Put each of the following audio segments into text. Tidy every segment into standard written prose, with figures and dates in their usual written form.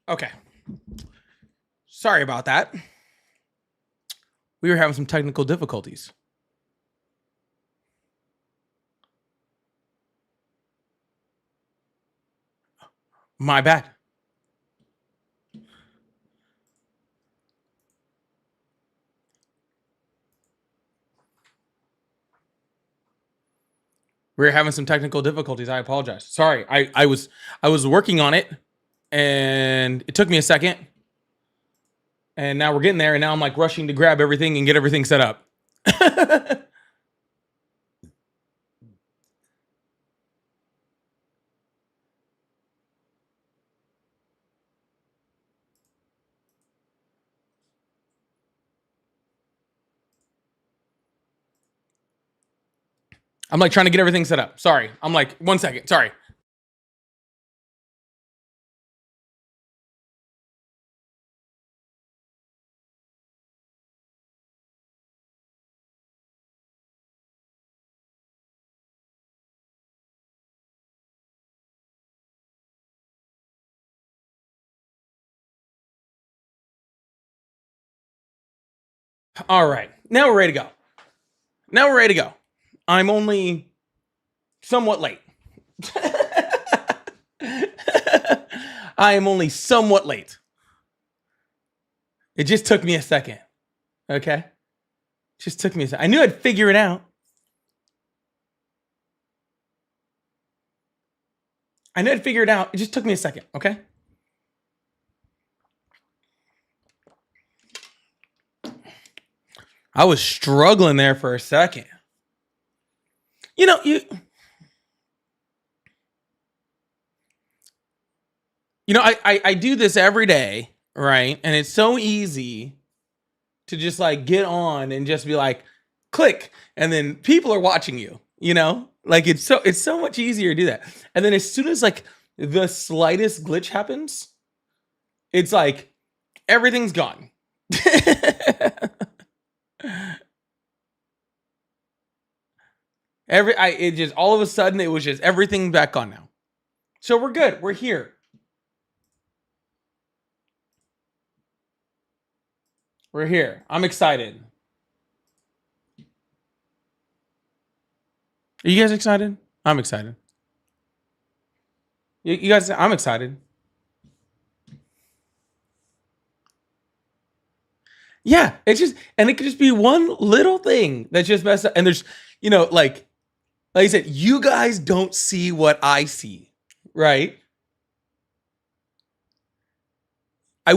Okay. Sorry about that. We were having some technical difficulties. My bad. We were having some technical difficulties. I apologize. Sorry. I was working on it and it took me a second. And now we're getting there and now I'm like rushing to grab everything and get everything set up. I'm like trying to get everything set up. Sorry. I'm like 1 second. Sorry. All right. Now we're ready to go. Now we're ready to go. I'm only somewhat late. I am only somewhat late. It just took me a second. Okay? Just took me a second. I knew I'd figure it out. I knew I'd figure it out. It just took me a second. Okay? I was struggling there for a second. You know, I do this every day, right? And it's so easy to just like get on and just be like, click, and then people are watching you. Like it's so much easier to do that. And then as soon as like the slightest glitch happens, it's like everything's gone. It just all of a sudden it was just everything back on now. So we're good. We're here. We're here. I'm excited. Are you guys excited? I'm excited. You guys, I'm excited. Yeah, it's just, and it could just be one little thing that just messed up. And there's, like I said, you guys don't see what I see, right? I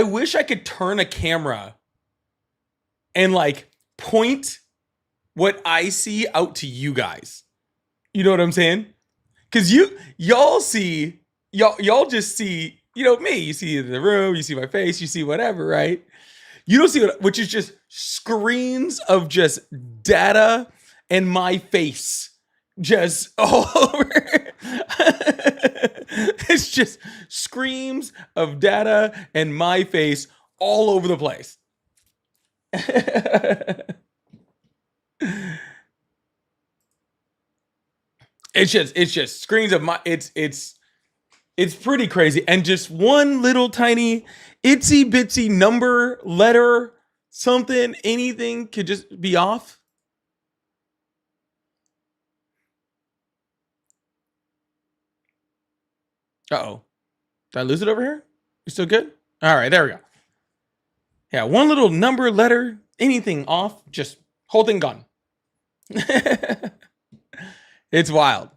wish I could turn a camera and like point what I see out to you guys. You know what I'm saying? Because y'all see y'all just see me. You see the room, you see my face, you see whatever, right? You don't see which is just screens of just data and my face just all over. It's just screams of data and my face all over the place. It's just screens of my it's pretty crazy. And just one little tiny itsy bitsy number, letter, something, anything could just be off. Uh-oh. Did I lose it over here? You still good? All right, there we go. Yeah, one little number, letter, anything off, just whole thing gone. It's wild.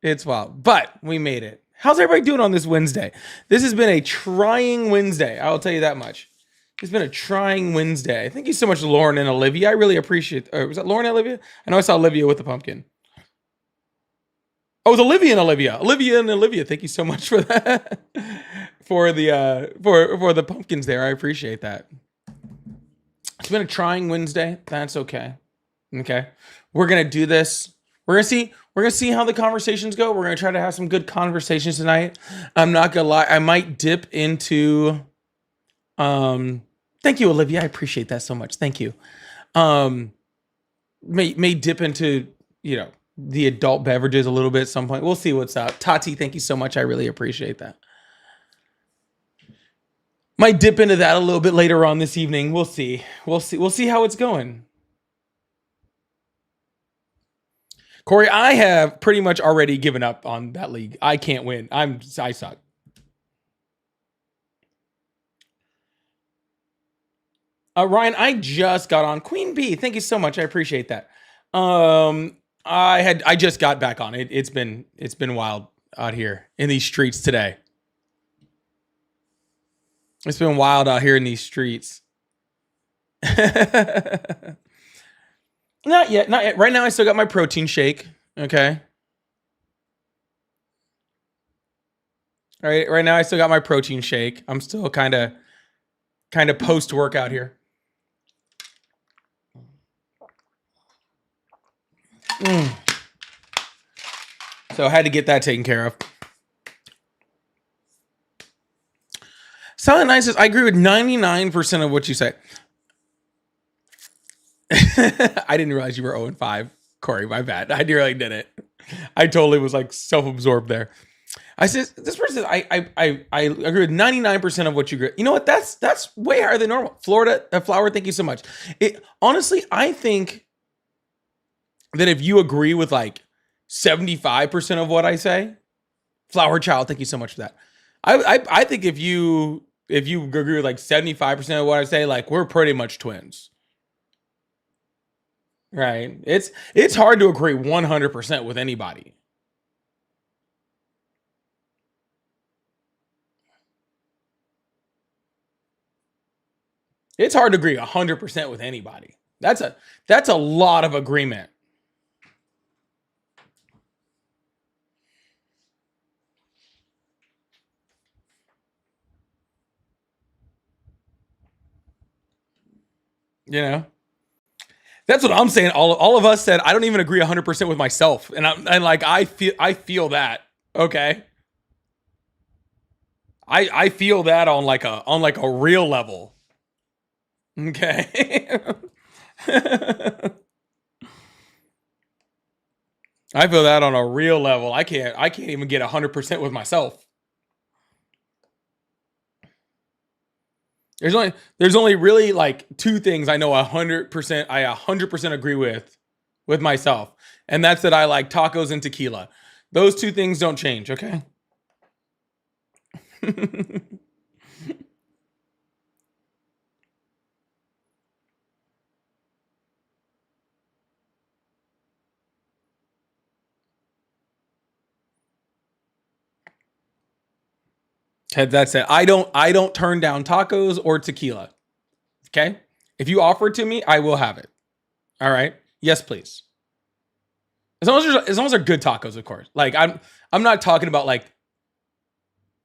It's wild. But we made it. How's everybody doing on this Wednesday? This has been a trying Wednesday. I will tell you that much. It's been a trying Wednesday. Thank you so much, Lauren and Olivia. I really appreciate. Was that Lauren and Olivia? I know I saw Olivia with the pumpkin. Oh, it was Olivia and Olivia. Olivia and Olivia. Thank you so much for that. For the for the pumpkins there. I appreciate that. It's been a trying Wednesday. That's okay. Okay. We're gonna do this. We're gonna see how the conversations go. We're gonna try to have some good conversations tonight. I'm not gonna lie, I might dip into thank you, Olivia. I appreciate that so much. Thank you. Um may dip into, the adult beverages a little bit at some point. We'll see what's up. Tati, thank you so much. I really appreciate that. Might dip into that a little bit later on this evening. We'll see. We'll see how it's going. Corey, I have pretty much already given up on that league. I can't win. I suck. Ryan, I just got on Queen Bee. Thank you so much. I appreciate that. I just got back on it. It's been wild out here in these streets today. It's been wild out here in these streets. Not yet. Right now, I still got my protein shake. Okay. All right. Right now, I still got my protein shake. I'm still kind of post workout here. So I had to get that taken care of. Silent Night says, I agree with 99% of what you say. I didn't realize you were 0-5, Corey. My bad. I really didn't. I totally was like self-absorbed there. I said, this person says, I agree with 99% of what you agree. You know what? That's way higher than normal. Florida Flower, thank you so much. Honestly, I think that if you agree with like 75% of what I say, Flower Child, thank you so much for that. I think if you agree with like 75% of what I say, like we're pretty much twins. Right. It's hard to agree 100% with anybody. It's hard to agree 100% with anybody. That's a lot of agreement. You know? That's what I'm saying. All of us said I don't even agree 100% with myself, and I feel that. Okay, I feel that on like a real level. Okay, I feel that on a real level. I can't even get 100% with myself. There's only really like two things I know 100%. I 100% agree with myself, and that's that I like tacos and tequila. Those two things don't change. Okay. That's it. I don't turn down tacos or tequila. Okay? If you offer it to me, I will have it. All right? Yes, please. As long as they're good tacos, of course. Like I'm not talking about like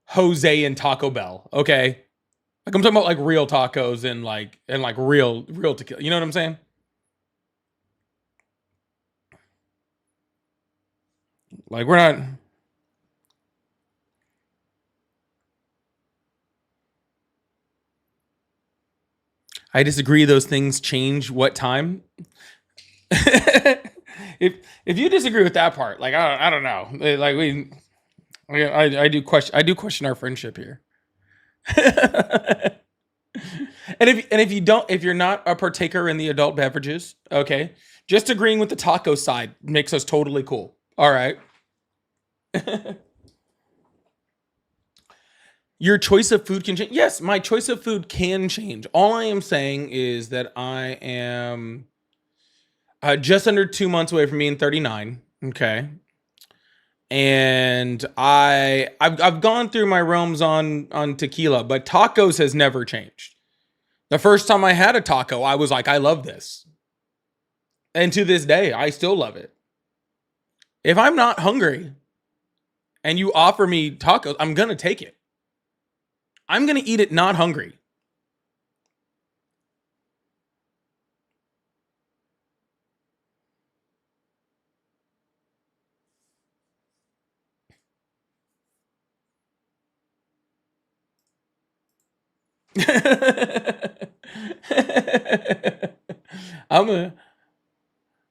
Jose and Taco Bell, okay? Like I'm talking about like real tacos and like real tequila. You know what I'm saying? Like we're not. I disagree. Those things change what time. if you disagree with that part, like I don't know. Like I do question our friendship here. And if you're not a partaker in the adult beverages, okay, just agreeing with the taco side makes us totally cool. All right. Your choice of food can change. Yes, my choice of food can change. All I am saying is that I am just under 2 months away from being 39. Okay. And I've gone through my realms on tequila, but tacos has never changed. The first time I had a taco, I was like, I love this. And to this day, I still love it. If I'm not hungry and you offer me tacos, I'm going to take it. I'm going to eat it not hungry.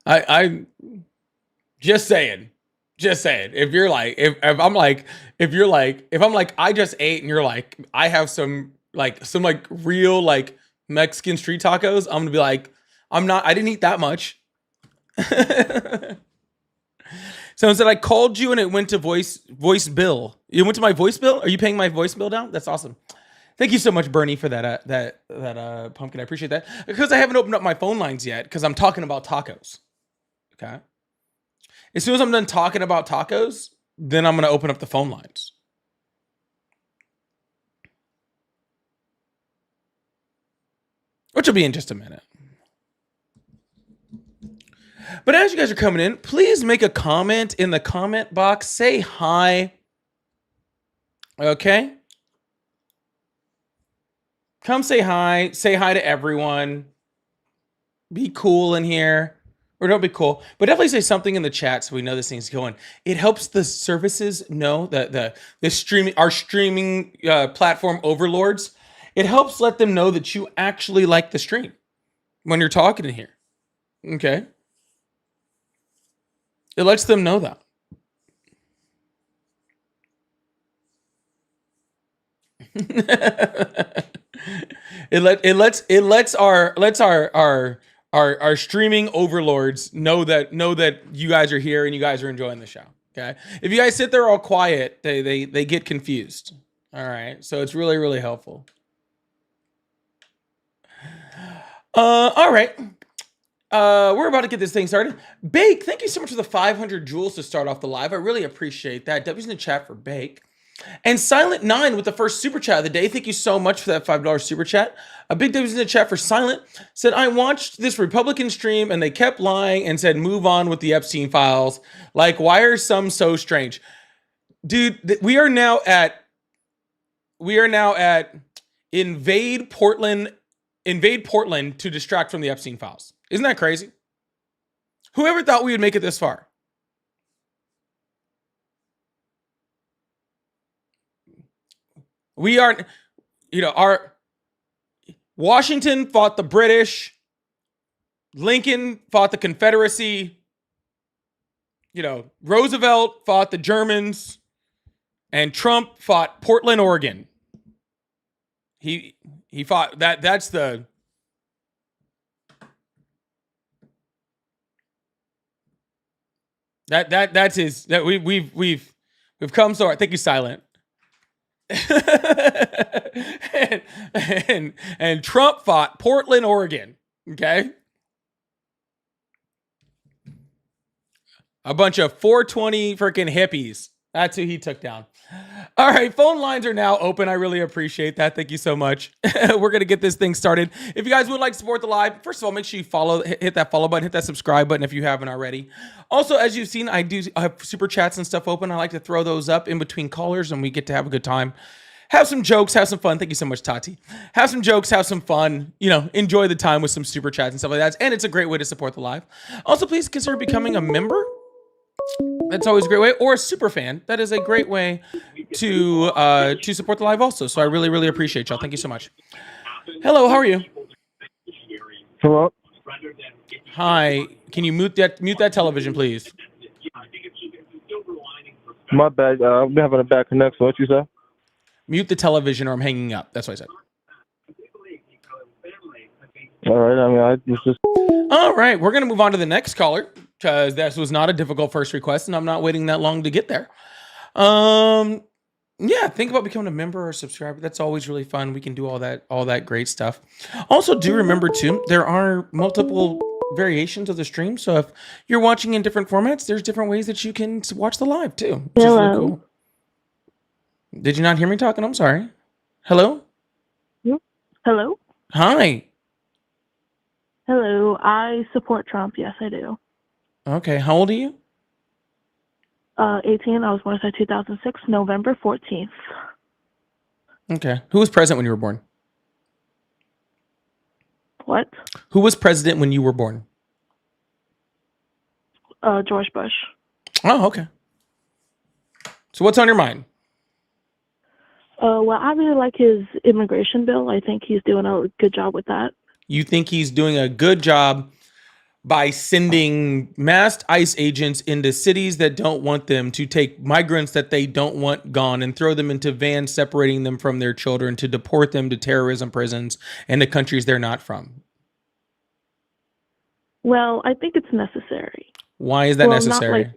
I just saying. Just saying. If I'm like, I just ate and you're like, I have some like some like real like Mexican street tacos, I'm gonna be like, I didn't eat that much. Someone said I called you and it went to voice bill. You went to my voice bill? Are you paying my voice bill down? That's awesome. Thank you so much, Bernie, for that pumpkin. I appreciate that. Because I haven't opened up my phone lines yet, because I'm talking about tacos. Okay. As soon as I'm done talking about tacos, then I'm gonna open up the phone lines. Which will be in just a minute. But as you guys are coming in, please make a comment in the comment box. Say hi. Okay? Come say hi. Say hi to everyone. Be cool in here. Or don't be cool. But definitely say something in the chat so we know this thing's going. It helps the services know that the streaming, our streaming platform overlords. It helps let them know that you actually like the stream when you're talking in here. Okay? It lets them know that. it lets our streaming overlords know that you guys are here and you guys are enjoying the show. Okay? If you guys sit there all quiet, they get confused. All right. So it's really, really helpful. All right. We're about to get this thing started. Bake, thank you so much for the 500 jewels to start off the live. I really appreciate that. W's in the chat for Bake. And Silent9 with the first super chat of the day. Thank you so much for that $5 super chat. A big W's in the chat for Silent. Said, I watched this Republican stream and they kept lying and said, move on with the Epstein files. Like, why are some so strange? Dude, we are now at invade Portland to distract from the Epstein files. Isn't that crazy? Whoever thought we would make it this far? We are, our Washington fought the British, Lincoln fought the Confederacy, Roosevelt fought the Germans, and Trump fought Portland, Oregon. He fought that's the that's his that we've come so far. Thank you, Silent. and Trump fought Portland, Oregon. Okay. A bunch of 420 freaking hippies. That's who he took down. All right, phone lines are now open. I really appreciate that. Thank you so much. We're going to get this thing started. If you guys would like to support the live, first of all, make sure you hit that follow button, hit that subscribe button if you haven't already. Also, as you've seen, I have super chats and stuff open. I like to throw those up in between callers and we get to have a good time. Have some jokes, have some fun. Thank you so much, Tati. Have some jokes, have some fun. Enjoy the time with some super chats and stuff like that. And it's a great way to support the live. Also, please consider becoming a member. That's always a great way, or a super fan. That is a great way to support the live also. So I really, really appreciate y'all. Thank you so much. Hello, how are you? Hello. Hi. Can you mute that television, please? My bad. I'm having a bad connection. What you say? Mute the television, or I'm hanging up. That's what I said. All right. I was just. All right, we're gonna move on to the next caller because this was not a difficult first request, and I'm not waiting that long to get there. Yeah, think about becoming a member or subscriber. That's always really fun. We can do all that great stuff. Also, do remember too, there are multiple variations of the stream. So if you're watching in different formats, there's different ways that you can watch the live too, which is really cool. Did you not hear me talking? I'm sorry. Hello? Hello? Hi. Hello. I support Trump. Yes, I do. Okay. How old are you? 18. I was born in 2006, November 14th. Okay. Who was president when you were born? What? Who was president when you were born? George Bush. Oh, okay. So what's on your mind? Well, I really like his immigration bill. I think he's doing a good job with that. You think he's doing a good job by sending masked ICE agents into cities that don't want them, to take migrants that they don't want gone and throw them into vans, separating them from their children, to deport them to terrorism prisons and to countries they're not from. Well, I think it's necessary. Why is that Well, not necessary? like-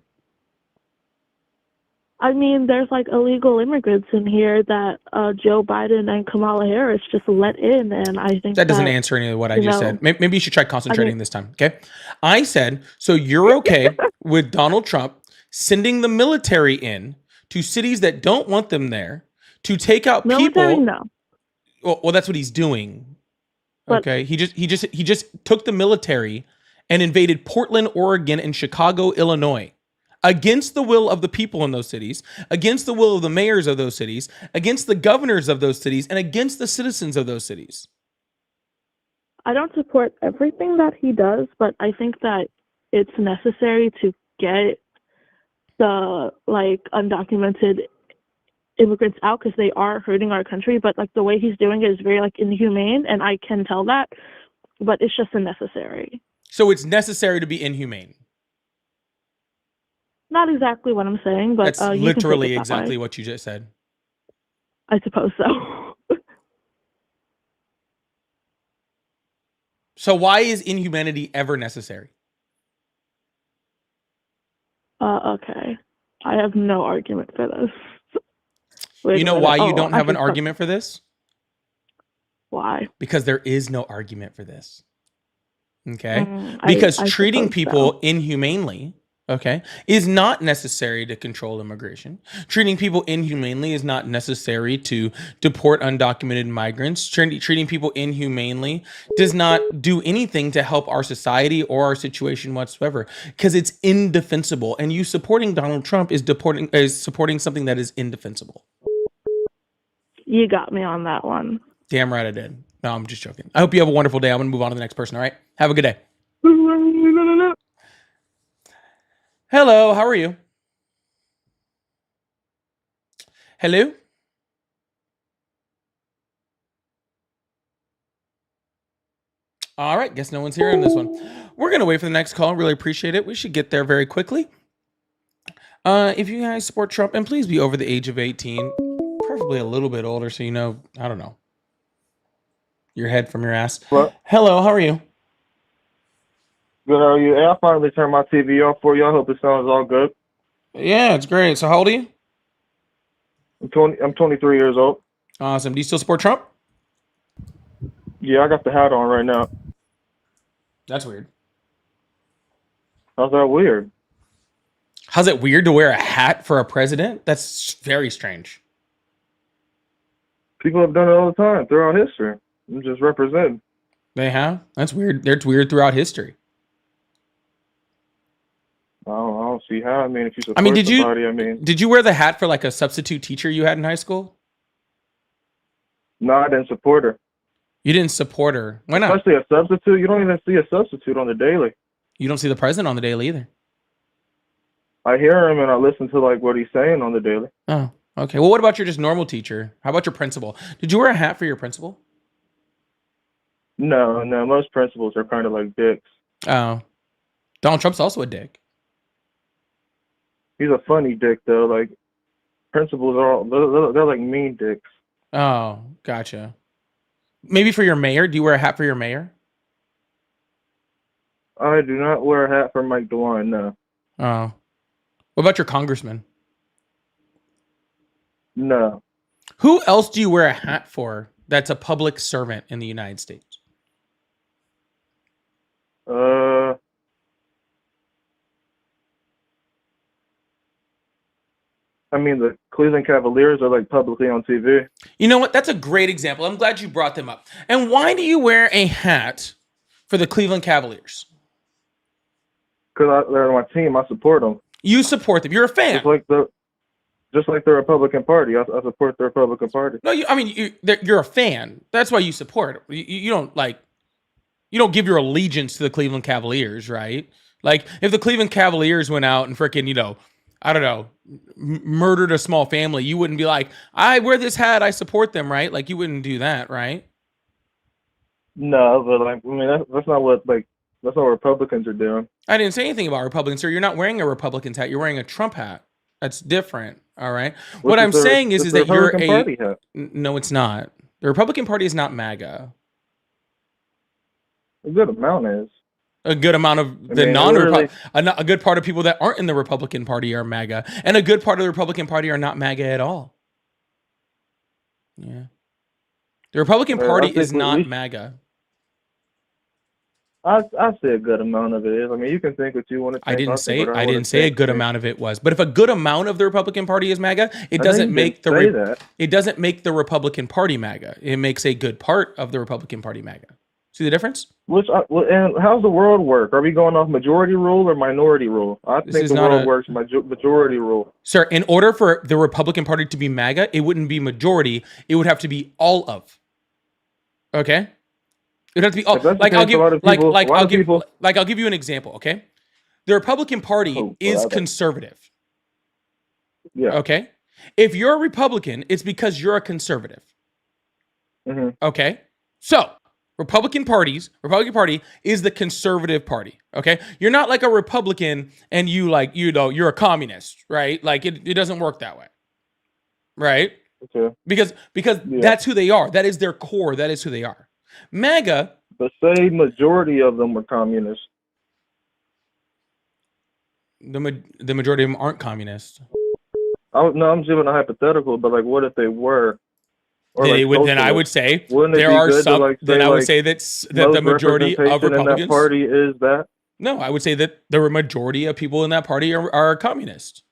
I mean, there's like illegal immigrants in here that Joe Biden and Kamala Harris just let in, and I think That doesn't answer any of what I you just know, said. Maybe you should try concentrating mean- this time. Okay. I said, so you're okay with Donald Trump sending the military in to cities that don't want them there to take out military. people. No, Well, that's what he's doing. But- Okay. He just took the military and invaded Portland, Oregon, and Chicago, Illinois, against the will of the people in those cities, against the will of the mayors of those cities, against the governors of those cities, and against the citizens of those cities. I don't support everything that he does, but I think that it's necessary to get the like undocumented immigrants out because they are hurting our country. But like the way he's doing it is very like inhumane, and I can tell that. But it's just unnecessary. So it's necessary to be inhumane. Not exactly what I'm saying, but That's you can take literally it that exactly way. what you just said. I suppose so. So why is inhumanity ever necessary? Okay. I have no argument for this. Wait You a know minute. why you Oh, don't I have an can- argument for this? Why? Because there is no argument for this. Okay? I Because treating suppose people so. inhumanely, okay, is not necessary to control immigration. Treating people inhumanely is not necessary to deport undocumented migrants. Treating people inhumanely does not do anything to help our society or our situation whatsoever, because it's indefensible. And you supporting Donald Trump is supporting something that is indefensible. You got me on that one. Damn right I did. No, I'm just joking. I hope you have a wonderful day. I'm going to move on to the next person, all right? Have a good day. Hello, how are you? Hello? All right, guess no one's here on this one. We're going to wait for the next call. Really appreciate it. We should get there very quickly. If you guys support Trump, and please be over the age of 18, preferably a little bit older so you know, I don't know, your head from your ass. What? Hello, how are you? Good, how are you? Hey, I finally turned my TV off for you. I hope it sounds all good. Yeah, it's great. So how old are you? I'm 23 years old. Awesome. Do you still support Trump? Yeah, I got the hat on right now. That's weird. How's that weird? How's it weird to wear a hat for a president? That's very strange. People have done it all the time throughout history. I'm just representing. They have? That's weird. It's weird throughout history. I don't see how. I mean, if you support did you- somebody, Did you wear the hat for like a substitute teacher you had in high school? no, I didn't support her. You didn't support her. Why not? Especially a substitute. You don't even see a substitute on the daily. You don't see the president on the daily either. I hear him and I listen to like what he's saying on the daily. Oh, okay. Well, what about your just normal teacher? How about your principal? Did you wear a hat for your principal? No, most principals are kind of like dicks. Oh. Donald Trump's also a dick. He's a funny dick though. Like principals are all they're like mean dicks. Oh, gotcha. Maybe for your mayor? Do you wear a hat for your mayor? I do not wear a hat for Mike DeWine. No, Oh. What about your congressman? no. Who else do you wear a hat for that's a public servant in the United States? I mean, the Cleveland Cavaliers are like publicly on TV. You know what? That's a great example. I'm glad you brought them up. And why do you wear a hat for the Cleveland Cavaliers? Because they're my team. I support them. You support them. You're a fan. Just like the Republican Party. I support the Republican Party. No, you're a fan. That's why you support. You don't give your allegiance to the Cleveland Cavaliers, right? Like if the Cleveland Cavaliers went out and freaking, I don't know, murdered a small family, you wouldn't be like, I wear this hat, I support them, right? Like you wouldn't do that, right? No, but like I mean that's not what like That's what Republicans are doing. I didn't say anything about Republicans, sir. You're not wearing a Republican's hat. You're wearing a Trump hat. That's different. All right. What I'm saying is that you're Republican Party hat. No, it's not. The Republican Party is not MAGA. A good amount is. A good amount of the a good part of people that aren't in the Republican Party are MAGA, and a good part of the Republican Party are not MAGA at all. Yeah, the Republican Party is not MAGA. I say a good amount of it is. I mean, you can think what you want to think. I didn't say a good amount of it was. But if a good amount of the Republican Party is MAGA, it doesn't make the Republican Party MAGA. It makes a good part of the Republican Party MAGA. See the difference? And how's the world work? Are we going off majority rule or minority rule? I think the world works majority rule. Sir, in order for the Republican Party to be MAGA, it wouldn't be majority. It would have to be all of. Okay? It would have to be all. I'll give you an example. Okay? The Republican Party is conservative. Yeah. Okay? If you're a Republican, it's because you're a conservative. Mm-hmm. Okay? So, Republican Party is the conservative party. Okay, you're not like a Republican and you're a communist, right? Like it doesn't work that way, right? Okay. Because that's who they are. That is their core. That is who they are. MAGA. But say majority of them were communists. The majority of them aren't communists. I'm giving a hypothetical, but like, what if they were? Then I would say there are some. Then I would say that the majority of Republicans in that party is that. No, I would say that the majority of people in that party are communist.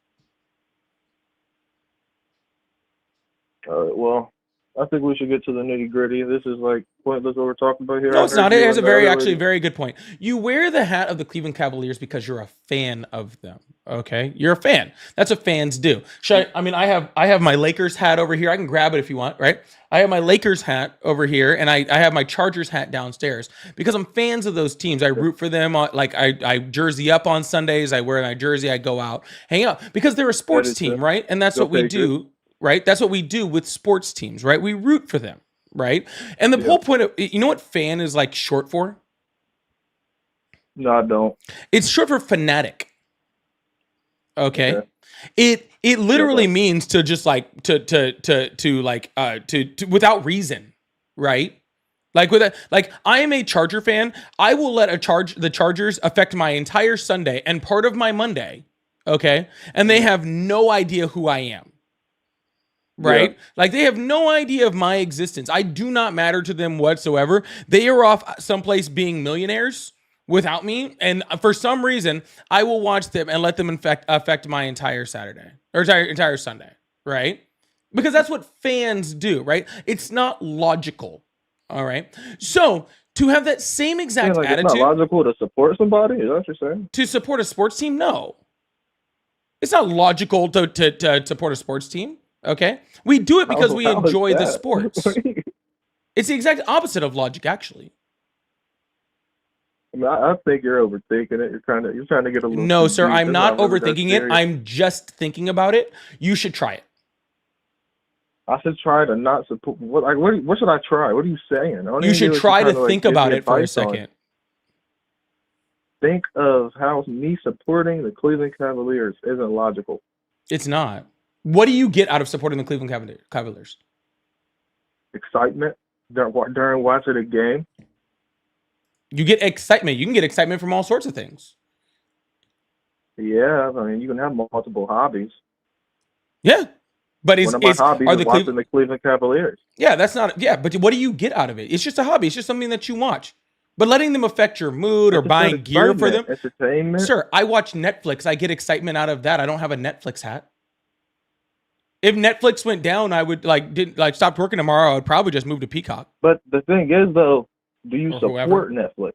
Well, I think we should get to the nitty gritty. This is like pointless what we're talking about here. No, it's not. It has a very good point. You wear the hat of the Cleveland Cavaliers because you're a fan of them. Okay, you're a fan. That's what fans do. I have my Lakers hat over here. I can grab it if you want. Right? I have my Lakers hat over here, and I have my Chargers hat downstairs because I'm fans of those teams. I root for them. Like I jersey up on Sundays. I wear my jersey. I go out, hang out because they're a sports team, right? And that's what we do. Right? That's what we do with sports teams, right? We root for them, right? And the whole point of, you know what fan is like short for? No, I don't. It's short for fanatic. Okay. It literally means to just like to without reason, right? Like with I am a Charger fan. I will let the Chargers affect my entire Sunday and part of my Monday, okay? And they have no idea who I am. Right? Yeah. Like they have no idea of my existence. I do not matter to them whatsoever. They are off someplace being millionaires without me. And for some reason, I will watch them and let them affect my entire Saturday or entire Sunday. Right? Because that's what fans do. Right? It's not logical. All right. So to have that same exact attitude. It's not logical to support somebody? Is that what you're saying? To support a sports team? No. It's not logical to support a sports team. Okay, we do it because we enjoy the sports. It's the exact opposite of logic, actually. I mean, I think you're overthinking it. You're trying to get a little. No, sir, I'm not overthinking it. I'm just thinking about it. You should try it. I should try to not support. What should I try? What are you saying? You should try to think about it for a second. Think of how me supporting the Cleveland Cavaliers isn't logical. It's not. What do you get out of supporting the Cleveland Cavaliers? Excitement during watching a game. You get excitement. You can get excitement from all sorts of things. Yeah, I mean, you can have multiple hobbies. Yeah, but one of my hobbies is watching the Cleveland Cavaliers. Yeah, that's not. Yeah, but what do you get out of it? It's just a hobby. It's just something that you watch. But letting them affect your mood or buying gear for them. Entertainment. Sir, I watch Netflix. I get excitement out of that. I don't have a Netflix hat. If Netflix went down, I would stopped working tomorrow. I would probably just move to Peacock. But the thing is, though, do you support Netflix?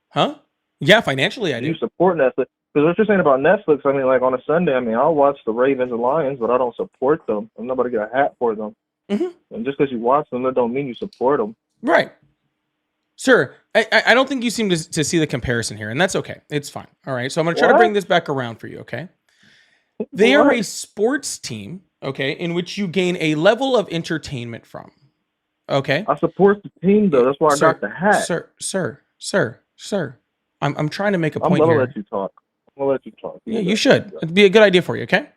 Huh? Yeah, financially, I do. Do you support Netflix? Because what you're saying about Netflix, I mean, like on a Sunday, I mean, I'll watch the Ravens and Lions, but I don't support them. I'm not going to get a hat for them. Mm-hmm. And just because you watch them, that don't mean you support them. Right. Sir, I don't think you seem to see the comparison here, and that's okay. It's fine. All right. So I'm going to try to bring this back around for you, okay? They are a sports team, okay, in which you gain a level of entertainment from. Okay? I support the team, though. That's why I got the hat. Sir. I'm trying to make a I'm point gonna here. let you talk. I'm gonna let you talk. Yeah, you should. It'd be a good idea for you, okay?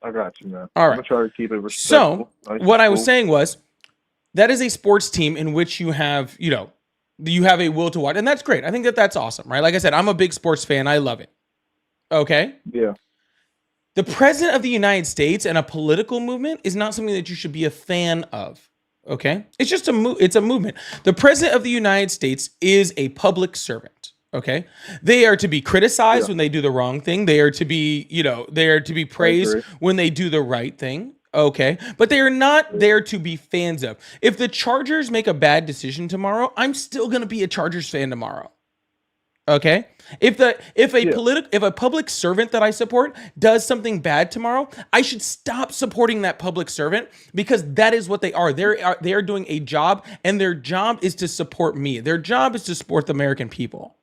I got you, man. All I'm right. gonna try to keep it respectful. So, Nice what and I was cool. saying was that is a sports team in which you have, you have a will to watch, and that's great. I think that that's awesome, right? Like I said, I'm a big sports fan. I love it. Okay? Yeah. The president of the United States and a political movement is not something that you should be a fan of. Okay? It's just it's a movement. The president of the United States is a public servant. Okay? They are to be criticized when they do the wrong thing. They are to be, they are to be praised when they do the right thing. Okay? But they are not there to be fans of. If the Chargers make a bad decision tomorrow, I'm still going to be a Chargers fan tomorrow. Okay? If a public servant that I support does something bad tomorrow, I should stop supporting that public servant because that is what they are. They are doing a job, and their job is to support me. Their job is to support the American people.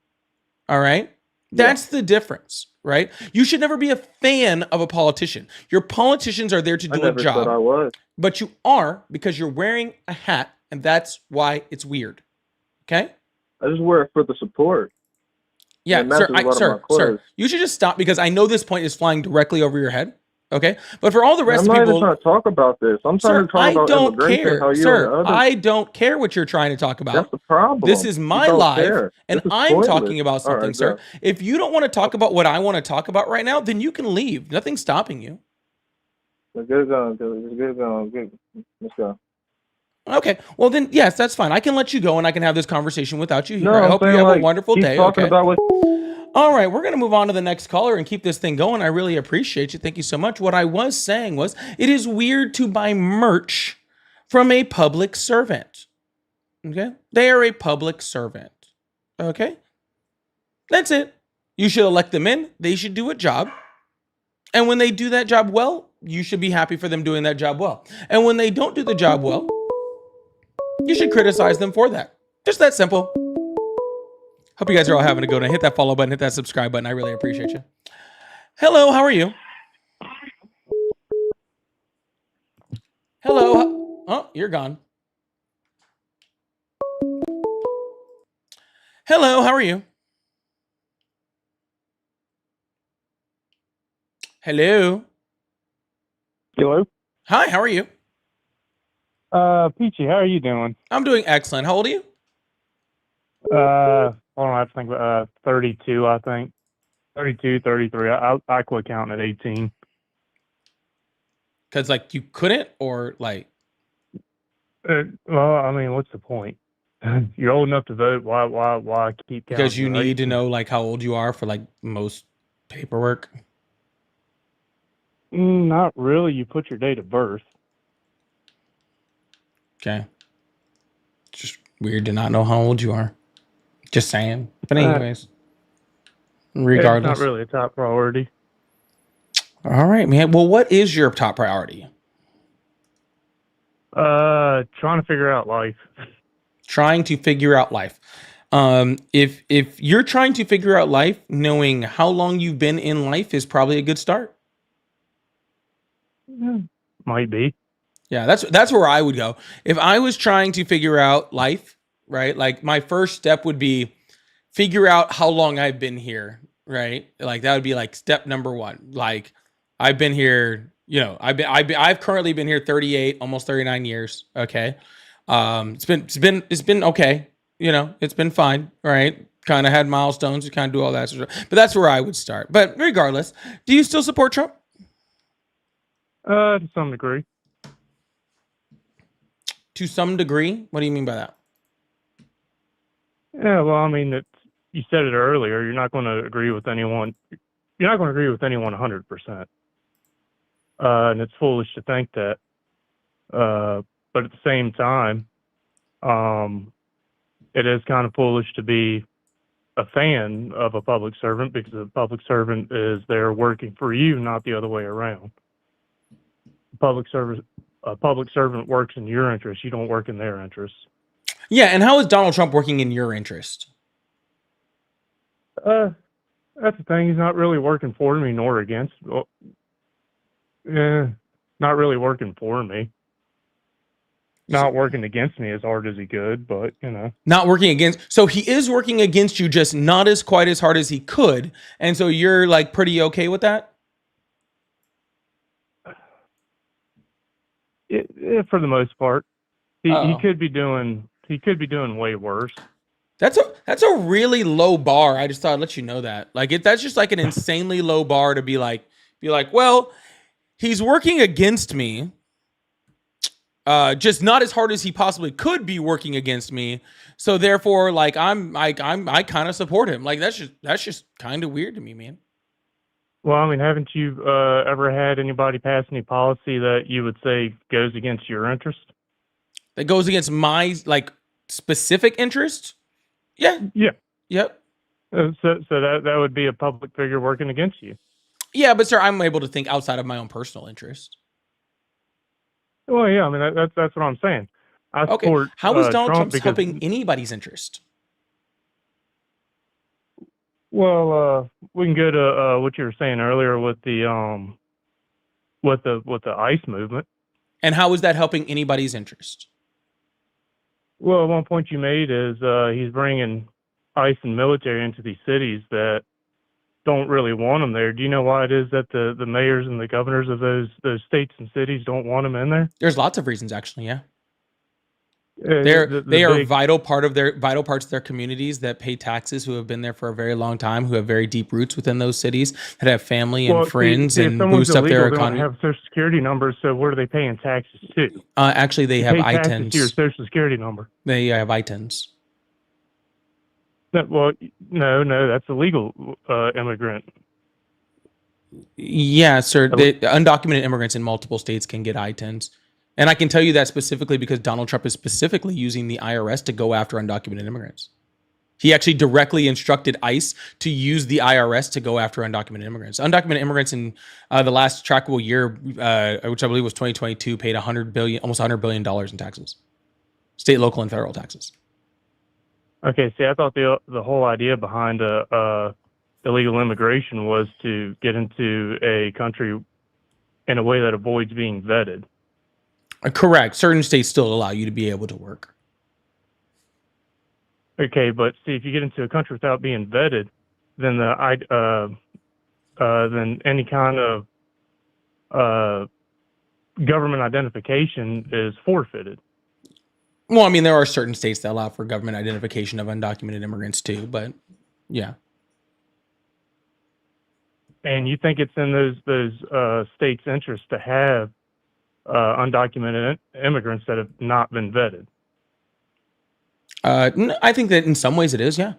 All right? That's the difference, right? You should never be a fan of a politician. Your politicians are there to do a job. I never said I was. But you are because you're wearing a hat, and that's why it's weird. Okay? I just wear it for the support. Yeah, sir, you should just stop because I know this point is flying directly over your head. Okay, but for all the rest of people, I'm not even trying to talk about this. I'm trying to talk about immigration. How you sir, I don't care what you're trying to talk about. That's the problem. This is my life, and I'm talking about something, right, sir. If you don't want to talk about what I want to talk about right now, then you can leave. Nothing's stopping you. Good going. Let's go. Okay, well then, yes, that's fine. I can let you go, and I can have this conversation without you here. I hope you have a wonderful day. Okay. All right, we're going to move on to the next caller and keep this thing going. I really appreciate you. Thank you so much. What I was saying was it is weird to buy merch from a public servant. Okay? They are a public servant. Okay? That's it. You should elect them in. They should do a job. And when they do that job well, you should be happy for them doing that job well. And when they don't do the job well, you should criticize them for that. Just that simple. Hope you guys are all having a good one. Hit that follow button, hit that subscribe button. I really appreciate you. Hello, how are you? Hello. Oh, you're gone. Hello, how are you? Hello. Hello. Hi, how are you? Peachy, how are you doing? I'm doing excellent. How old are you? Hold on, I have to think 32, I think. 32, 33. I quit counting at 18. Because, like, you couldn't, or, like... Well, I mean, what's the point? You're old enough to vote. Why keep counting? Because you need to know, like, how old you are for, like, most paperwork. Not really. You put your date of birth. Okay. It's just weird to not know how old you are. Just saying. But anyways. Regardless. It's not really a top priority. All right, man. Well, what is your top priority? Trying to figure out life. Trying to figure out life. If you're trying to figure out life, knowing how long you've been in life is probably a good start. Might be. Yeah, that's where I would go. If I was trying to figure out life, right? Like my first step would be figure out how long I've been here, right? Like that would be like step number one. Like I've been here, I've currently been here 38, almost 39 years. Okay. It's been okay. It's been fine. Right. Kind of had milestones. You kind of do all that sort of stuff. But that's where I would start. But regardless, do you still support Trump? To some degree. To some degree? What do you mean by that? Yeah, well, I mean, you said it earlier. You're not going to agree with anyone. You're not going to agree with anyone 100%. And it's foolish to think that. But at the same time, it is kind of foolish to be a fan of a public servant because a public servant is there working for you, not the other way around. A public servant works in your interest. You don't work in their interest. Yeah, and how is Donald Trump working in your interest? That's the thing. He's not really working for me nor against. Well, not really working for me. not working against me as hard as he could, but Not working against. So he is working against you, just not as quite as hard as he could. And so you're like pretty okay with that? For the most part, he Uh-oh. could be doing way worse. That's a really low bar. I just thought I'd let you know that. Like that's just like an insanely low bar to be like, well, he's working against me. Just not as hard as he possibly could be working against me. So therefore, like I kind of support him. Like that's just kind of weird to me, man. Well, I mean, haven't you ever had anybody pass any policy that you would say goes against your interest? That goes against my like specific interest? Yeah. Yeah. Yep. So that would be a public figure working against you. Yeah, but sir, I'm able to think outside of my own personal interest. Well, yeah, I mean that's what I'm saying. I Okay. support How is Donald Trump Trump helping anybody's interest? Well, we can go to what you were saying earlier with the ICE movement. And how is that helping anybody's interest? Well, one point you made is he's bringing ICE and military into these cities that don't really want them there. Do you know why it is that the mayors and the governors of those states and cities don't want them in there? There's lots of reasons, actually. Yeah. They are vital parts of their communities that pay taxes, who have been there for a very long time, who have very deep roots within those cities, that have family and friends, and boost up their economy. They don't have Social Security numbers, so where are they paying taxes to? Actually, they have ITINs. To your Social Security number. They have ITINs. Well, no, that's a legal immigrant. Yeah, sir. Undocumented immigrants in multiple states can get ITINs. And I can tell you that specifically because Donald Trump is specifically using the IRS to go after undocumented immigrants. He actually directly instructed ICE to use the IRS to go after undocumented immigrants. Undocumented immigrants in the last trackable year, which I believe was 2022, paid almost $100 billion in taxes, state, local, and federal taxes. Okay, see, I thought the whole idea behind illegal immigration was to get into a country in a way that avoids being vetted. Correct. Certain states still allow you to be able to work. Okay, but see, if you get into a country without being vetted, then then any kind of government identification is forfeited. Well, I mean, there are certain states that allow for government identification of undocumented immigrants too, but yeah. And you think it's in those states' interest to have undocumented immigrants that have not been vetted? I think that in some ways it is, yeah.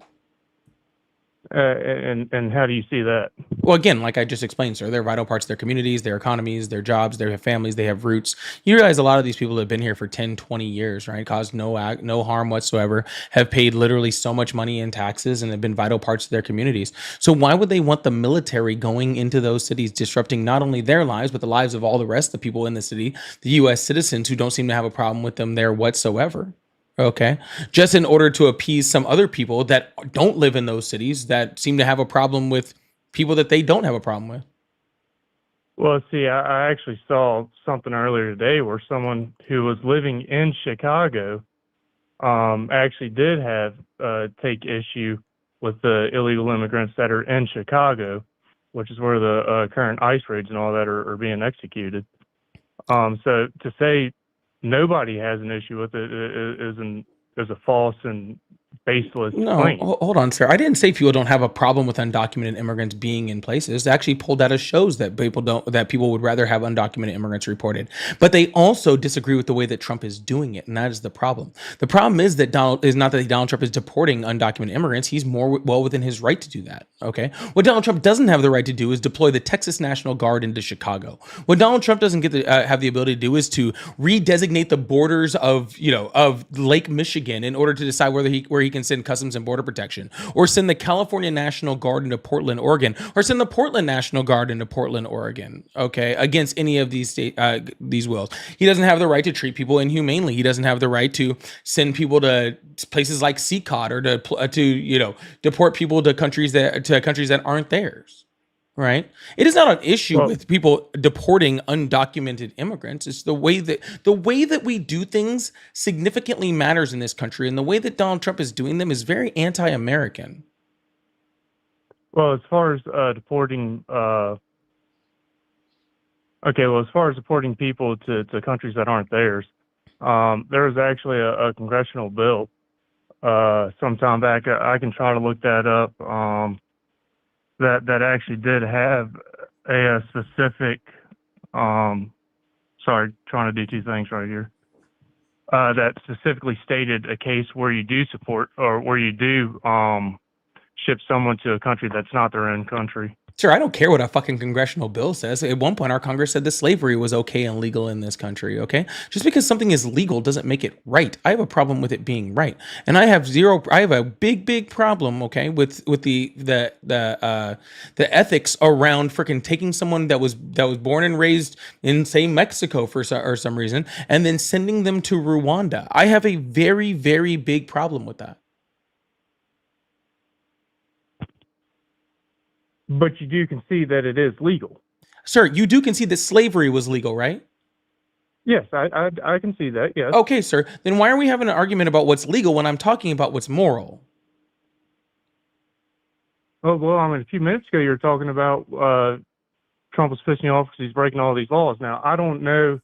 And how do you see that? Well, again, like I just explained, sir, they're vital parts of their communities, their economies, their jobs, they have families, they have roots. You realize a lot of these people have been here for 10, 20 years, right? Caused no harm whatsoever, have paid literally so much money in taxes, and have been vital parts of their communities. So why would they want the military going into those cities, disrupting not only their lives, but the lives of all the rest of the people in the city, the U.S. citizens who don't seem to have a problem with them there whatsoever? Okay. Just in order to appease some other people that don't live in those cities that seem to have a problem with people that they don't have a problem with. Well, see, I actually saw something earlier today where someone who was living in Chicago actually did have take issue with the illegal immigrants that are in Chicago, which is where the current ICE raids and all that are being executed. So to say nobody has an issue with it is a false and baseless claim. Hold on, sir. I didn't say people don't have a problem with undocumented immigrants being in places. They actually pulled data shows that people would rather have undocumented immigrants reported. But they also disagree with the way that Trump is doing it, and that is the problem. The problem is that Donald Trump is deporting undocumented immigrants. He's more well within his right to do that. Okay. What Donald Trump doesn't have the right to do is deploy the Texas National Guard into Chicago. What Donald Trump doesn't get to have the ability to do is to redesignate the borders of Lake Michigan in order to decide where he can send Customs and Border Protection, or send the California National Guard into Portland, Oregon, or send the Portland National Guard into Portland, Oregon, okay, against any of these wills. He doesn't have the right to treat people inhumanely. He doesn't have the right to send people to places like CCOT, or to deport people to countries that aren't theirs. right? It is not an issue Well- with people deporting undocumented immigrants. It's the way that we do things significantly matters in this country, and the way that Donald Trump is doing them is very anti-American. Well, as far as deporting, as far as deporting people to countries that aren't theirs, there was actually a congressional bill sometime back. I can try to look that up. That actually did have a specific. Sorry, trying to do two things right here. That specifically stated a case where you do support or where you do ship someone to a country that's not their own country. Sir, I don't care what a fucking congressional bill says. At one point, our Congress said that slavery was okay and legal in this country. Okay, just because something is legal doesn't make it right. I have a problem with it being right, and I have a big problem. Okay, with the ethics around freaking taking someone that was born and raised in, say, Mexico for some reason, and then sending them to Rwanda. I have a very big problem with that. But you do concede that it is legal. Sir, you do concede that slavery was legal, right? Yes, I can see that. Yes. Okay, sir. Then why are we having an argument about what's legal when I'm talking about what's moral? Oh, well, I mean, a few minutes ago you were talking about Trump was pissing you off because he's breaking all these laws. Now, I don't know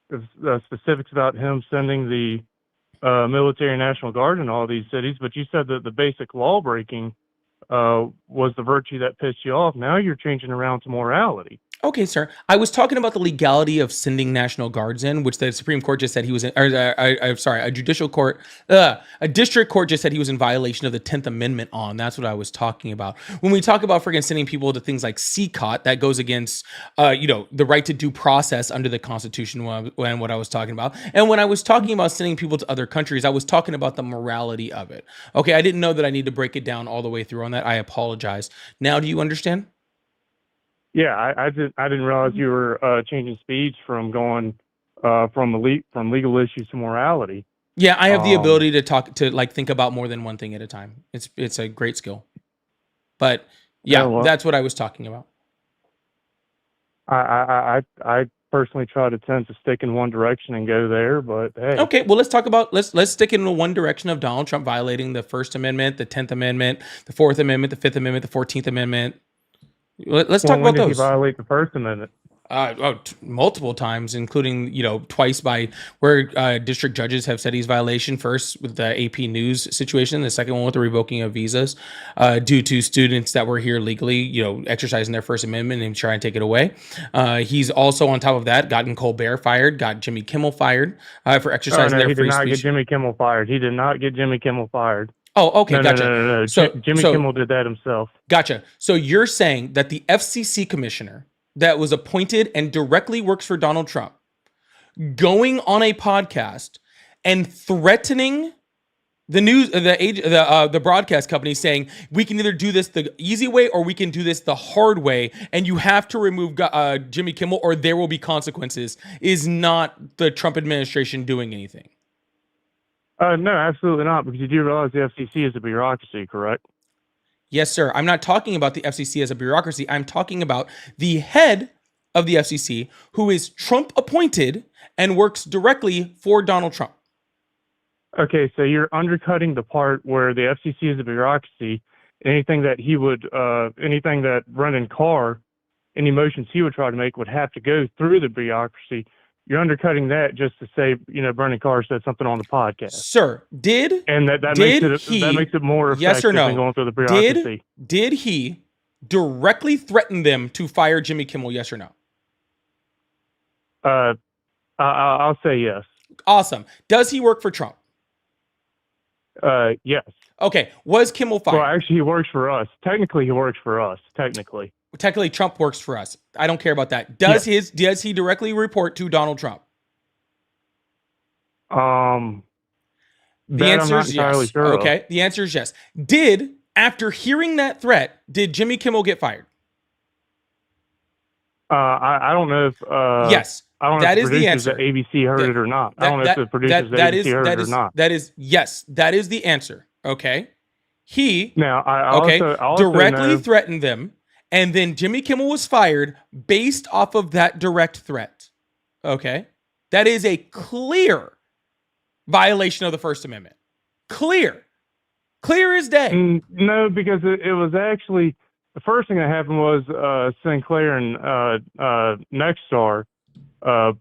the specifics about him sending the military and National Guard in all these cities, but you said that the basic law breaking was the virtue that pissed you off. Now you're changing around to morality. Okay, sir. I was talking about the legality of sending National Guards in, which the Supreme Court just said he was in, a district court just said he was in violation of the 10th Amendment on. That's what I was talking about. When we talk about friggin' sending people to things like CCOT, that goes against, the right to due process under the Constitution when what I was talking about. And when I was talking about sending people to other countries, I was talking about the morality of it. Okay, I didn't know that I need to break it down all the way through on that. I apologize. Now, do you understand? Yeah, I didn't realize you were changing speeds from going from legal issues to morality. Yeah, I have the ability to think about more than one thing at a time. It's a great skill. But yeah, that's what I was talking about. I personally try to tend to stick in one direction and go there, but hey. Okay, well, let's stick in one direction of Donald Trump violating the First Amendment, the 10th Amendment, the Fourth Amendment, the Fifth Amendment, the 14th Amendment. Let's talk about those. When did he violate the First Amendment? Multiple times, including twice by where district judges have said he's violation. First with the AP News situation, the second one with the revoking of visas due to students that were here legally, exercising their First Amendment and trying to take it away. He's also, on top of that, gotten Colbert fired, got Jimmy Kimmel fired for exercising their free speech. He did not get Jimmy Kimmel fired. He did not get Jimmy Kimmel fired. Oh, okay, gotcha. No. So Jimmy Kimmel did that himself. Gotcha. So you're saying that the FCC commissioner that was appointed and directly works for Donald Trump, going on a podcast and threatening the broadcast company, saying we can either do this the easy way or we can do this the hard way, and you have to remove Jimmy Kimmel or there will be consequences, is not the Trump administration doing anything? No, absolutely not, because you do realize the FCC is a bureaucracy, correct? Yes, sir. I'm not talking about the FCC as a bureaucracy. I'm talking about the head of the FCC, who is Trump appointed and works directly for Donald Trump. Okay, so you're undercutting the part where the FCC is a bureaucracy. Anything that Brendan Carr, any motions he would try to make would have to go through the bureaucracy. You're undercutting that just to say, Brendan Carr said something on the podcast. Sir, that makes it more effective yes or no, than going through the bureaucracy. Did he directly threaten them to fire Jimmy Kimmel, yes or no? I'll say yes. Awesome. Does he work for Trump? Yes. Okay. Was Kimmel fired? Well, actually, he works for us. Technically, he works for us. Technically, Trump works for us. I don't care about that. Does he directly report to Donald Trump? The answer is yes. Sure okay. The answer is yes. After hearing that threat, did Jimmy Kimmel get fired? I don't know if yes. I don't know that if is the answer. At ABC heard it or not. I don't know if the producers at ABC heard it or not. That is yes. That is the answer. Okay. He now I also directly know, threatened them And then Jimmy Kimmel was fired based off of that direct threat. Okay. That is a clear violation of the First Amendment. Clear as day. No, because it was actually the first thing that happened was Sinclair and Nexstar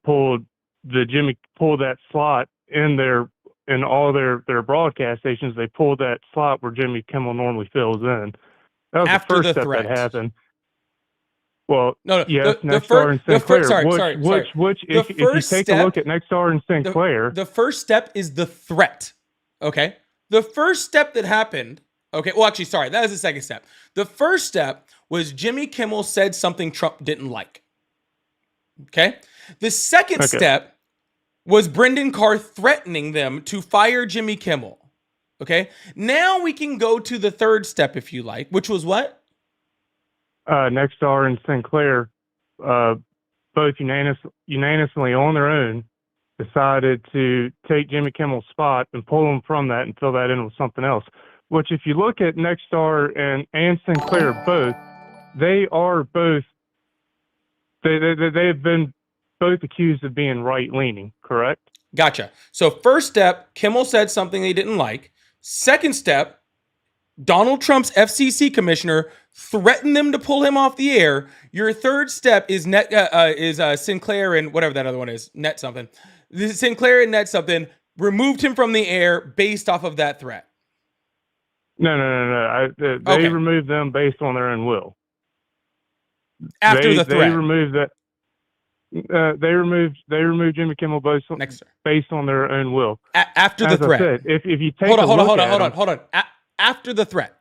pulled that slot in all their broadcast stations. They pulled that slot where Jimmy Kimmel normally fills in. That was After the first the step threat. that happened. Well, No, yes, the Nexstar and Sinclair. If you take a look at Nexstar and Sinclair, the first step is the threat. Okay, the first step that happened. Okay, well, actually, sorry, that was the second step. The first step was Jimmy Kimmel said something Trump didn't like. Okay, the second step was Brendan Carr threatening them to fire Jimmy Kimmel. Okay, now we can go to the third step if you like, which was what? Nexstar and Sinclair, both unanimously on their own, decided to take Jimmy Kimmel's spot and pull him from that and fill that in with something else. Which, if you look at Nexstar and Sinclair, they have been both accused of being right-leaning, correct? Gotcha. So first step, Kimmel said something they didn't like. Second step, Donald Trump's FCC commissioner threatened them to pull him off the air. Your third step is Sinclair and whatever that other one is, Net something. Sinclair and Net something removed him from the air based off of that threat. No. They removed them based on their own will. After the threat, they removed that. They removed Jimmy Kimmel based on their own will. After the As threat. I said, if you take hold on. After the threat.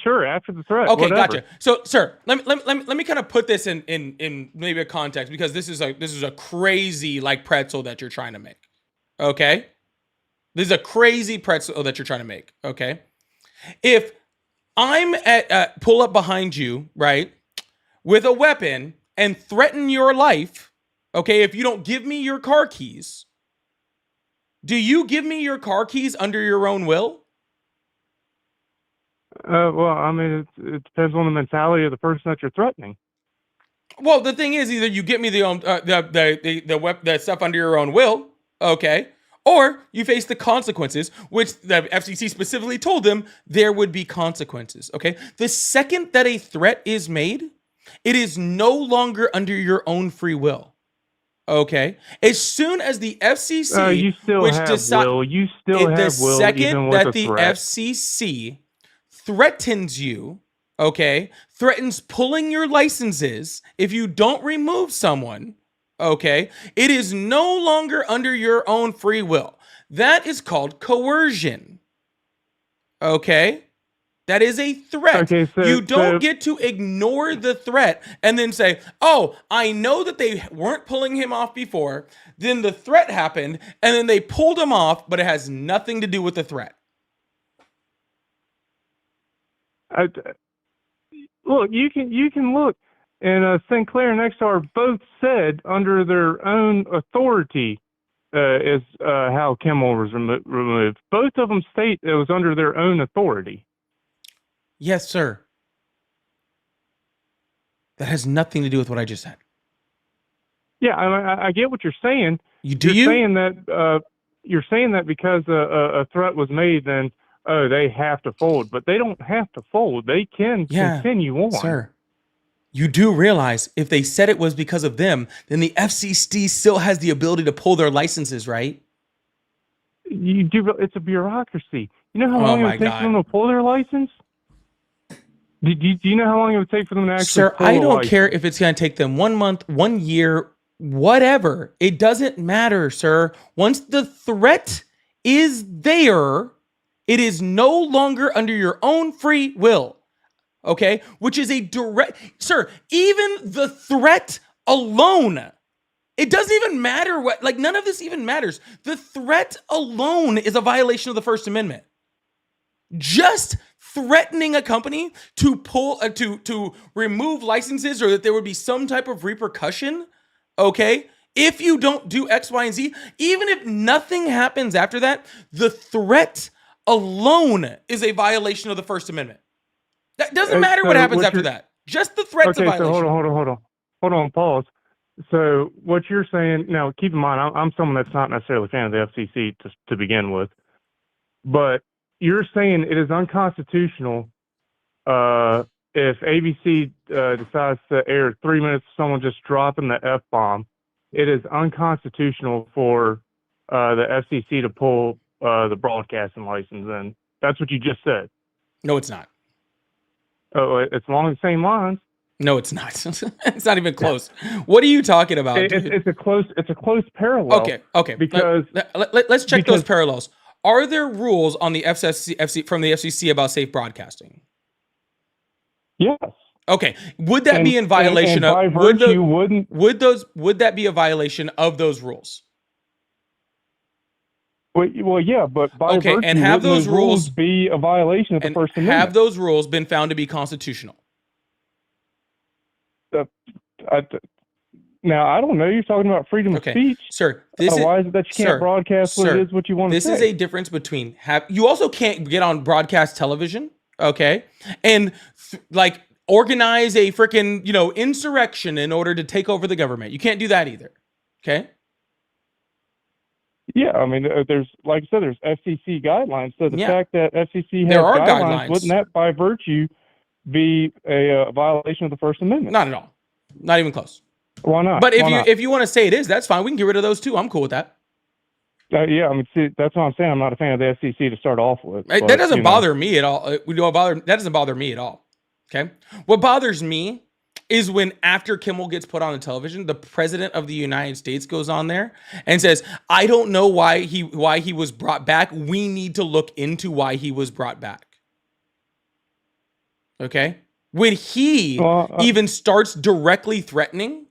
Sure, after the threat. Okay, whatever. gotcha. So, sir, let me kind of put this in maybe a context, because this is a crazy like pretzel that you're trying to make. Okay, this is a crazy pretzel that you're trying to make. Okay, if I'm at pull up behind you, right, with a weapon and threaten your life, okay, if you don't give me your car keys, do you give me your car keys under your own will? Well, I mean, it depends on the mentality of the person that you're threatening. Well, the thing is, either you get me the stuff under your own will, okay, or you face the consequences, which the FCC specifically told them there would be consequences, okay? The second that a threat is made, it is no longer under your own free will, okay? As soon as the FCC, you still have will. You still have will, even with a threat. The second that the FCC threatens you, okay, threatens pulling your licenses if you don't remove someone, okay, it is no longer under your own free will. That is called coercion, okay? That is a threat. Okay, so, you don't get to ignore the threat and then say, oh, I know that they weren't pulling him off before, then the threat happened, and then they pulled him off, but it has nothing to do with the threat. Look, you can look, and Sinclair and Nexstar both said under their own authority is how Kimmel was removed. Both of them state it was under their own authority. Yes, sir. That has nothing to do with what I just said. Yeah, I get what you're saying. You're saying that because a threat was made, then they have to fold, but they don't have to fold. They can continue on. Sir, you do realize if they said it was because of them, then the FCC still has the ability to pull their licenses, right? You do. It's a bureaucracy. You know how long it would take for them to pull their license? Do you know how long it would take for them to actually pull I don't care if it's going to take them 1 month, 1 year, whatever. It doesn't matter, sir. Once the threat is there, it is no longer under your own free will, okay? Which is a direct, sir, even the threat alone, it doesn't even matter what, like none of this even matters. The threat alone is a violation of the First Amendment. Just threatening a company to pull, to remove licenses, or that there would be some type of repercussion, okay? If you don't do X, Y, and Z, even if nothing happens after that, the threat alone is a violation of the First Amendment. That doesn't matter what So happens what after you're- that. Just the threat's a Okay, violation. so hold on, pause. So what you're saying now? Keep in mind, I'm someone that's not necessarily a fan of the FCC to begin with, but you're saying it is unconstitutional if ABC decides to air 3 minutes of someone just dropping the F-bomb. It is unconstitutional for the FCC to pull the broadcasting license, and that's what you just said. No, it's not. Oh, it's along the same lines. No, it's not. It's not even close. What are you talking about? It's a close parallel. Okay. Because let's check those parallels. Are there rules on the from the FCC about safe broadcasting? yes. Okay. Would that be in violation and by of virtue, would that be a violation of those rules? Well, yeah, but by Okay, virtue, and have wouldn't those rules be a violation of the And First have Amendment? those rules been found to be constitutional? Now, I don't know. You're talking about freedom Okay. of speech. Sir, this is Why is it that you can't sir, broadcast what sir, it is what you want to this say? is a difference between you also can't get on broadcast television, okay, and like organize a freaking insurrection in order to take over the government. You can't do that either. Okay. Yeah, I mean, there's, like I said, there's FCC guidelines. So the Yeah. fact that FCC has There are guidelines, guidelines. wouldn't that by virtue be a violation of the First Amendment? Not at all. Not even close. Why not? But Why not? if you want to say it is, that's fine. We can get rid of those too. I'm cool with that. Yeah, I mean, see, that's what I'm saying. I'm not a fan of the FCC to start off with. Right? but, That doesn't you know. bother me at all. That doesn't bother me at all. Okay. What bothers me is when after Kimmel gets put on the television, the president of the United States goes on there and says, "I don't know why he was brought back. We need to look into why he was brought back." Okay. When he even starts directly threatening,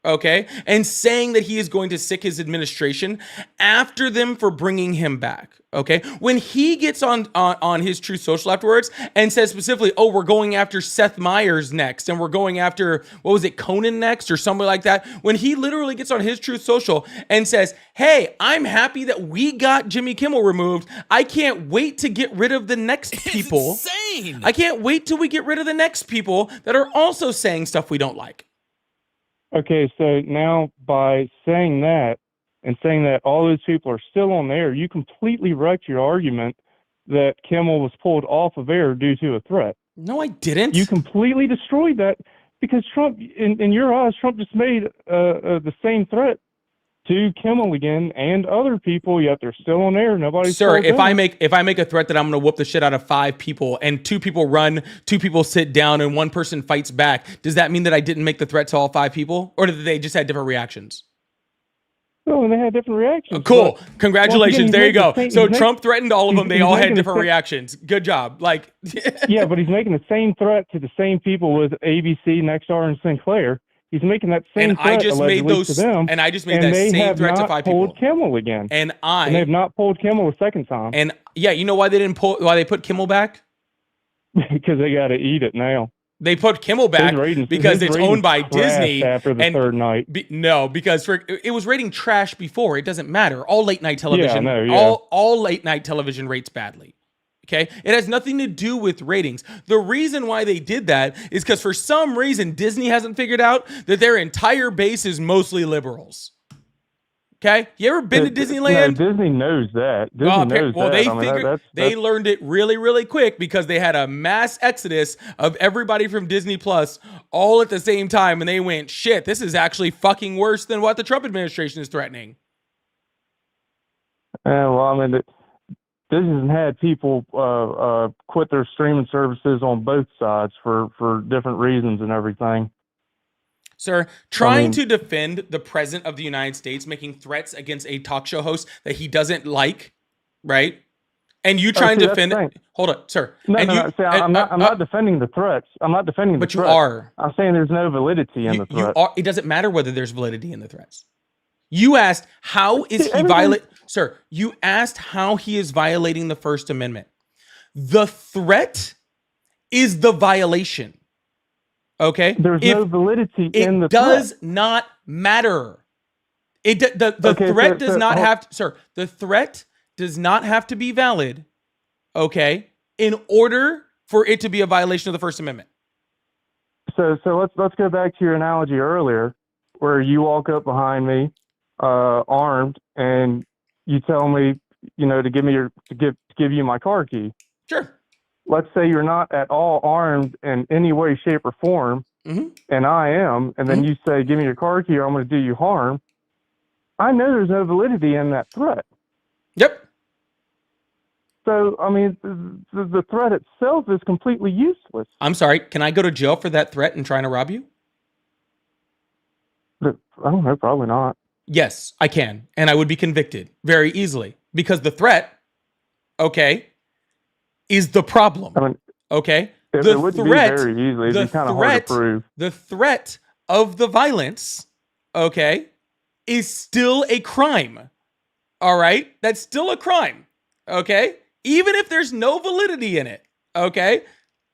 okay, and saying that he is going to sick his administration after them for bringing him back, okay? When he gets on his Truth Social afterwards and says specifically, "Oh, we're going after Seth Meyers next, and we're going after, what was it, Conan next, or something like that," when he literally gets on his Truth Social and says, "Hey, I'm happy that we got Jimmy Kimmel removed. I can't wait to get rid of the next people. Insane. I can't wait till we get rid of the next people that are also saying stuff we don't like." Okay, so now by saying that and saying that all those people are still on air, you completely wrecked your argument that Kimmel was pulled off of air due to a threat. No, I didn't. You completely destroyed that because Trump, in your eyes, Trump just made the same threat to Kimmel again and other people, yet they're still on air. Nobody's Sir, told if them. I make a threat that I'm going to whoop the shit out of 5 people and 2 people run, 2 people sit down, and 1 person fights back, does that mean that I didn't make the threat to all 5 people, or did they just had different reactions? No, and they had different reactions. Cool. but Congratulations. once again, There you he's go. making the So same- he's Trump threatened all of them. They he's all had making the different same- reactions. Good job. Like, Yeah, but he's making the same threat to the same people with ABC, Nexstar, and Sinclair. He's making that same and threat I just made allegedly those, to them, and I just made and that they same have threat to not 5 pulled people. Kimmel again. And they have not pulled Kimmel a second time and yeah, you know why they didn't pull? Why they put Kimmel back? because they got to eat it now. They put Kimmel back His ratings- because his it's ratings owned by crashed Disney. after the and third night. No, because it was rating trash before. It doesn't matter. All late night television, Yeah, I know, yeah. all late night television rates badly. Okay, it has nothing to do with ratings. The reason why they did that is because for some reason Disney hasn't figured out that their entire base is mostly liberals. Okay, you ever been to Disneyland? No, Disney knows that. Disney knows Well, that. they I mean, figured they learned it really, really quick because they had a mass exodus of everybody from Disney Plus all at the same time, and they went, "Shit, this is actually fucking worse than what the Trump administration is threatening." well, I mean, Disney's had people quit their streaming services on both sides for different reasons and everything. Sir, trying to defend the president of the United States making threats against a talk show host that he doesn't like, right? And you trying to defend it. Hold on, sir. No, and no, you, no. See, I'm not defending the threats. I'm not defending the but you threats. are. I'm saying there's no validity in the You threat. are. It doesn't matter whether there's validity in the threats. You asked how is he everything- violate, sir? You asked how he is violating the First Amendment. The threat is the violation. Okay, There's no validity in the It does threat. not matter. The Okay, threat does so- not have to, sir. The threat does not have to be valid. Okay, in order for it to be a violation of the First Amendment. So let's go back to your analogy earlier, where you walk up behind me, armed, and you tell me, to give you my car key. Sure. Let's say you're not at all armed in any way, shape, or form, and I am, and then you say, give me your car key or I'm going to do you harm. I know there's no validity in that threat. Yep. So, I mean, the threat itself is completely useless. I'm sorry. Can I go to jail for that threat and trying to rob you? I don't know. Probably not. Yes, I can. And I would be convicted very easily because the threat, okay, is the problem. I mean, okay? It would be very easily. It'd be kind of hard to prove. The threat of the violence, okay, is still a crime. All right? That's still a crime. Okay? Even if there's no validity in it. Okay?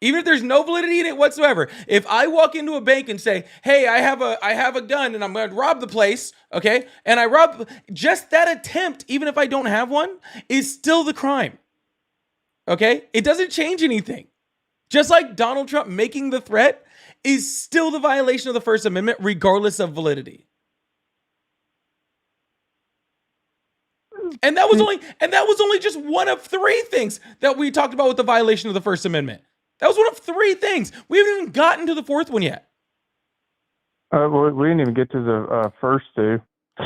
Even if there's no validity in it whatsoever. If I walk into a bank and say, hey, I have a gun and I'm going to rob the place, okay? And I rob, just that attempt, even if I don't have one, is still the crime. Okay? It doesn't change anything. Just like Donald Trump making the threat is still the violation of the First Amendment, regardless of validity. And that was only just one of three things that we talked about with the violation of the First Amendment. That was one of three things. We haven't even gotten to the fourth one yet. Well, we didn't even get to the first two.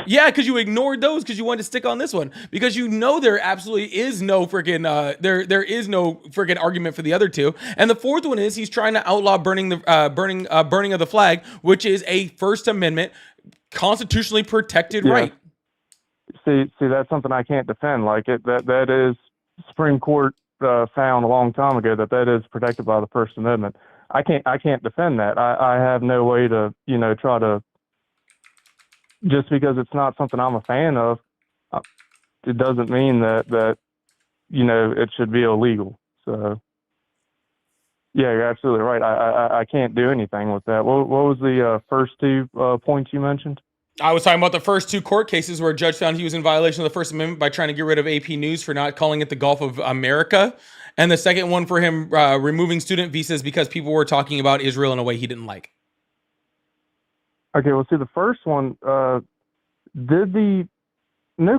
Yeah, because you ignored those because you wanted to stick on this one because there absolutely is no freaking there is no freaking argument for the other two. And the fourth one is he's trying to outlaw burning of the flag, which is a First Amendment constitutionally protected right. See, that's something I can't defend. Like that is Supreme Court found a long time ago that is protected by the First Amendment. I can't defend that. I have no way to try to. Just because it's not something I'm a fan of, it doesn't mean that it should be illegal. So, yeah, you're absolutely right. I can't do anything with that. What was the first two points you mentioned? I was talking about the first two court cases where a judge found he was in violation of the First Amendment by trying to get rid of AP News for not calling it the Gulf of America. And the second one for him removing student visas because people were talking about Israel in a way he didn't like. Okay, well, see, the first one, no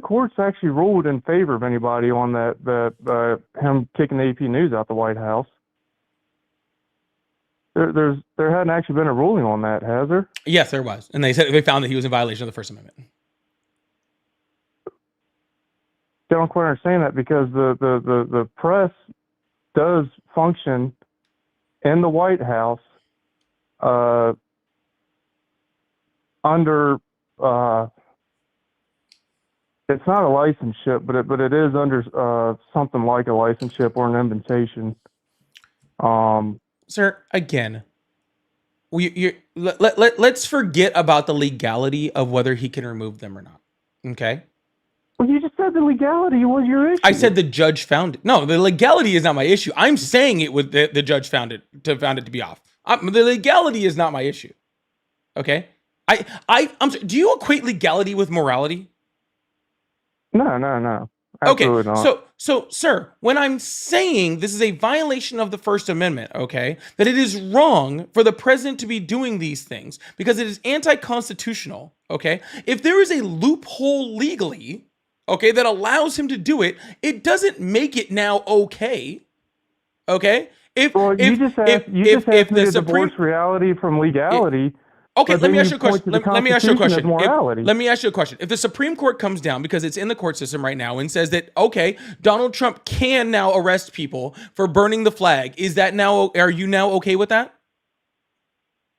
courts actually ruled in favor of anybody on that him kicking the AP News out the White House. There hadn't actually been a ruling on that, has there? Yes, there was, and they found that he was in violation of the First Amendment. I don't quite understand that because the press does function in the White House under it's not a licenseship, but it is under something like a licenseship or an invitation. Sir, again, let's forget about the legality of whether he can remove them or not. Okay. Well, you just said the legality was your issue. I said the judge found it. No, the legality is not my issue. I'm saying it was the judge found it to be off. The legality is not my issue. Okay. I'm sorry, do you equate legality with morality? No. Absolutely okay, not. so, sir, when I'm saying this is a violation of the First Amendment, okay, that it is wrong for the president to be doing these things because it is anti-constitutional, okay, if there is a loophole legally, okay, that allows him to do it, it doesn't make it now okay, okay? You just asked me to divorce reality from legality. Okay, let me ask you a question. Let me ask you a question. Let me ask you a question. If the Supreme Court comes down, because it's in the court system right now, and says that, okay, Donald Trump can now arrest people for burning the flag, are you now okay with that?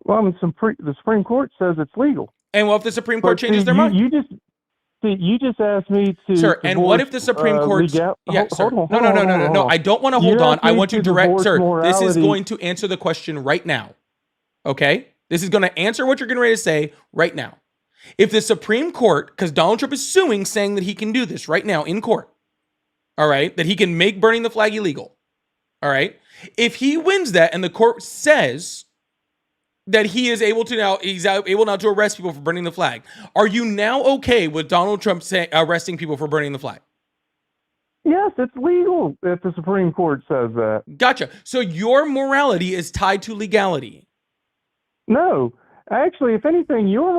Well, the Supreme Court says it's legal. And what if the Supreme Court changes their mind? You just asked me to. Sir, and what if the Supreme Court? No. I don't want to hold on. I want to direct, sir. This is going to answer the question right now. Okay. This is going to answer what you're getting ready to say right now. If the Supreme Court, because Donald Trump is suing, saying that he can do this right now in court, all right, that he can make burning the flag illegal, all right, if he wins that and the court says that he's able now to arrest people for burning the flag, are you now okay with Donald Trump arresting people for burning the flag? Yes, it's legal if the Supreme Court says that. Gotcha. So your morality is tied to legality. No, actually, if anything, your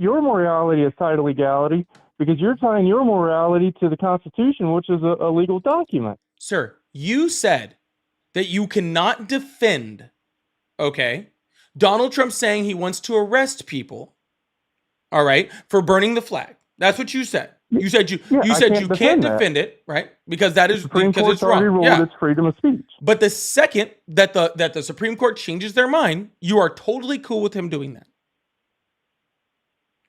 morality is tied to legality because you're tying your morality to the Constitution, which is a legal document. Sir, you said that you cannot defend, okay, Donald Trump saying he wants to arrest people, all right, for burning the flag. That's what you said. You said you can't defend it, right? Because that is Supreme because Court's it's wrong. already ruled it's freedom of speech. But the second that the Supreme Court changes their mind, you are totally cool with him doing that.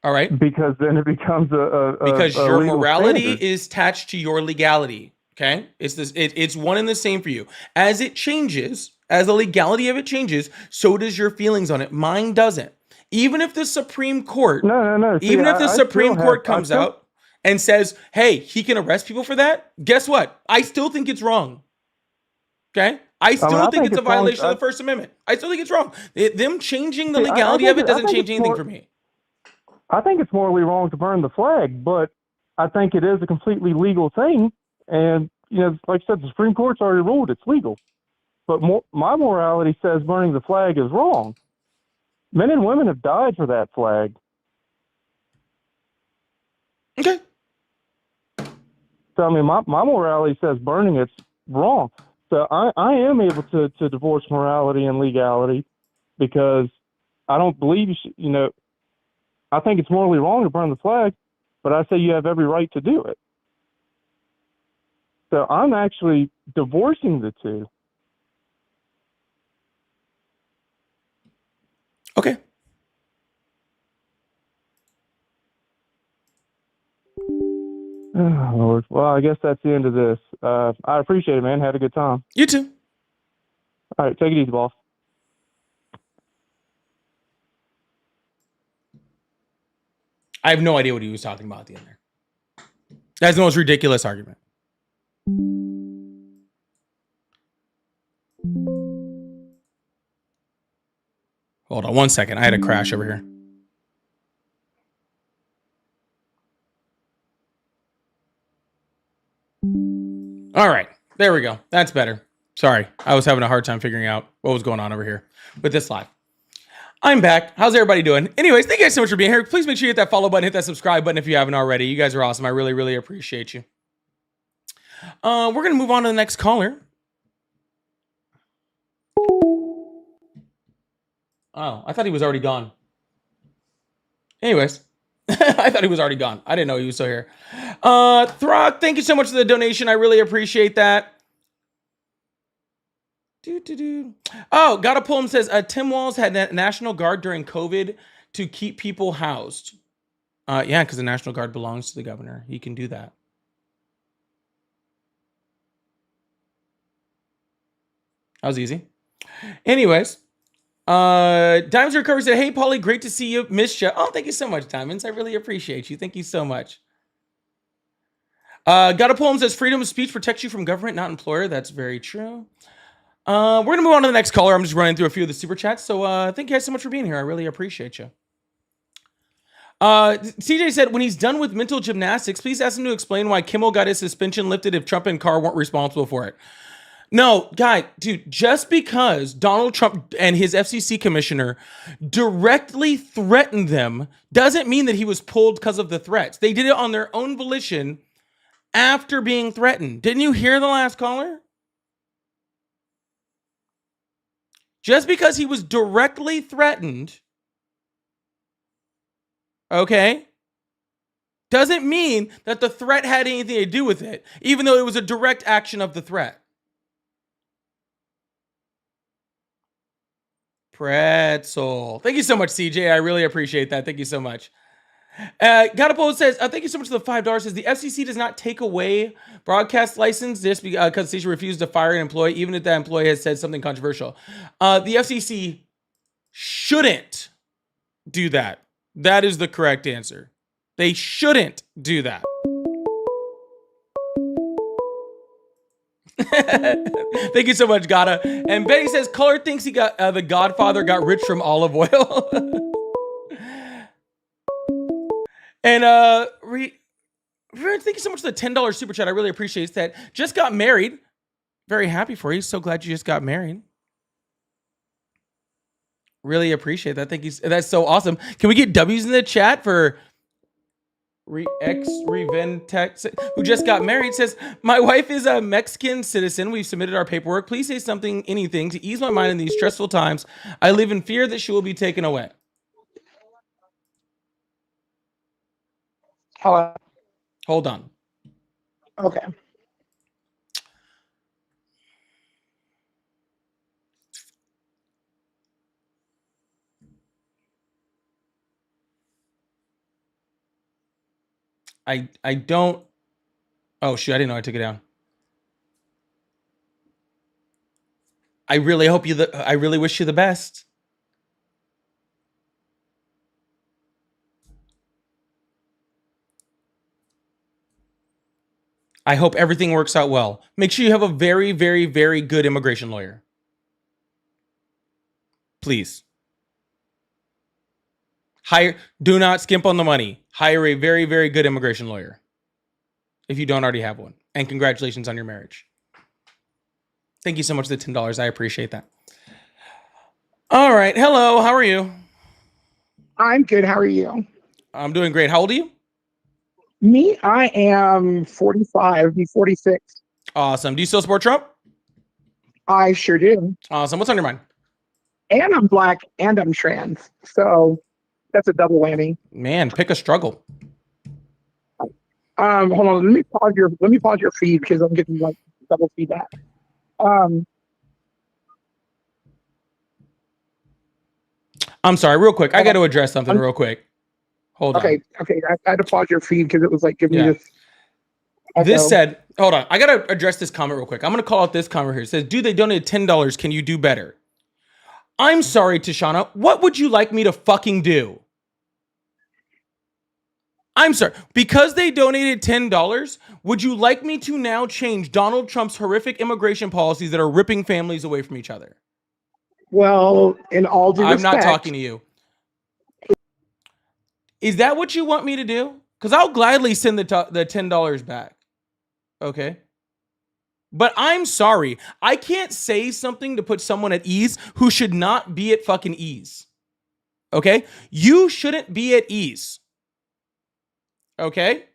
All right? Because then it becomes because a your legal morality standard. is attached to your legality. Okay? It's one and the same for you. As it changes, as the legality of it changes, so does your feelings on it. Mine doesn't. Even if the Supreme Court even if the Supreme Court comes out and says, hey, he can arrest people for that, guess what? I still think it's wrong. Okay? I still think it's a violation of the First Amendment. I still think it's wrong. Them changing the legality of it doesn't change anything for me. I think it's morally wrong to burn the flag, but I think it is a completely legal thing. And, like I said, the Supreme Court's already ruled it's legal. But my morality says burning the flag is wrong. Men and women have died for that flag. Okay. So, I mean, my morality says burning it's wrong. So I am able to divorce morality and legality because I don't believe, I think it's morally wrong to burn the flag, but I say you have every right to do it. So I'm actually divorcing the two. Okay. Oh, Lord. Well, I guess that's the end of this. I appreciate it, man. Had a good time. You too. All right, take it easy, boss. I have no idea what he was talking about at the end there. That's the most ridiculous argument. Hold on one second. I had a crash over here. All right. There we go. That's better. Sorry. I was having a hard time figuring out what was going on over here with this live. I'm back. How's everybody doing? Anyways, thank you guys so much for being here. Please make sure you hit that follow button, hit that subscribe button if you haven't already. You guys are awesome. I really, really appreciate you. We're going to move on to the next caller. Oh, I thought he was already gone. Anyways, I thought he was already gone. I didn't know he was still here. Throg, thank you so much for the donation. I really appreciate that. Oh, got a poem says Tim Walz had National Guard during COVID to keep people housed. Yeah, because the National Guard belongs to the governor. He can do that. That was easy. Anyways, Diamonds Recovery said, hey, Paulie, great to see you. Missed you. Oh, thank you so much, Diamonds. I really appreciate you. Thank you so much. Got a poem says, freedom of speech protects you from government, not employer. That's very true. We're going to move on to the next caller. I'm just running through a few of the super chats. So thank you guys so much for being here. I really appreciate you. CJ said, when he's done with mental gymnastics, please ask him to explain why Kimmel got his suspension lifted if Trump and Carr weren't responsible for it. No, guy, dude, just because Donald Trump and his FCC commissioner directly threatened them doesn't mean that he was pulled because of the threats. They did it on their own volition after being threatened. Didn't you hear the last caller? Just because he was directly threatened, okay, doesn't mean that the threat had anything to do with it, even though it was a direct action of the threat. Pretzel. Thank you so much, CJ. I really appreciate that. Thank you so much. Gotapo says, thank you so much for the $5. Says the FCC does not take away broadcast license just because the station refused to fire an employee, even if that employee has said something controversial. The FCC shouldn't do that. That is the correct answer. They shouldn't do that. Thank you so much, Gata. And Betty says, Color thinks he got the Godfather got rich from olive oil. And Thank you so much for the $10 super chat. I really appreciate that. Just got married. Very happy for you. So glad you just got married. Really appreciate that. Thank you. That's so awesome. Can we get W's in the chat for Reventex, who just got married? Says, my wife is a Mexican citizen. We've submitted our paperwork. Please say something, anything to ease my mind in these stressful times. I live in fear that she will be taken away. Hello. Hold on. Okay. I don't. Oh shoot! I didn't know I took it down. I really hope you. I really wish you the best. I hope everything works out well. Make sure you have a very, very, very good immigration lawyer. Please. Do not skimp on the money. Hire a very, very good immigration lawyer if you don't already have one. And congratulations on your marriage. Thank you so much for the $10. I appreciate that. All right. Hello. How are you? I'm good. How are you? I'm doing great. How old are you? Me, I am 45, be 46. Awesome. Do you still support Trump? I sure do. Awesome. What's on your mind? And I'm black and I'm trans. So that's a double whammy. Man, pick a struggle. Hold on, let me pause your feed because I'm getting like double feedback. I'm sorry, real quick. I got to address something real quick. Hold on. Okay. I had to pause your feed because it was like giving me this. This said, hold on. I got to address this comment real quick. I'm going to call out this comment here. It says, dude, they donated $10. Can you do better? I'm sorry, Tashana. What would you like me to fucking do? I'm sorry. Because they donated $10, would you like me to now change Donald Trump's horrific immigration policies that are ripping families away from each other? Well, in all due respect, I'm not talking to you. Is that what you want me to do? Because I'll gladly send the $10 back. Okay. But I'm sorry. I can't say something to put someone at ease who should not be at fucking ease. Okay? You shouldn't be at ease. Okay?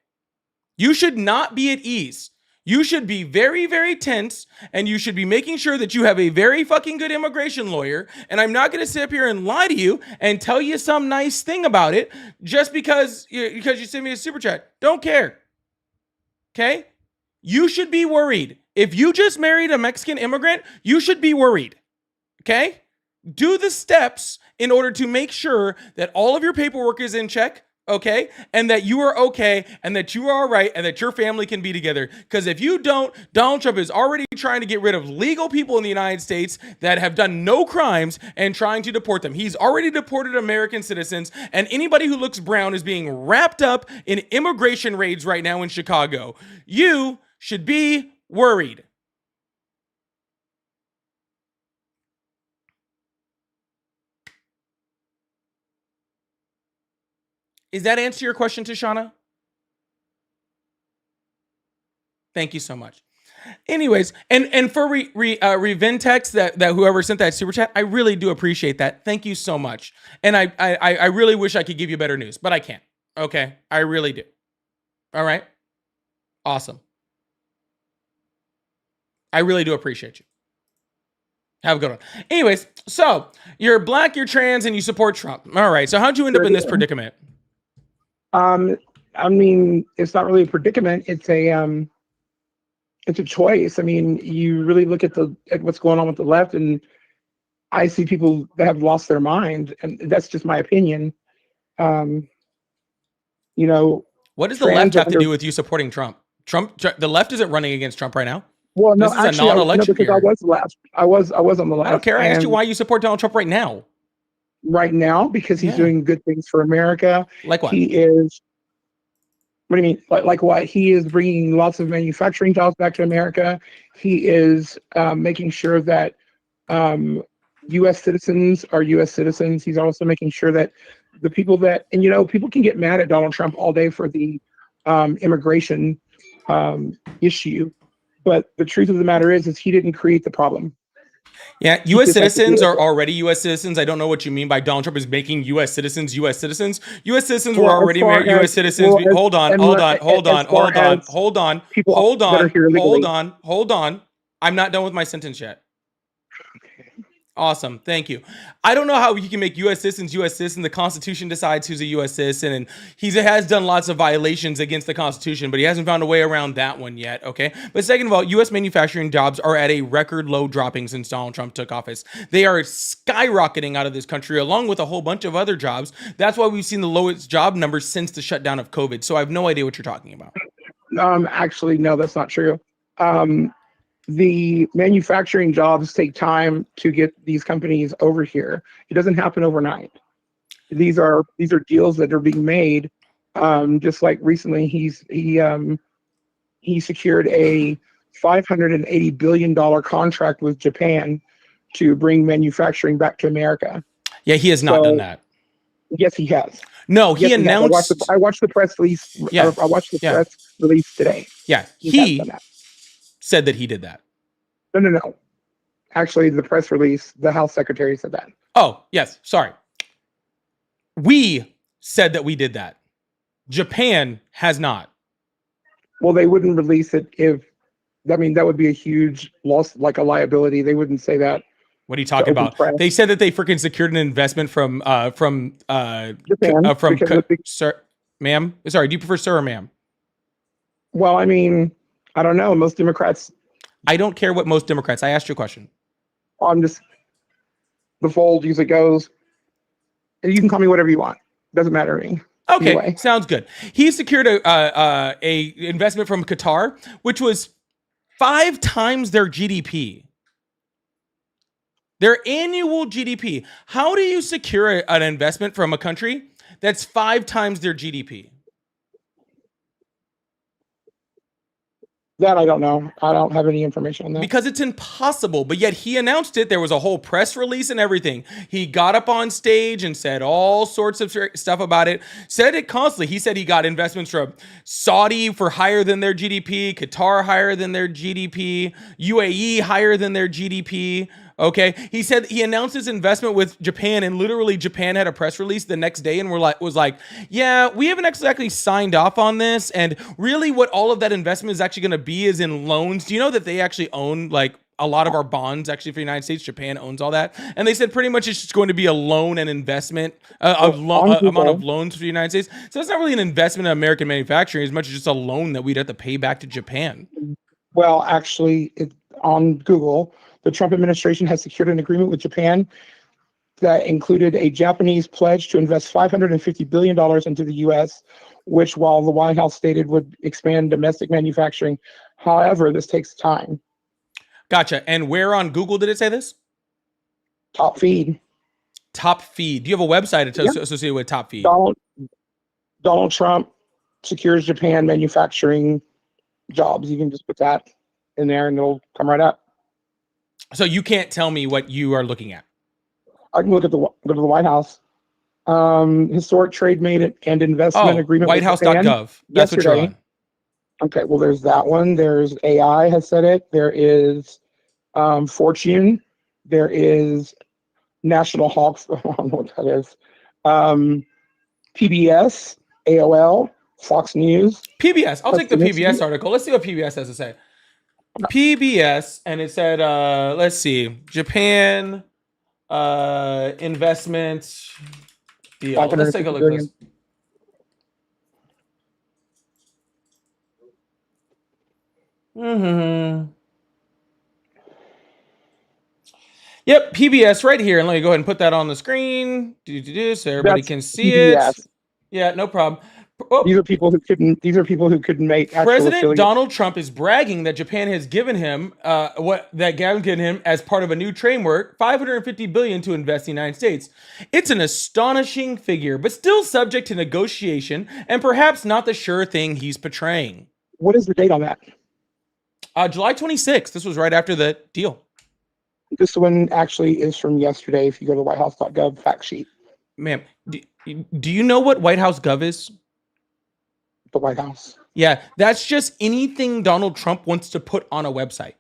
You should not be at ease. You should be very, very tense, and you should be making sure that you have a very fucking good immigration lawyer. And I'm not going to sit up here and lie to you and tell you some nice thing about it just because you send me a super chat. Don't care. Okay? You should be worried. If you just married a Mexican immigrant, you should be worried. Okay? Do the steps in order to make sure that all of your paperwork is in check. Okay, and that you are okay, and that you are all right, and that your family can be together. Because if you don't, Donald Trump is already trying to get rid of legal people in the United States that have done no crimes and trying to deport them. He's already deported American citizens, and anybody who looks brown is being wrapped up in immigration raids right now in Chicago. You should be worried. Is that answer your question, Tashana? Thank you so much. Anyways, and for Reventex, that whoever sent that super chat, I really do appreciate that. Thank you so much. And I really wish I could give you better news, but I can't. Okay, I really do. All right, awesome. I really do appreciate you. Have a good one. Anyways, so you're black, you're trans, and you support Trump. All right. So how'd you end up in this predicament? I mean, it's not really a predicament. It's a choice. I mean, you really look at what's going on with the left, and I see people that have lost their mind, and that's just my opinion. You know, what does the left have to do with you supporting Trump? The left isn't running against Trump right now. Well, no, this is actually, a non-election because year. I was left. I was on the left. I don't care. I asked you why you support Donald Trump right now. Right now, because he's doing good things for America. Like what? He is. What do you mean? Like what? He is bringing lots of manufacturing jobs back to America. He is making sure that U.S. citizens are U.S. citizens. He's also making sure that the people that, and you know, people can get mad at Donald Trump all day for the immigration issue. But the truth of the matter is he didn't create the problem. Yeah, He U.S. just has to citizens deal are with it. already U.S. citizens. I don't know what you mean by Donald Trump is making U.S. citizens U.S. citizens. U.S. citizens were Well, as already far U.S. as citizens. well, as, Hold on, and hold le- on, hold as on, far hold on, as hold on, people hold that are on, here hold illegally. on, hold on. I'm not done with my sentence yet. Awesome. Thank you. I don't know how you can make U.S. citizens U.S. citizens. The Constitution decides who's a U.S. citizen, and he has done lots of violations against the Constitution, but he hasn't found a way around that one yet. Okay. But second of all, U.S. manufacturing jobs are at a record low dropping since Donald Trump took office. They are skyrocketing out of this country, along with a whole bunch of other jobs. That's why we've seen the lowest job numbers since the shutdown of COVID. So I have no idea what you're talking about. Actually, no, that's not true. The manufacturing jobs take time to get these companies over here. It doesn't happen overnight. These are deals that are being made. Just like recently, he secured a $580 billion contract with Japan to bring manufacturing back to America. Yeah, he has not done that. Yes, he has. No, he Yes, he has. announced. I watched the press release. Yeah, I watched the yeah. press release today. Yeah, He has he done that. said that he did that. No. Actually, the press release, the House Secretary said that. Oh, yes. Sorry. We said that we did that. Japan has not. Well, they wouldn't release it if, I mean, that would be a huge loss, like a liability. They wouldn't say that. What are you talking about? press. They said that they freaking secured an investment from Japan. sir, ma'am. Sorry, do you prefer sir or ma'am? Well, I mean, I don't know. Most Democrats, I don't care what most Democrats. I asked you a question. I'm just, the fold usually goes, and you can call me whatever you want. Doesn't matter to me. Okay, Anyway. sounds good. He secured a investment from Qatar, which was 5 times their GDP. Their annual GDP. How do you secure an investment from a country that's 5 times their GDP? That I don't know. I don't have any information on that. Because it's impossible, but yet he announced it. There was a whole press release and everything. He got up on stage and said all sorts of stuff about it. Said it constantly. He said he got investments from Saudi for higher than their GDP, Qatar higher than their GDP, UAE higher than their GDP. Okay. He said he announced his investment with Japan, and literally Japan had a press release the next day and was like, yeah, we haven't exactly signed off on this. And really what all of that investment is actually going to be is in loans. Do you know that they actually own like a lot of our bonds actually for the United States? Japan owns all that. And they said pretty much it's just going to be a loan and investment, amount of loans for the United States. So it's not really an investment in American manufacturing as much as just a loan that we'd have to pay back to Japan. Well, actually, on Google, the Trump administration has secured an agreement with Japan that included a Japanese pledge to invest $550 billion into the U.S., which, while the White House stated would expand domestic manufacturing, however, this takes time. Gotcha. And where on Google did it say this? Top Feed. Top Feed. Do you have a website associated with Top Feed? Donald Trump secures Japan manufacturing jobs. You can just put that in there and it'll come right up. So you can't tell me what you are looking at. I can go to the White House. Historic trade made and investment agreement. WhiteHouse.gov. That's what you're on. Okay, well, there's that one. There's AI has said it. There is Fortune. There is National Hawks. I don't know what that is. PBS, AOL, Fox News. PBS. I'll take the PBS article. Let's see what PBS has to say. PBS, and it said, let's see, Japan investment deal. Let's take a look at this. Yep, PBS right here. And let me go ahead and put that on the screen so everybody can see it. Yeah, no problem. Oh. These are people who couldn't make. President Donald Trump is bragging that Japan has given him as part of a new framework, $550 billion to invest in the United States. It's an astonishing figure, but still subject to negotiation and perhaps not the sure thing he's portraying. What is the date on that? July 26th. This was right after the deal. This one actually is from yesterday. If you go to WhiteHouse.gov fact sheet. Ma'am, do you know what White House Gov is? the White House. Yeah, that's just anything Donald Trump wants to put on a website.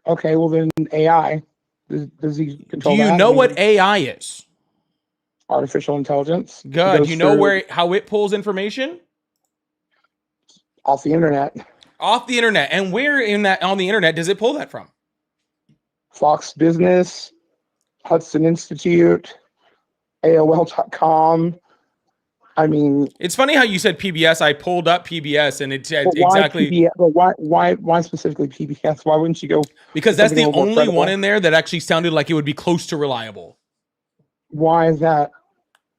Okay, well then AI. Does he Do control you that? know I mean, what AI is? artificial intelligence? It Good. goes You know through how it pulls information? off the internet. Off the internet. And where on the internet does it pull that from? Fox Business, Hudson Institute, AOL.com. I mean, It's funny how you said PBS. I pulled up PBS and it but why exactly PBS? But why specifically PBS? Why wouldn't you go? because that's something the a little more only one credible? in there that actually sounded like it would be close to reliable. Why is that?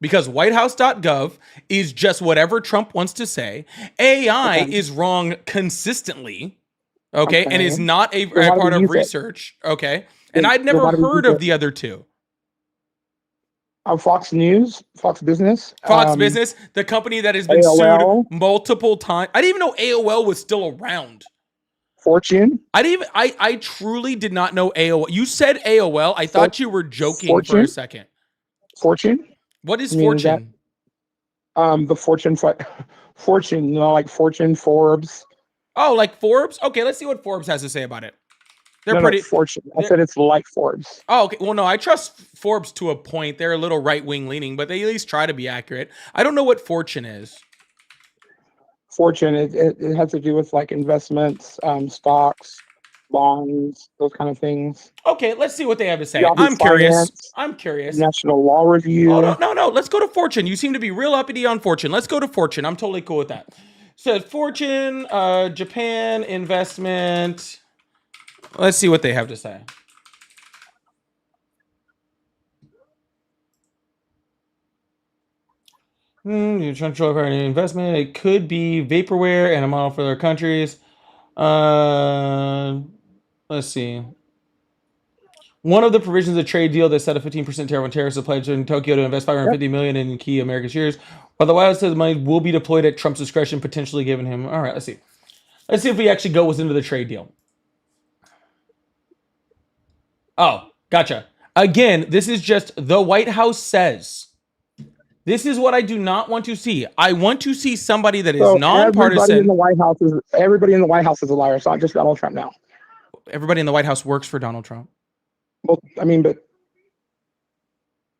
Because whitehouse.gov is just whatever Trump wants to say. AI Okay. is wrong consistently, okay, and Okay. is not a why do part we of use it? research, okay? And Then- I'd then never why do we heard use of it? the other two. Fox News, Fox Business, Fox Business, the company that has been AOL. sued multiple times. I didn't even know AOL was still around. Fortune. I truly did not know AOL. You said AOL. I thought you were joking for a Fortune? second. Fortune. What is I mean, is that- Fortune? The Fortune, like Fortune, Forbes. Oh, like Forbes? Okay, let's see what Forbes has to say about it. They're No, pretty. Fortune. I they're- said it's like Forbes. Oh, okay. Well, no, I trust Forbes to a point. They're a little right-wing leaning, but they at least try to be accurate. I don't know what Fortune is. Fortune, it has to do with like investments, stocks, bonds, those kind of things. Okay, let's see what they have to say. Yahoo I'm curious. Finance. I'm curious. National Law Review. Oh, no. Let's go to Fortune. You seem to be real uppity on Fortune. Let's go to Fortune. I'm totally cool with that. So Fortune, Japan investment. Let's see what they have to say. You're trying to control foreign investment. It could be vaporware and a model for other countries. Let's see. One of the provisions of the trade deal that set a 15% tariff on tariffs applied to Tokyo to invest $550 million in key American shares. While the White House says the money will be deployed at Trump's discretion, potentially given him. All right, let's see. Let's see if we actually go into the trade deal. Oh, gotcha. Again, this is just the White House says. This is what I do not want to see. I want to see somebody that is So everybody in nonpartisan. the White House is a liar. It's not just Donald Trump now. Everybody in the White House works for Donald Trump. Well, I mean, but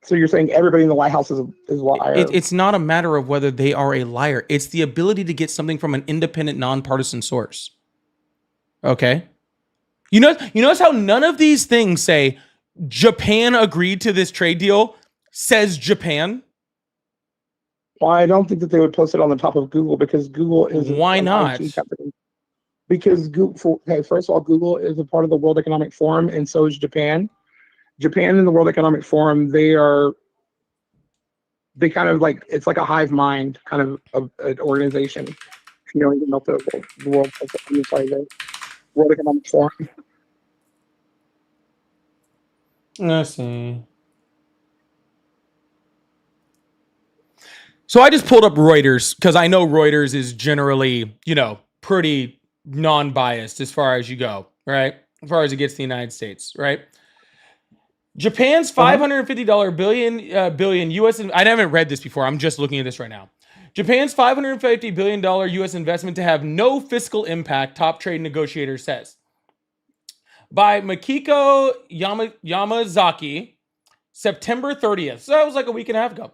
so you're saying everybody in the White House is a liar? It's not a matter of whether they are a liar. It's the ability to get something from an independent, nonpartisan source. Okay? You notice how none of these things say Japan agreed to this trade deal, says Japan? Well, I don't think that they would post it on the top of Google because Google is Why an not? IT company. Because Google, first of all, Google is a part of the World Economic Forum, and so is Japan. Japan and the World Economic Forum, they kind of like, it's like a hive mind kind of an organization. You know, even though the World Economic Forum. Let's see. So I just pulled up Reuters because I know Reuters is generally, pretty non-biased as far as you go, right? As far as it gets to the United States, right? Japan's $550 billion U.S. I haven't read this before. I'm just looking at this right now. Japan's $550 billion U.S. investment to have no fiscal impact, top trade negotiator says. By Makiko Yamazaki, September 30th. So that was like a week and a half ago.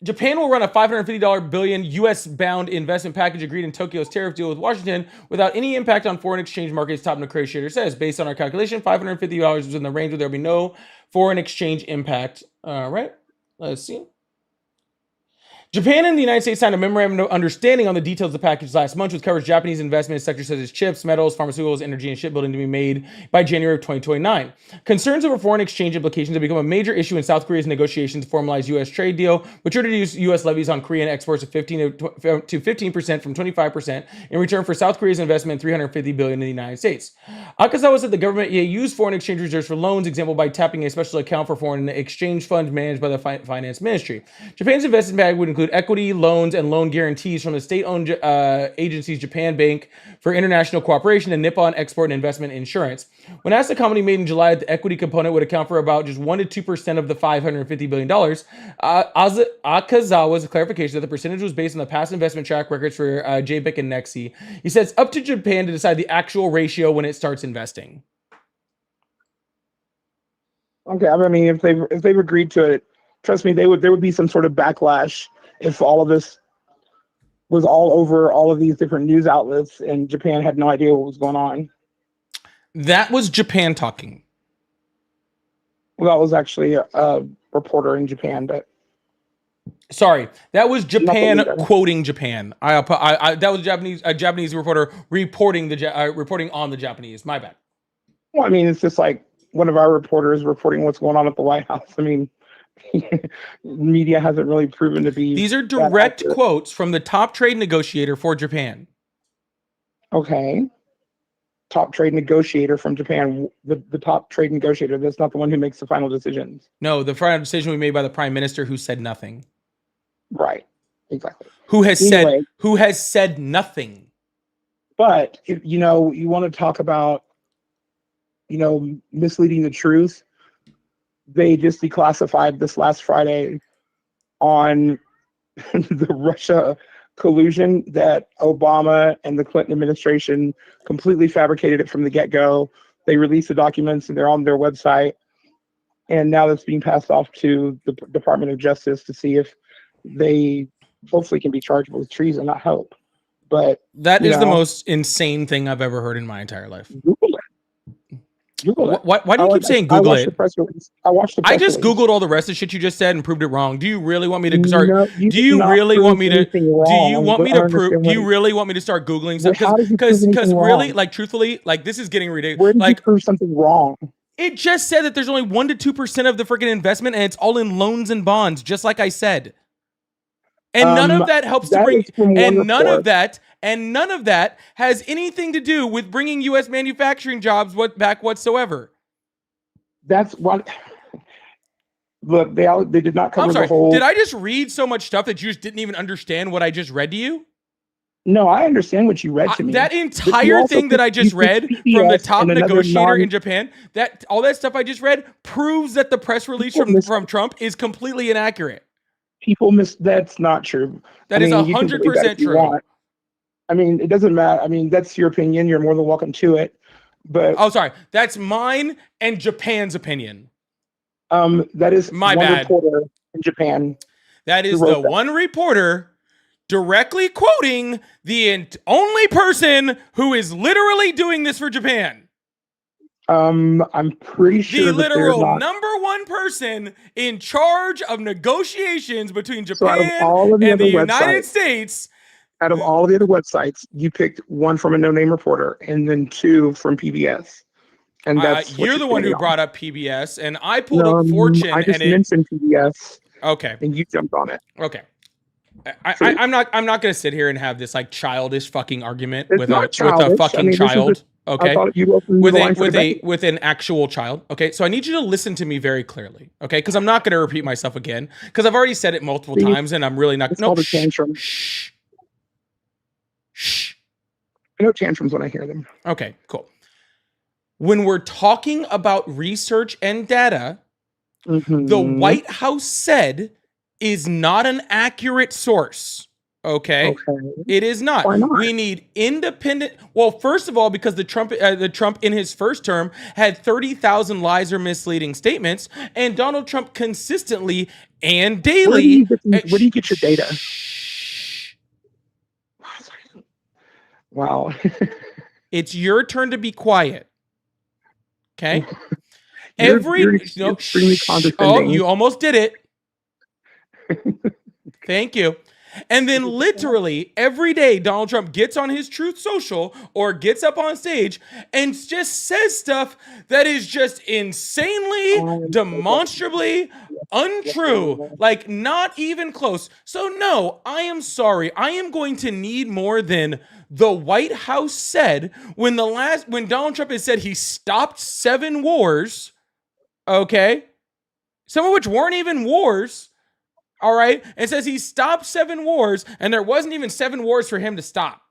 Japan will run a $550 billion U.S. bound investment package agreed in Tokyo's tariff deal with Washington without any impact on foreign exchange markets, top negotiator says. Based on our calculation, $550 is in the range where there will be no foreign exchange impact. All right, let's see. Japan and the United States signed a memorandum of understanding on the details of the package last month, which covers Japanese investment in sectors such as chips, metals, pharmaceuticals, energy, and shipbuilding to be made by January of 2029. Concerns over foreign exchange implications have become a major issue in South Korea's negotiations to formalize U.S. trade deal, which introduced U.S. levies on Korean exports of 15% from 25% in return for South Korea's investment in $350 billion in the United States. Akazawa said the government used foreign exchange reserves for loans, example by tapping a special account for foreign exchange fund managed by the finance ministry. Japan's investment bag would include include equity, loans, and loan guarantees from the state-owned agencies Japan Bank for International Cooperation and Nippon Export and Investment Insurance. When asked the company made in July that the equity component would account for about just 1 to 2% of the $550 billion, Akazawa's clarification that the percentage was based on the past investment track records for JBIC and Nexi. He said it's up to Japan to decide the actual ratio when it starts investing. Okay, I mean, if they've agreed to it, trust me, there would be some sort of backlash if all of this was all over all of these different news outlets and Japan had no idea what was going on. That was Japan talking. Well, that was actually a reporter in Japan, but sorry, that was Japan Nothing either. quoting Japan. That was a Japanese reporter reporting on the Japanese. My bad. well, I mean, it's just like one of our reporters reporting what's going on at the White House. I mean, media hasn't really proven to be. These are that direct accurate. quotes from the top trade negotiator for Japan. Okay. Top trade negotiator from Japan. The top trade negotiator. That's not the one who makes the final decisions. No, the final decision was made by the prime minister, who said nothing. Right. Exactly. Who has Anyway. said nothing. But if you want to talk about, misleading the truth, they just declassified this last Friday on the Russia collusion that Obama and the Clinton administration completely fabricated it from the get-go. They released the documents and they're on their website. And now that's being passed off to the Department of Justice to see if they hopefully can be charged with treason. I hope. But That is the most insane thing I've ever heard in my entire life. Google it. Google it. Why do you keep saying Google it? I watched the press I just release. Googled all the rest of the shit you just said and proved it wrong. Do you really want me to start? No, Do you did not really prove want me to? anything Do you wrong, want but me I to understand prove? Do what- you really want me to start googling Well, stuff? how does he prove anything Really, wrong? like, truthfully, like, this is getting Where ridiculous. did Like, you prove something wrong? it just said that there's only 1 to 2% of the freaking investment, and it's all in loans and bonds, just like I said. And none of that helps to that bring. is from one And none report. of that has anything to do with bringing U.S. manufacturing jobs back whatsoever. That's what. Look, they did not cover I'm sorry. the whole. Did I just read so much stuff that you just didn't even understand what I just read to you? No, I understand what you read to me. That But you entire also thing that put- I just you put read CBS from the top and another negotiator in Japan, that all that stuff I just read proves that the press release from Trump is completely inaccurate. People that's not true. That I is mean, you can believe that 100% if you true. want. I mean, it doesn't matter. I mean, that's your opinion. You're more than welcome to it. But Oh, sorry. That's mine and Japan's opinion. that is My one bad. reporter in Japan. That is Who wrote the that? one reporter directly quoting the only person who is literally doing this for Japan. I'm pretty sure The that they're literal not. number one person in charge of negotiations between So out of Japan all of the and the other United websites, States. out of all of the other websites, you picked one from a no-name reporter and then two from PBS. And that's what You're the one who standing on. brought up PBS, and I pulled No, up Fortune, I just and it. mentioned PBS, Okay, and you jumped on it. okay. See? I'm not going to sit here and have this like childish fucking argument It's with not a childish. fucking I mean, this is child. I Okay, thought you opened the line for debate. with an actual child. Okay, so I need you to listen to me very clearly. Okay, because I'm not going to repeat myself again because I've already said it multiple See? times, and I'm really not. It's No, called a shh, tantrum. shh, shh. I know tantrums when I hear them. Okay, cool. When we're talking about research and data, the Mhm. White House said is not an accurate source. Okay? Okay. It is not. Why not? We need independent. Well, first of all, because the Trump in his first term had 30,000 lies or misleading statements, and Donald Trump consistently and daily. Where do you get your data? Shh. Wow. It's your turn to be quiet. Okay. You're extremely Shh. condescending. Oh, you almost did it. Thank you. And then literally every day, Donald Trump gets on his Truth Social or gets up on stage and just says stuff that is just insanely, demonstrably untrue. Like, not even close. So, no, I am sorry. I am going to need more than the White House said when Donald Trump has said he stopped 7 wars, okay? Some of which weren't even wars. all right, and says he stopped 7 wars, and there wasn't even 7 wars for him to stop.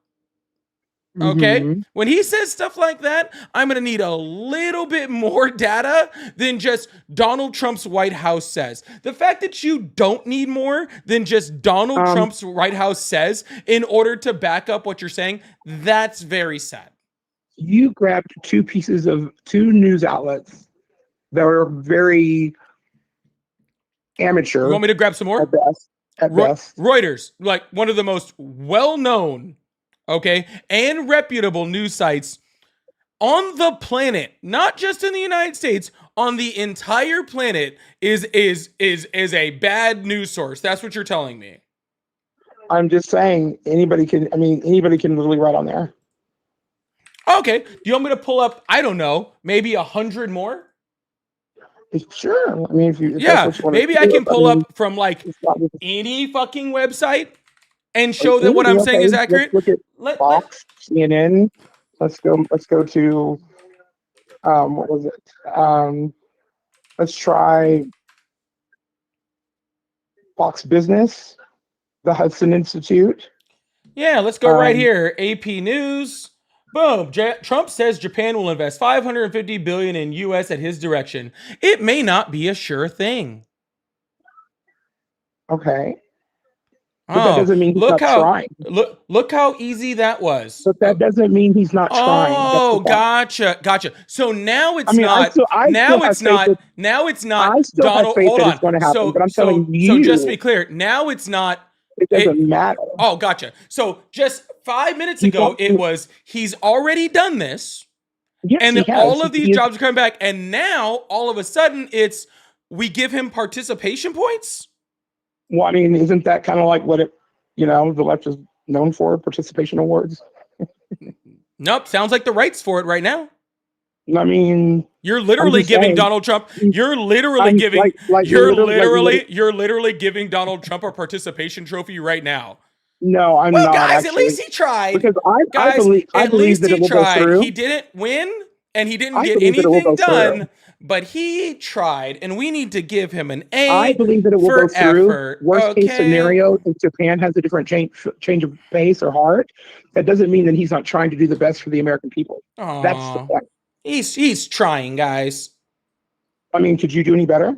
Okay? Mhm. When he says stuff like that, I'm going to need a little bit more data than just Donald Trump's White House says. The fact that you don't need more than just Donald Trump's White House says in order to back up what you're saying, that's very sad. You grabbed two news outlets that are very amateur You want me to grab some more? at best. At best. Reuters, like one of the most well-known, okay, and reputable news sites on the planet, not just in the United States, on the entire planet, is a bad news source. That's what you're telling me. I'm just saying anybody can literally write on there. Okay. Do you want me to pull up, I don't know, maybe 100 more? Sure. I mean, if Yeah, that's what you want maybe to I do, can pull mean, up from like it's not just- any fucking website and show that what I'm saying is accurate. Let's look at Fox, CNN. Let's go to what was it? Let's try Fox Business, the Hudson Institute. Yeah, let's go right here. AP News. Boom. Trump says Japan will invest $550 billion in U.S. at his direction. It may not be a sure thing. Okay. But that doesn't mean he's not trying. Look how easy that was. But that doesn't mean he's not trying. Oh, gotcha. So now it's I mean, not. Now it's not I still have Donald. faith Hold that on. it's going to happen, So, but I'm so, telling you, so just to be clear, now it's not. it doesn't matter. Oh, gotcha. So just 5 minutes ago, it was he's already done this, Yes, and he then has. all of these He is- jobs are coming back, and now all of a sudden it's we give him participation points. Well, I mean, isn't that kind of like what the left is known for? Participation awards. Nope, sounds like the right's for it right now. I mean, You're literally just giving saying, Donald Trump. You're literally I'm giving. like you're literally- literally giving Donald Trump a participation trophy right now. No, I'm Well, not. guys, actually, at least he tried. because I Guys, believe at least that he it will tried. go through. He didn't win, and he didn't I get believe that it will anything go through. done. But he tried, and we need to give him an A. I believe that it will for go through. effort. Worst case Okay. scenario, if Japan has a different change of pace or heart, that doesn't mean that he's not trying to do the best for the American people. That's the Aw. point. He's trying, guys. I mean, could you do any better?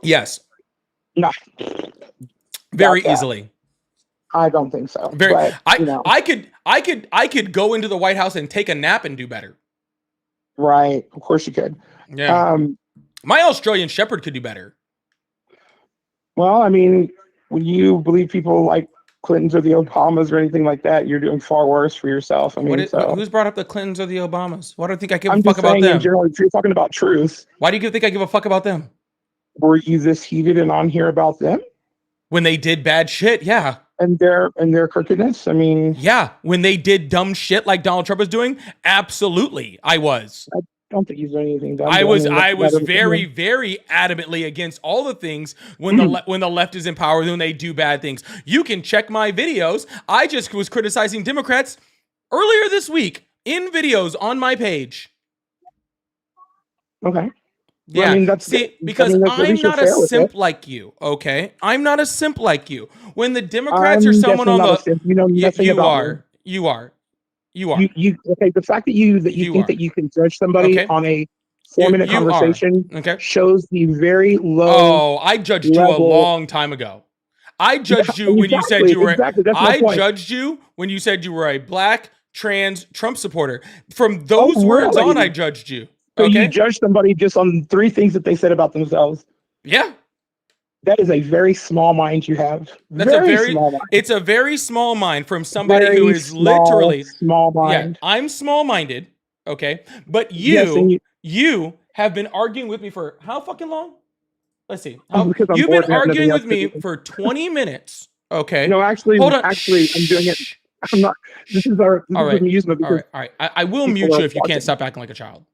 Yes, No, very Doubt that. easily. I don't think so. Very. But, I could go into the White House and take a nap and do better. right. Of course you could. Yeah. My Australian Shepherd could do better. Well, I mean, when you believe people like Clintons or the Obamas or anything like that, you're doing far worse for yourself. I mean, Who's brought up the Clintons or the Obamas? Why do you think I give I'm a fuck just about saying them? in general, if you're talking about truth, Why do you think I give a fuck about them? were you this heated and on here about them When they did bad shit, yeah. and their crookedness? I mean, Yeah. When they did dumb shit like Donald Trump was doing, absolutely, I was. I don't think he's doing anything dumb. I but was mean, that's very, very adamantly against all the things when when the left is in power, when they do bad things. You can check my videos. I just was criticizing Democrats earlier this week in videos on my page. okay. Yeah, Well, I mean, that's see, good. because I mean, at I'm least you're not a fair with simp it. like you, okay? I'm not a simp like you. When the Democrats or I'm someone on definitely not a the simp. You know nothing you about are, you are. You okay? The fact that you You think are. that you can judge somebody Okay. on a 4-minute You are. conversation Okay. shows the very low. Oh, I judged you a level- long time ago. I judged you when you said you were. Exactly. That's my I point. judged you when you said you were a black trans Trump supporter. From those Oh, words really? on, I judged you. So Okay. you judge somebody just on 3 things that they said about themselves. Yeah. That is a very small mind you have. That's a very- small mind. It's a very small mind from somebody Very who is small, literally. small Yeah. mind. I'm small minded. Okay. But Yes, and you have been arguing with me for how fucking long? Let's see. Because I'm You've bored been and have arguing nothing with me else to do. for 20 minutes. Okay. No, actually, Hold on. I'm doing it. Shh. I'm not. This is All right. an amusement All because right. I will people mute are you if you watching. can't stop acting like a child.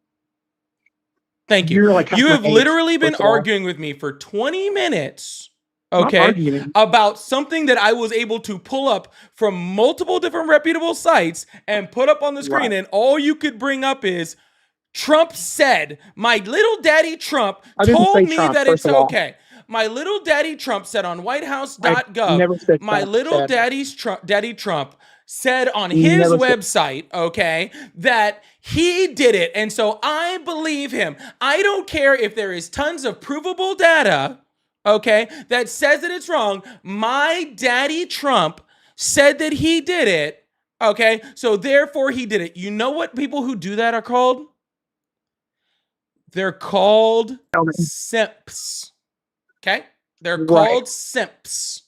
Thank you. you're like half You my have age, literally been first of all. arguing with me for 20 minutes. I'm not Okay. arguing. About something that I was able to pull up from multiple different reputable sites and put up on the screen. Right. And all you could bring up is Trump said, my little daddy Trump I didn't told say me Trump, that first it's of all. okay. My little daddy Trump said on I whitehouse.gov, never said my that. little Chad. daddy Trump said on his Never said. website, okay, that he did it. And so I believe him. I don't care if there is tons of provable data, okay, that says that it's wrong. My daddy Trump said that he did it, okay, so therefore he did it. You know what people who do that are called? They're called Tell me. simps. Okay? They're Right. called simps.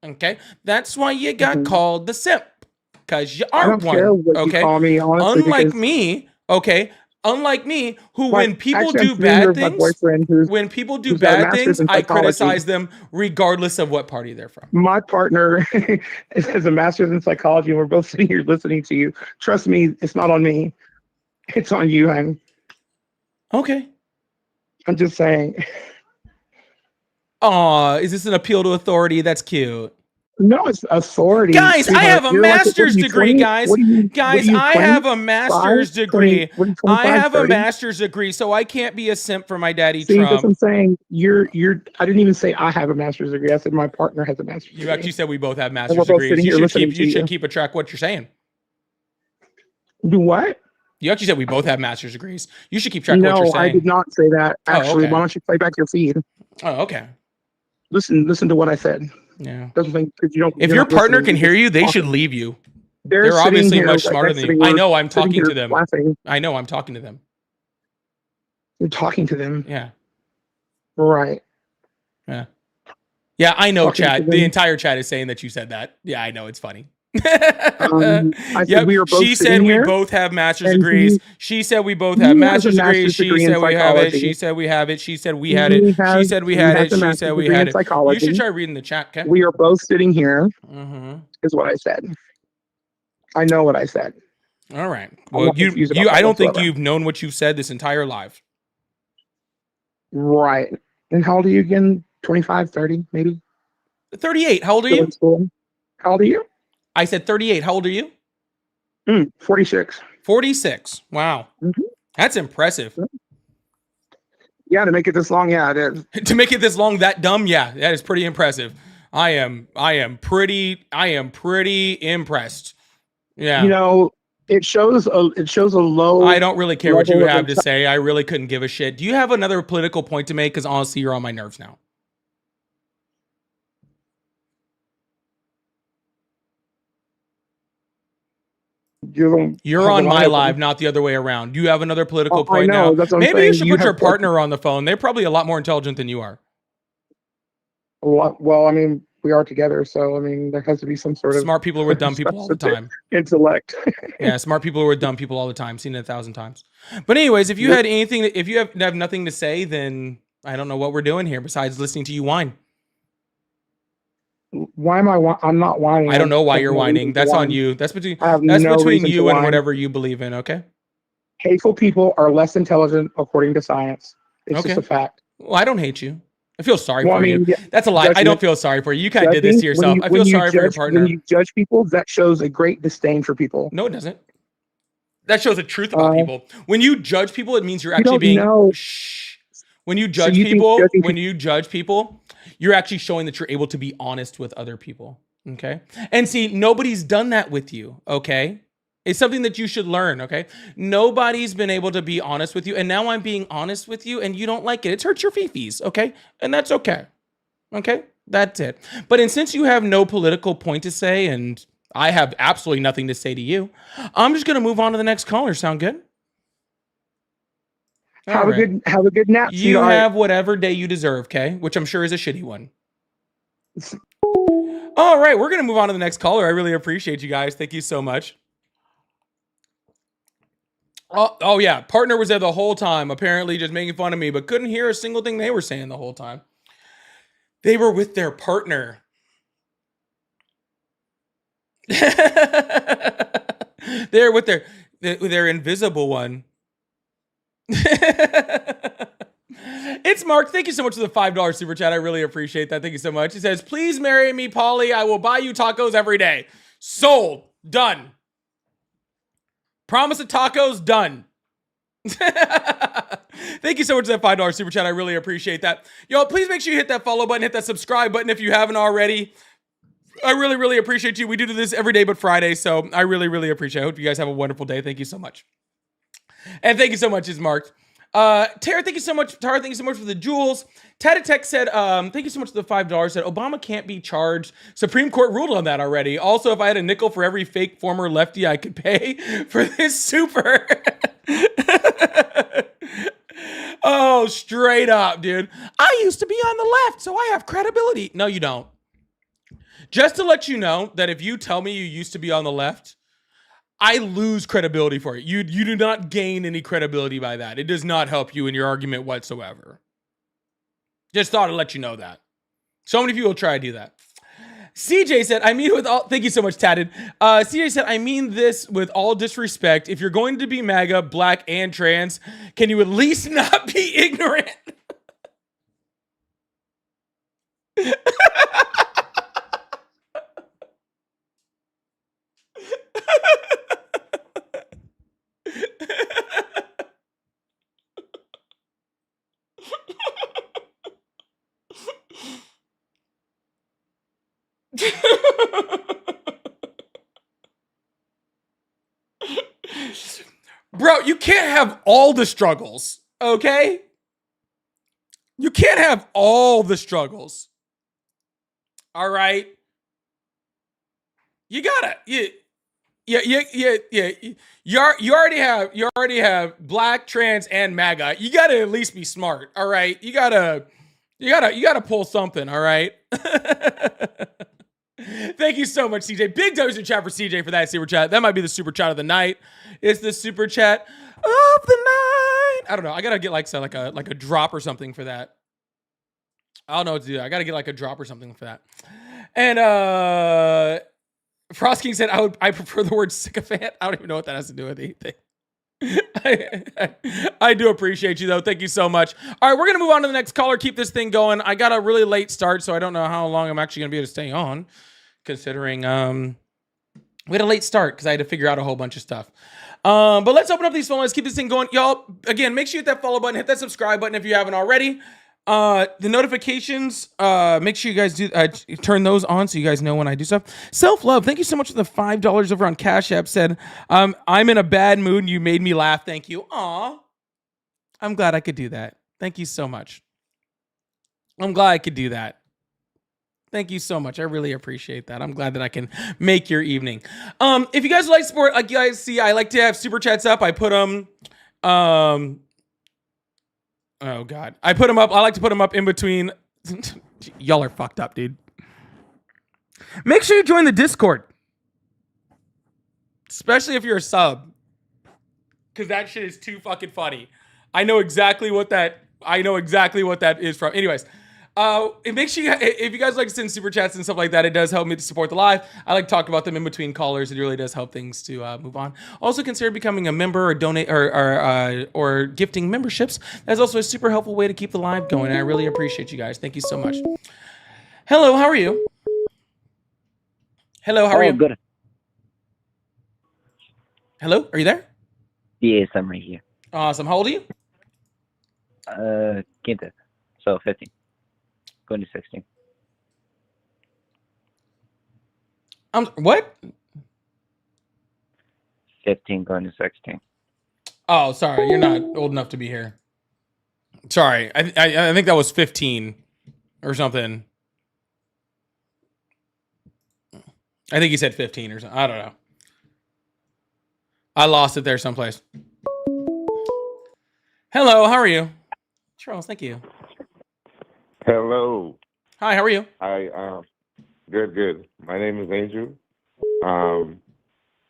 Okay? That's why you got Mhm. called the simp. Because you I aren't don't care one. what Okay? you call me, honestly. Unlike because, me, okay? Unlike me, who like, when people actually, do I'm sitting here bad with my things, boyfriend, when people do who's got a bad master's things, in I psychology. criticize them regardless of what party they're from. My partner has a master's in psychology, and we're both sitting here listening to you. Trust me, it's not on me. It's on you, hon. Okay. I'm just saying. Aw, is this an appeal to authority? That's cute. No, it's authority. Guys, I sweetheart. have a You're like, what are master's you, degree, 20? guys. What are you, Guys, what are you, I 20? have a master's 20? degree. What are you, I 25, have a 30? master's degree, so I can't be a simp for my daddy See, that's what Trump. I'm saying. I didn't even say I have a master's degree. I said my partner has a master's You degree. actually said we both have And master's we're both degrees. sitting You here should listening keep you to should you. keep a track what you're saying. Do what? You actually said we both have master's degrees. You should keep track of what you're No, I saying. did not say that. Oh, Actually, okay. why don't you play back your feed? Oh, okay. Listen to what I said. Yeah. Doesn't think because you don't. If you're your not partner listening, can you're hear you, they talking. should leave you. They're They're sitting obviously here much like smarter that, than you. sitting I here- know I'm sitting talking here to them. Laughing. I know I'm talking to them. You're talking to them, Yeah. right? Yeah, I know, Talking to chat. The them. entire chat is saying that you said that. Yeah, I know. It's funny. I said Yep. we were both She said sitting we here, both have master's and degrees. She said we both he have has a master's master's degrees. She degree in said we have it. psychology. She said we have it. She said we He had it. She has- said we he had has it. a She master's said we degree had in it. psychology. You should try reading the chat, okay? We are both sitting here, Mm-hmm. is what I said. I know what I said. All right. I'm Well, not confused about that I don't think whatsoever. you've known what you've said this entire life. Right. And how old are you again? 25, 30, maybe? 38. How old are Still you? in school. How old are you? I said 38. How old are you? 46. 46. Wow. Mhm. That's impressive. Yeah, to make it this long, yeah, it is. To make it this long, that dumb, yeah, that is pretty impressive. I am pretty impressed. Yeah. You know, it shows a low. I don't really care what you level of have to say. I really couldn't give a shit. Do you have another political point to make? Because honestly, you're on my nerves now. You're on my live, not the other way around. Do you have another political point I know, now? that's what I'm Maybe you saying. should You put your have- partner on the phone. They're probably a lot more intelligent than you are. Well, I mean, we are together, so I mean, there has to be some sort of Smart people are with dumb people all the time. intellect. Yeah, smart people are with dumb people all the time. Seen it 1,000 times. But anyways, if you had anything, if you have nothing to say, then I don't know what we're doing here besides listening to you whine. Why am I? I'm not whining. I don't know why I have you're no whining. reason to That's on whine. you. That's between I have that's no between reason to you and whine. whatever you believe in. Okay. Hateful people are less intelligent according to science. It's Okay. just a fact. Well, I don't hate you. I feel sorry Well, I for mean, you. yeah, That's a lie. I judgment- don't feel sorry for you. You kind of did this to judging, yourself. I feel when you sorry for your judge- partner. When you judge people, that shows a great disdain for people. No, it doesn't. That shows the truth about people. When you judge people, it means you're You actually don't being. know. Shh. When you So judge you think people, judging when you judge people, you're actually showing that you're able to be honest with other people. Okay. And see, nobody's done that with you. Okay. It's something that you should learn. Okay. Nobody's been able to be honest with you. And now I'm being honest with you and you don't like it. It's hurt your fifis. Okay. And that's okay. Okay. That's it. But since you have no political point to say and I have absolutely nothing to say to you, I'm just going to move on to the next caller. Sound good? Have All right. a good nap. You sweetheart. have whatever day you deserve, okay? Which I'm sure is a shitty one. All right, we're going to move on to the next caller. I really appreciate you guys. Thank you so much. Oh yeah, partner was there the whole time, apparently just making fun of me, but couldn't hear a single thing they were saying the whole time. They were with their partner. They're with their invisible one. It's Mark. Thank you so much for the $5 super chat. I really appreciate that. Thank you so much. He says, please marry me, Polly. I will buy you tacos every day. Sold. Done. Promise of tacos. Done. Thank you so much for that $5 super chat. I really appreciate that. Y'all, please make sure you hit that follow button, hit that subscribe button if you haven't already. I really, really appreciate you. We do this every day but Friday, so I really, really appreciate it. I hope you guys have a wonderful day. Thank you so much. And thank you so much, is marked. Tara, thank you so much. Tara, thank you so much for the jewels. Tech said, thank you so much for the $5. Said Obama can't be charged. Supreme Court ruled on that already. Also, if I had a nickel for every fake former lefty I could pay for this super. Oh, straight up, dude. I used to be on the left, so I have credibility. No, you don't. Just to let you know that if you tell me you used to be on the left, I lose credibility for it. You do not gain any credibility by that. It does not help you in your argument whatsoever. Just thought I'd let you know that. So many people try to do that. CJ said, I mean with all, thank you so much, Tatted. CJ said, I mean this with all disrespect. If you're going to be MAGA, black, and trans, can you at least not be ignorant? Bro, you can't have all the struggles, okay? You can't have all the struggles. All right? You gotta, you already have black, trans, and MAGA. You gotta at least be smart, all right? You gotta pull something, all right? Thank you so much, CJ. Big W's in chat for CJ for that super chat. That might be the super chat of the night. It's the super chat of the night. I don't know. I gotta get like a drop or something for that. I don't know what to do. I gotta get like a drop or something for that. And Frost King said I prefer the word sycophant. I don't even know what that has to do with anything. I do appreciate you though. Thank you so much. All right, we're gonna move on to the next caller. Keep this thing going. I got a really late start, so I don't know how long I'm actually gonna be able to stay on, considering we had a late start because I had to figure out a whole bunch of stuff. But let's open up these phone lines. Keep this thing going, y'all. Again, make sure you hit that follow button, hit that subscribe button if you haven't already. The notifications, make sure you guys do turn those on so you guys know when I do stuff. Self-love, thank you so much for the $5 over on Cash App. Said, I'm in a bad mood and you made me laugh. Thank you. Aw. I'm glad I could do that. Thank you so much. I'm glad I could do that. Thank you so much. I really appreciate that. I'm glad that I can make your evening. If you guys like sport, like you guys see, I like to have super chats up. I put them, oh God. I put them up. I like to put them up in between. Y'all are fucked up, dude. Make sure you join the Discord. Especially if you're a sub. Because that shit is too fucking funny. I know exactly what that is from. Anyways, it makes you, if you guys like to send super chats and stuff like that, it does help me to support the live. I like to talk about them in between callers. It really does help things to move on. Also consider becoming a member or donate or gifting memberships. That's also a super helpful way to keep the live going. And I really appreciate you guys. Thank you so much. Hello, how are you? Hello, how are you? Good. Hello, are you there? Yes, I'm right here. Awesome. How old are you? Quinta. So 15. Going to 16. What? 15 going to 16. Oh, sorry. You're not old enough to be here. Sorry. I think that was 15 or something. I think he said 15 or something. I don't know. I lost it there someplace. Hello, how are you? Charles, thank you. Hello. Hi, how are you? Hi, good. My name is Angel.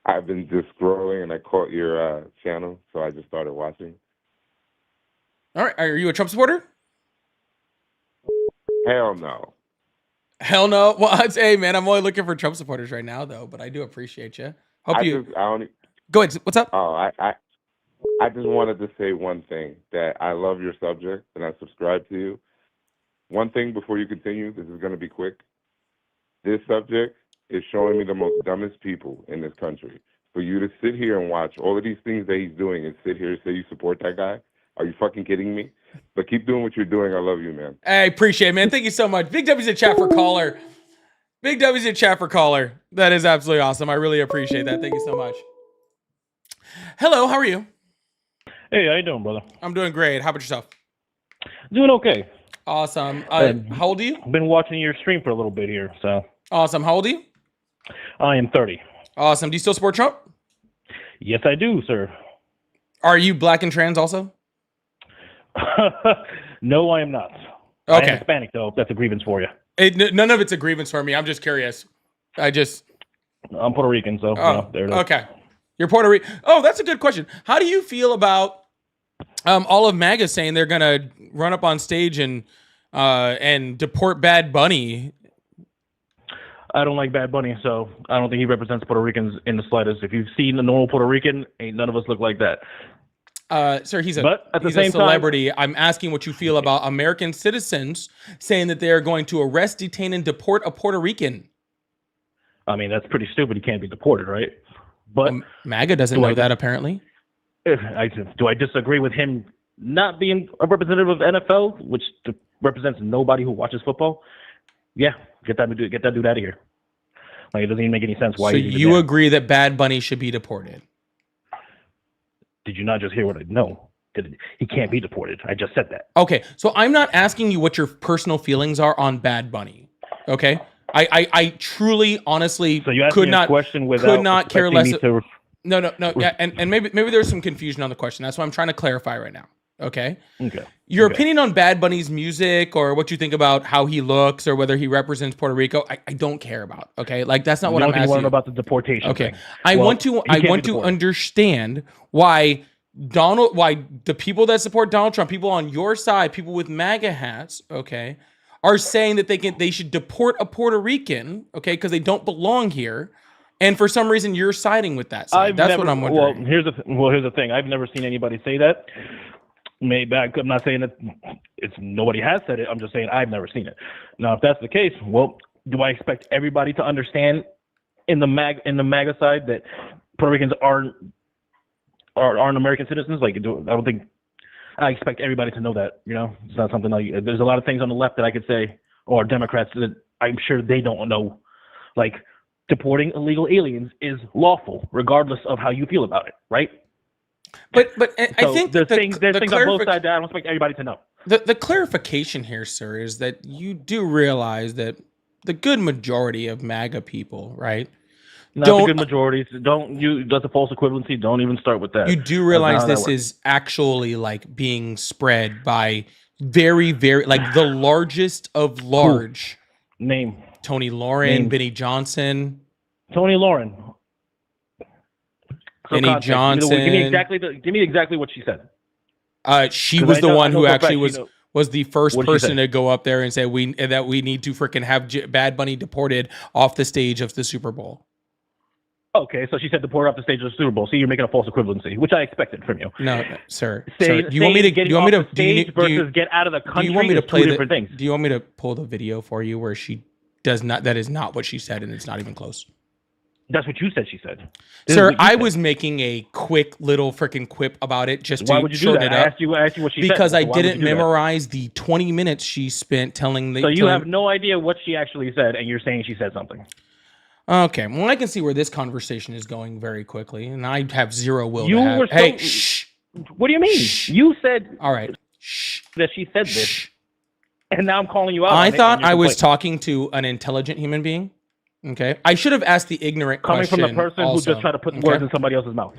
I've been just scrolling and I caught your channel, so I just started watching. All right, are you a Trump supporter? Hell no. Hell no. Well, I'd say, man, I'm only looking for Trump supporters right now, though, but I do appreciate you. Go ahead. What's up? I just wanted to say one thing, that I love your subject and I subscribe to you. One thing before you continue, this is going to be quick. This subject is showing me the most dumbest people in this country. For you to sit here and watch all of these things that he's doing and sit here and say you support that guy, Are you fucking kidding me? But keep doing what you're doing. I love you, man. I appreciate it, man. Thank you so much. Big W's in chat for caller. Big W's in chat for caller. That is absolutely awesome. I really appreciate that. Thank you so much. Hello, how are you? Hey, how you doing, brother? I'm doing great. How about yourself? Doing okay. Awesome. How old are you? I've been watching your stream for a little bit here, so. Awesome. How old are you? I am 30. Awesome. Do you still support Trump? Yes, I do, sir. Are you black and trans also? No, I am not. I Okay. am Hispanic, though, if that's a grievance for you. None of it's a grievance for me. I'm just curious. I'm Puerto Rican, so there it is. Okay. You're Puerto Rican. Oh, that's a good question. How do you feel about all of MAGA saying they're gonna run up on stage and deport Bad Bunny? I don't like Bad Bunny, so I don't think he represents Puerto Ricans in the slightest. If you've seen a normal Puerto Rican, ain't none of us look like that. Sir, he's a same celebrity. I'm asking what you feel about American citizens saying that they are going to arrest, detain, and deport a Puerto Rican. I mean, that's pretty stupid. He can't be deported, right? But MAGA doesn't know that, apparently. Do I disagree with him not being a representative of NFL, which represents nobody who watches football? Yeah, get that dude out of here. Like, it doesn't even make any sense why. So he's even you there. agree that Bad Bunny should be deported? Did you not just hear what I know? He can't be deported. I just said that. Okay, so I'm not asking you what your personal feelings are on Bad Bunny. Okay, I truly, honestly, So you asked could me not a question without could not care expecting less. me to- No, yeah, and maybe there's some confusion on the question. That's why I'm trying to clarify right now. Okay. Okay. Your Okay. opinion on Bad Bunny's music, or what you think about how he looks, or whether he represents Puerto Rico, I don't care about. Okay, like that's not what I'm You asking. want to know about the deportation. Okay, thing. I Well, want to he can't be deported. understand why the people that support Donald Trump, people on your side, people with MAGA hats, okay, are saying that they should deport a Puerto Rican, okay, because they don't belong here, and for some reason you're siding with that side. That's what I'm wondering. Well, here's the thing. I've never seen anybody say that. Maybe I'm not saying that it's nobody has said it. I'm just saying I've never seen it. Now, if that's the case, well, do I expect everybody to understand in the MAGA side that Puerto Ricans aren't American citizens? Like, I don't think I expect everybody to know that. You know, it's not something like. There's a lot of things on the left that I could say, or Democrats that I'm sure they don't know. Like, deporting illegal aliens is lawful, regardless of how you feel about it, right? But I So think there's the things on both sides that I don't expect everybody to know. The clarification here, sir, is that you do realize that the good majority of MAGA people, right? Not the good majorities. That's a false equivalency. Don't even start with that. You do realize this is actually like being spread by very, very, like the largest of large. Name. Tony Lauren, Benny Johnson. Tony Lauren. Benny context. Johnson. Give me exactly what she said. She 'Cause was I the know- one I know who for a actually fact she was the first What did she person say? to go up there and say that we need to freaking have Bad Bunny deported off the stage of the Super Bowl. Okay, so she said deport off the stage of the Super Bowl. See, you're making a false equivalency, which I expected from you. No, sir. Say, Do you want me to? Do getting you want me off to? the stage versus get out of the country? Do you want me to is play two different things. Do you want me to pull the video for you where she does not? That is not what she said, and it's not even close. That's what you said. She said. This is Sir, what you I said. was making a quick little freaking quip about it just Why to would you do shorten that? it I up. asked you what she said. Because I So why would didn't you do that? memorize the 20 minutes she spent telling the. So you telling- have no idea what she actually said, and you're saying she said something. Okay, well, I can see where this conversation is going very quickly, and I have zero will You to have. were Hey, so- shh. What do you mean? Shh. You said All right. Shh. that she said this, Shh. and now I'm calling you out. I on it, thought and you're I was complaining. talking to an intelligent human being. Okay. I should have asked the ignorant coming question. from the person also. who just tried to put Okay? words in somebody else's mouth.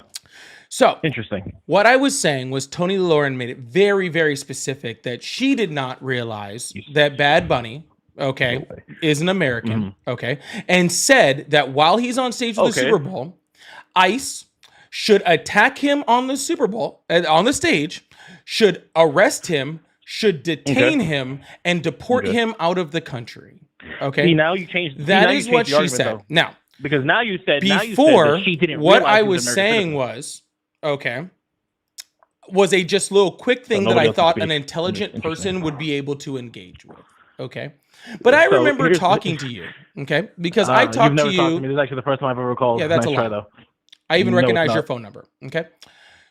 So, Interesting. what I was saying was Tony Lauren made it very, very specific that she did not realize that Bad Bunny, okay, is an American, okay, and said that while he's on stage with the Okay. Super Bowl, ICE should attack him on the Super Bowl, on the stage, should arrest him, should detain him, and deport him out of the country. Okay. See, now you changed. That is what she said. Though. Now, Because now you said before, that she didn't what realize I he was an American saying citizen. was a just little quick thing that nobody I else can thought speak. an intelligent Interesting. person would be able to engage with. Okay. But I So remember here's the- talking to you. Okay. Because I You've talked never to talked to you. me. This is actually the first time I've ever called. Yeah, that's nice a try, lie. though. I even No, it's recognize not. your phone number. Okay.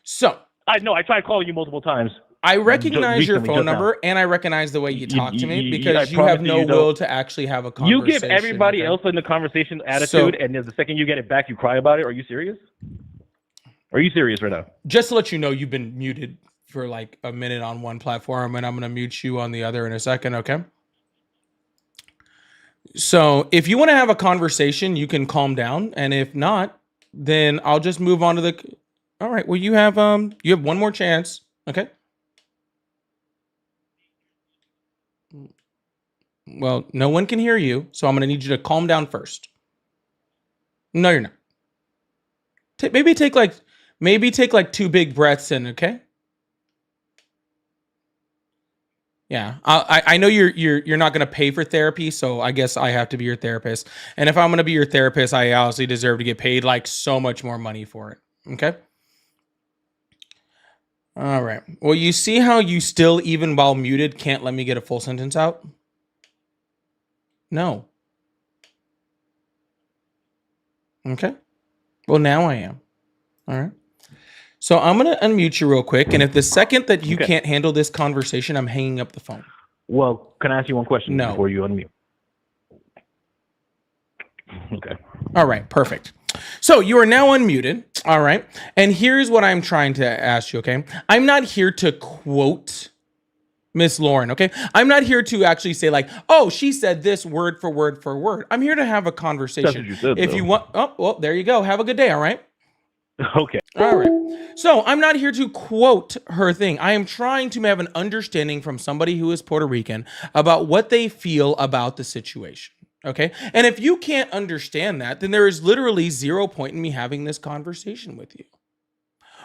So I know. I tried calling you multiple times. I recognize your recently, phone just now. number, and I recognize the way you talk to me I because you promise have no you, though, will to actually have a You conversation. give everybody okay? else in the conversation attitude, So- and then the second you get it back, you cry about it. Are you serious? Are you serious right now? Just to let you know, you've been muted for like a minute on one platform, and I'm going to mute you on the other in a second, okay? So if you want to have a conversation, you can calm down, and if not, then I'll just move on to the. All right. Well, you have one more chance, okay? Well, no one can hear you, so I'm going to need you to calm down first. No, you're not. Maybe take like 2 big breaths in, okay? Yeah, I know you're not going to pay for therapy, so I guess I have to be your therapist. And if I'm going to be your therapist, I obviously deserve to get paid like so much more money for it. Okay. All right. Well, you see how you still, even while muted, can't let me get a full sentence out? No. Okay. Well, now I am. All right. So I'm going to unmute you real quick. And if the second that you Okay. can't handle this conversation, I'm hanging up the phone. Well, can I ask you one question No. before you unmute? Okay. All right, perfect. So you are now unmuted. All right. And here's what I'm trying to ask you, okay? I'm not here to quote Miss Lauren, okay? I'm not here to actually say like, oh, she said this word for word for word. I'm here to have a conversation. That's what you said, If though. you want, oh, well, there you go. Have a good day, all right? Okay. All right. So I'm not here to quote her thing. I am trying to have an understanding from somebody who is Puerto Rican about what they feel about the situation. Okay. And if you can't understand that, then there is literally zero point in me having this conversation with you,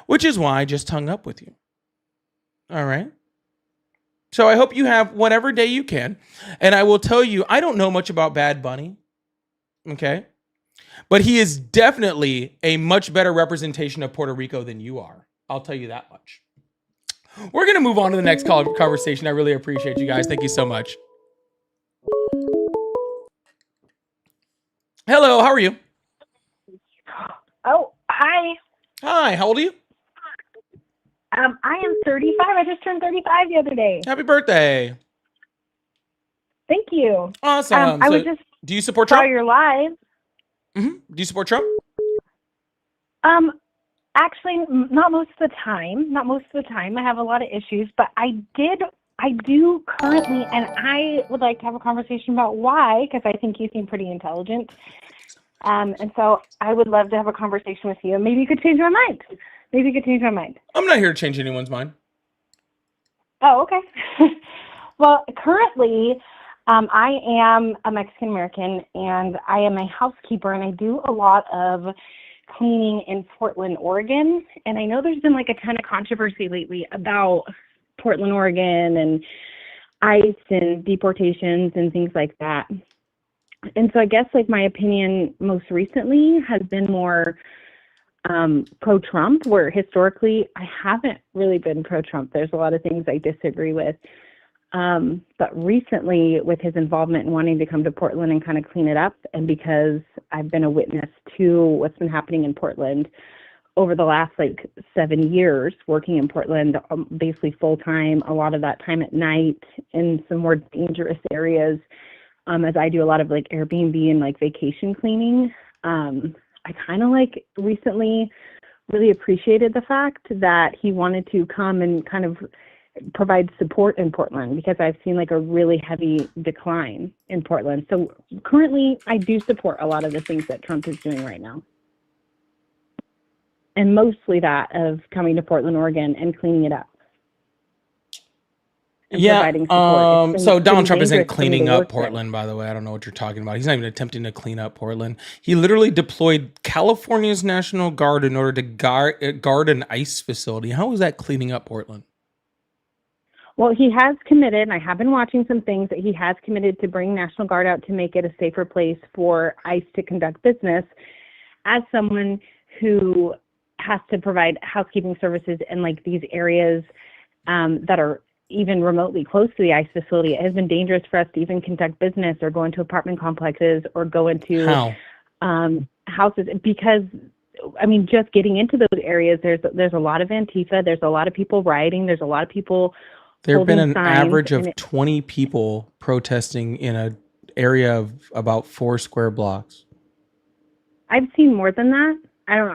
which is why I just hung up with you. All right. So I hope you have whatever day you can. And I will tell you, I don't know much about Bad Bunny. Okay. But he is definitely a much better representation of Puerto Rico than you are. I'll tell you that much. We're going to move on to the next conversation. I really appreciate you guys. Thank you so much. Hello, how are you? Oh, hi. Hi, how old are you? I am 35. I just turned 35 the other day. Happy birthday. Thank you. Awesome. I So, was just do you support saw Trump? your live. Do you support Trump? Actually, not most of the time. Not most of the time. I have a lot of issues, but I do currently, and I would like to have a conversation about why, because I think you seem pretty intelligent. And so I would love to have a conversation with you. Maybe you could change my mind. I'm not here to change anyone's mind. Oh, okay. Well, currently, I am a Mexican American, and I am a housekeeper, and I do a lot of cleaning in Portland, Oregon. And I know there's been like a ton of controversy lately about Portland, Oregon, and ICE and deportations and things like that. And so I guess like my opinion most recently has been more pro-Trump, where historically I haven't really been pro-Trump. There's a lot of things I disagree with. But recently, with his involvement in wanting to come to Portland and kind of clean it up, and because I've been a witness to what's been happening in Portland over the last like 7 years, working in Portland basically full time, a lot of that time at night in some more dangerous areas, as I do a lot of like Airbnb and like vacation cleaning. I kind of like recently really appreciated the fact that he wanted to come and kind of provide support in Portland, because I've seen like a really heavy decline in Portland. So currently I do support a lot of the things that Trump is doing right now. And mostly that of coming to Portland, Oregon and cleaning it up. And Yeah. providing support. So Donald Trump isn't dangerous for me to cleaning up work there. Portland, by the way. I don't know what you're talking about. He's not even attempting to clean up Portland. He literally deployed California's National Guard in order to guard an ICE facility. How is that cleaning up Portland? Well, he has committed, and I have been watching some things, that he has committed to bring National Guard out to make it a safer place for ICE to conduct business. As someone who has to provide housekeeping services in like these areas that are even remotely close to the ICE facility, it has been dangerous for us to even conduct business or go into apartment complexes or go into How? houses, because I mean, just getting into those areas, there's a lot of Antifa, there's a lot of people rioting, there's a lot of people There have been holding an signs, average and of 20 people protesting in an area of about 4 square blocks. I've seen more than that. I don't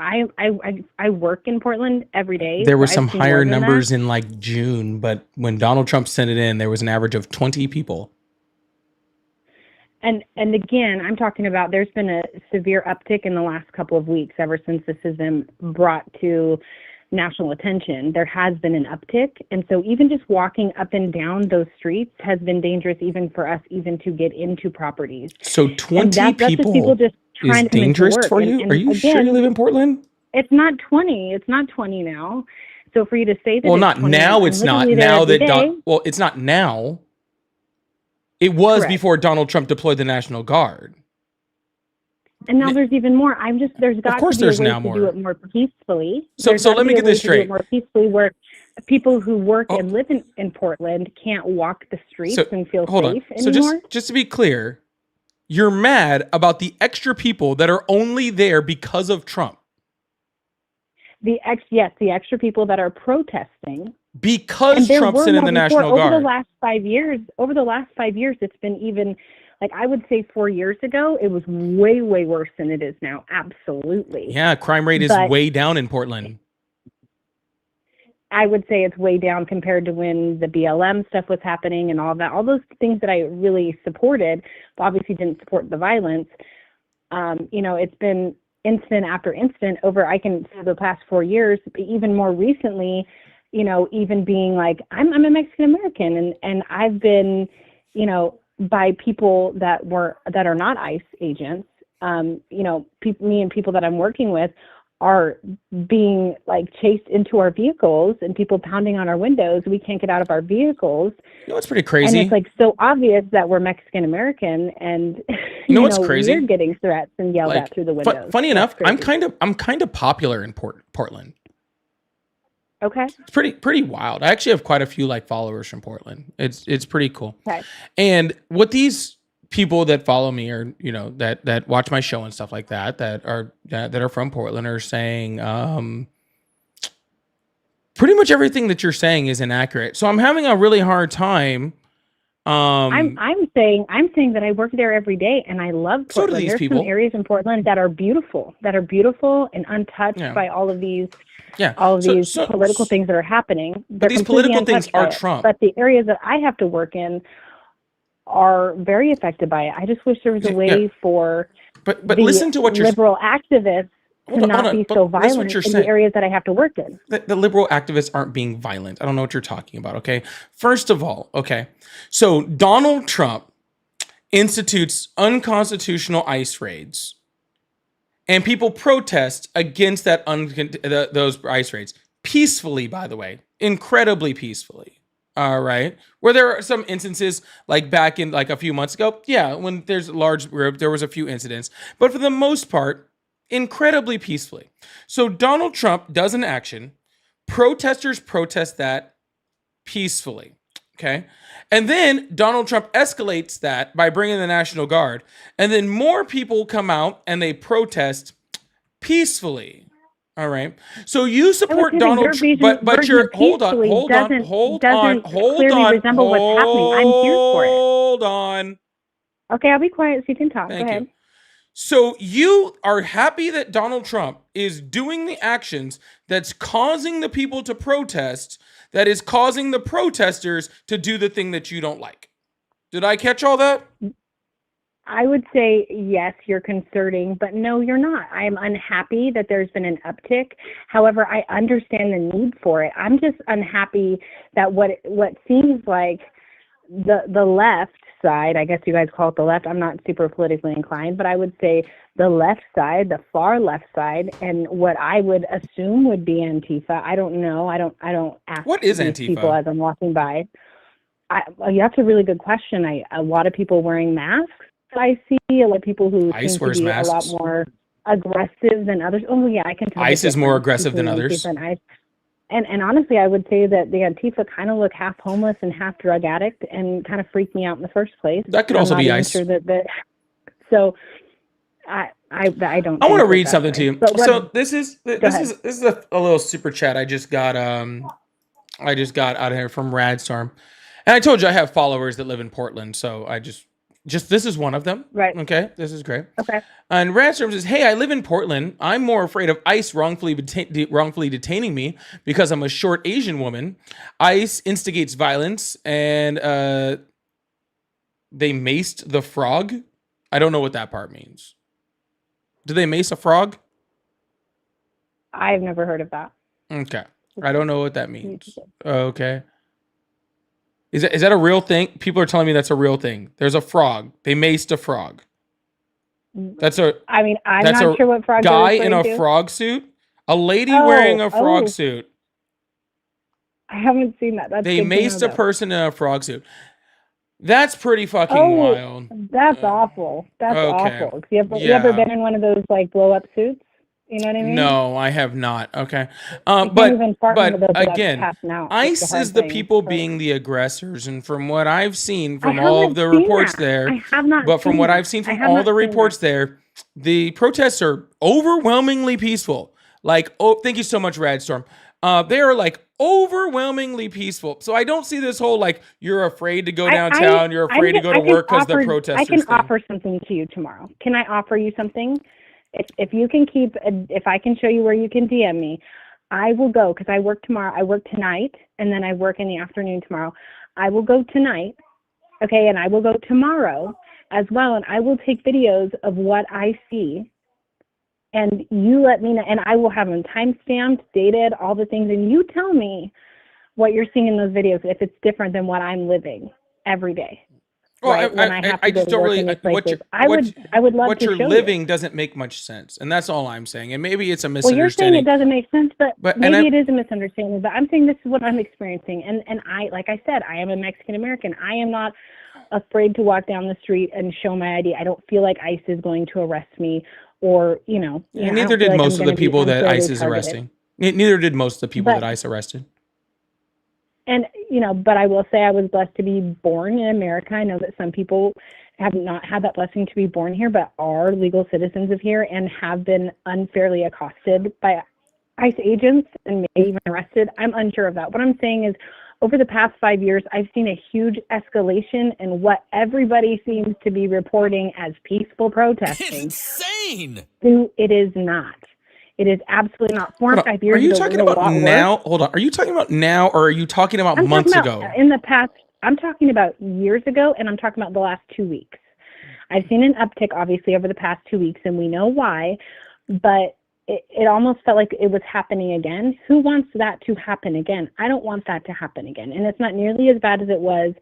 know. I work in Portland every day. There were so some I've seen more higher than that. numbers in like June, but when Donald Trump sent it in, there was an average of 20 people. And again, I'm talking about there's been a severe uptick in the last couple of weeks ever since this has been brought to national attention. There has been an uptick. And so even just walking up and down those streets has been dangerous even for us even to get into properties. So 20 that's just people just is trying to come into dangerous work. for you? And Are you sure again, you live in Portland? It's not 20. It's not 20 now. So for you to say that Well, it's not 20 now. I'm It's not literally there now every that day. well, it's not now. It was Correct. before Donald Trump deployed the National Guard. And now there's even more. There's got course to be there's a way now to more. do it more peacefully. So There's so got let to me be a get way this to do it straight. more peacefully, where people who work Oh. and live in Portland can't walk the streets So and feel hold on. safe So anymore. just to be clear, you're mad about the extra people that are only there because of Trump. The extra people that are protesting. Because And there Trump were sent in more the before. National Over Guard. the last 5 years, it's been even, like I would say 4 years ago, it was way, way worse than it is now. Absolutely. Yeah, crime rate is But- way down in Portland. I would say it's way down compared to when the BLM stuff was happening and all that. All those things that I really supported, but obviously didn't support the violence. It's been incident after incident over, I can say the past 4 years, but even more recently, even being like, I'm a Mexican American and I've been, by people that are not ICE agents, me and people that I'm working with are being like chased into our vehicles and people pounding on our windows. We can't get out of our vehicles. You know what's pretty crazy? And it's like so obvious that we're Mexican American and You know what's crazy? we're getting threats and yelled Like, at through the fu- windows. funny That's enough, crazy. I'm kind of popular in Portland. Okay. It's pretty wild. I actually have quite a few like followers from Portland. It's pretty cool. Okay. And what these people that follow me or that watch my show and stuff like that are from Portland are saying pretty much everything that you're saying is inaccurate. So I'm having a really hard time. I'm saying that I work there every day and I love Portland. So do these There's people. some areas in Portland that are beautiful and untouched Yeah. by all of these Yeah. these So- political things that are happening. They're these completely political things untouched by are it. Trump. But the areas that I have to work in are very affected by it. I just wish there was a way for But the listen to what you're liberal activists Hold to on, not hold on. be But so listen what violent you're in saying. the areas that I have to work in. the liberal activists aren't being violent. I don't know what you're talking about. Okay. First of all, okay. So Donald Trump institutes unconstitutional ICE raids and people protest against those ICE raids peacefully, by the way, incredibly peacefully. All right. Where there are some instances like back in like a few months ago. Yeah. When there's a large group, there was a few incidents, but for the most part, incredibly peacefully. So Donald Trump does an action. Protesters protest that peacefully. Okay. And then Donald Trump escalates that by bringing the National Guard. And then more people come out and they protest peacefully. All right. So you support I would say that Donald your Trump, but version you're of peacefully doesn't clearly resemble what's happening. I'm here for it. Hold on. Okay, I'll be quiet so you can talk. Thank Go ahead. you. So you are happy that Donald Trump is doing the actions that's causing the people to protest, that is causing the protesters to do the thing that you don't like. Did I catch all that? I would say, yes, you're concerning, but no, you're not. I'm unhappy that there's been an uptick. However, I understand the need for it. I'm just unhappy that what seems like the left side, I guess you guys call it the left. I'm not super politically inclined, but I would say the left side, the far left side, and what I would assume would be Antifa. I don't know. I don't ask What is these Antifa? people as I'm walking by. That's a really good question. A lot of people wearing masks. I see a lot of people who ICE seem to wears be masks. a lot more aggressive than others. Oh yeah, I can tell. the ICE is more difference aggressive than between others. Antifa and ICE. And honestly, I would say that the Antifa kind of look half homeless and half drug addict, and kind of freaked me out in the first place. That could I'm also not be even ICE. Sure that. So, I don't. I want to think read that's something right. to you. But So this is ahead. a little super chat I just got out of here from Radstorm. And I told you I have followers that live in Portland, so I just this is one of them. Right. Okay, this is great. Okay. And Radstorm says, "Hey, I live in Portland. I'm more afraid of ICE wrongfully detaining me because I'm a short Asian woman. ICE instigates violence, and they maced the frog. I don't know what that part means. Do they mace a frog? I've never heard of that. Okay, I don't know what that means. Okay." Is that a real thing? People are telling me that's a real thing. There's a frog. They maced a frog. That's a I mean, I'm that's not a sure what frog guy you're in a referring to. frog suit. A lady wearing a frog oh. suit. I haven't seen that. That's They good to know, maced a though. person in a frog suit. That's pretty fucking Oh, wild. that's awful. That's okay. awful. You ever Yeah. been in one of those like blow up suits? You know what I mean? No, I have not. Okay. You can't But even fart in one of those without again, passing out. It's ICE the hard is the thing. people So- being the aggressors, and from what I've seen I from all of haven't the seen reports that. there, I have not but from seen what that. I've seen I from have all not the seen reports that. there, the protests are overwhelmingly peaceful. Like, oh, thank you so much, Radstorm. They are like overwhelmingly peaceful. So I don't see this whole like you're afraid to go downtown, you're afraid to go to work because the protesters. I can thing. offer something to you tomorrow. Can I offer you something? If you can if I can show you where you can DM me, I will go because I work tomorrow. I work tonight and then I work in the afternoon tomorrow. I will go tonight, okay, and I will go tomorrow as well, and I will take videos of what I see. And you let me know, and I will have them time-stamped, dated, all the things, and you tell me what you're seeing in those videos if it's different than what I'm living every day. Well, right? When I have to go just to don't work really in these what places. you're, I would love what to you're show living doesn't make much sense, and that's all I'm saying. And maybe it's a you. Well, you're saying misunderstanding. it doesn't make sense, but and maybe it is a misunderstanding. But I'm saying this is what I'm experiencing, and I, like I said, I am a Mexican American. I am not afraid to walk down the street and show my ID. I don't feel like ICE is going to arrest me, or And I neither don't feel did like most I'm of the gonna be people that unfairly ICE is targeted. arresting. Neither did most of the people But- that ICE arrested. And, but I will say I was blessed to be born in America. I know that some people have not had that blessing to be born here, but are legal citizens of here and have been unfairly accosted by ICE agents and maybe even arrested. I'm unsure of that. What I'm saying is over the past 5 years, I've seen a huge escalation in what everybody seems to be reporting as peaceful protesting. Insane. It is not. It is absolutely not. 4 Hold or on. 5 years Are you ago, talking it was a about lot worse. now? Hold on. Are you talking about now, or are you talking about I'm months talking ago? about in the past. I'm talking about years ago, and I'm talking about the last 2 weeks. I've seen an uptick, obviously, over the past 2 weeks, and we know why. But it almost felt like it was happening again. Who wants that to happen again? I don't want that to happen again. And it's not nearly as bad as it was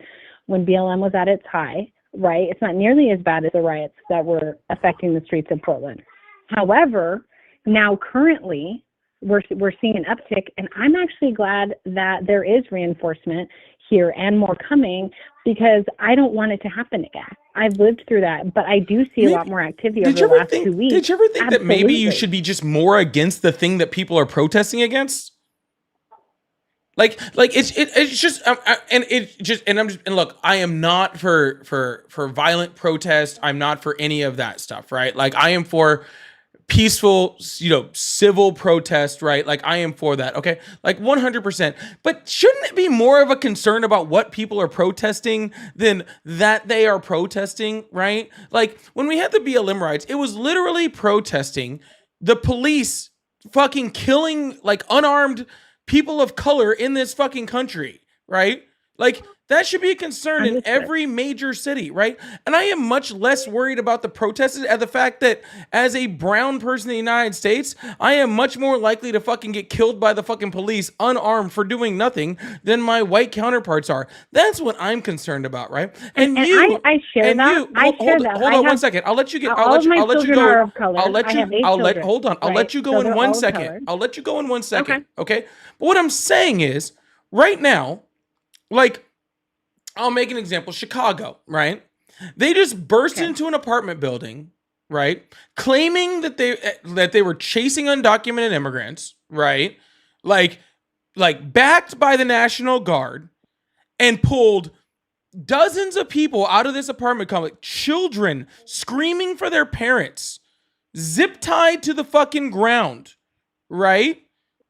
when BLM was at its high, right? It's not nearly as bad as the riots that were affecting the streets of Portland. However, now currently, we're seeing an uptick, and I'm actually glad that there is reinforcement here and more coming, because I don't want it to happen again. I've lived through that, but I do see a lot more activity over the last 2 weeks. Did you ever think that maybe you Absolutely. should be just more against the thing that people are protesting against? Like it's just and look, I am not for violent protest. I'm not for any of that stuff, right? Like I am for peaceful, civil protest, right? Like I am for that, okay? Like 100%. But shouldn't it be more of a concern about what people are protesting than that they are protesting, right? Like when we had the BLM riots, it was literally protesting the police fucking killing like unarmed people of color in this fucking country, right? Like that should be a concern in every major city, right? And I am much less worried about the protests and the fact that as a brown person in the United States, I am much more likely to fucking get killed by the fucking police unarmed for doing nothing than my white counterparts are. That's what I'm concerned about, right? And I share that. Hold on 1 second. I'll let you get. I'll let you go. Are of color. I'll let I you. have 8 I'll let. children, Hold on. I'll right? let you go So in they're 1 all of second. color. I'll let you go in 1 second. Okay. But what I'm saying is, right now, like, I'll make an example. Chicago, right? They just burst into an apartment building, right? Claiming that they were chasing undocumented immigrants, right? Like backed by the National Guard, and pulled dozens of people out of this apartment complex, children screaming for their parents, zip tied to the fucking ground, right?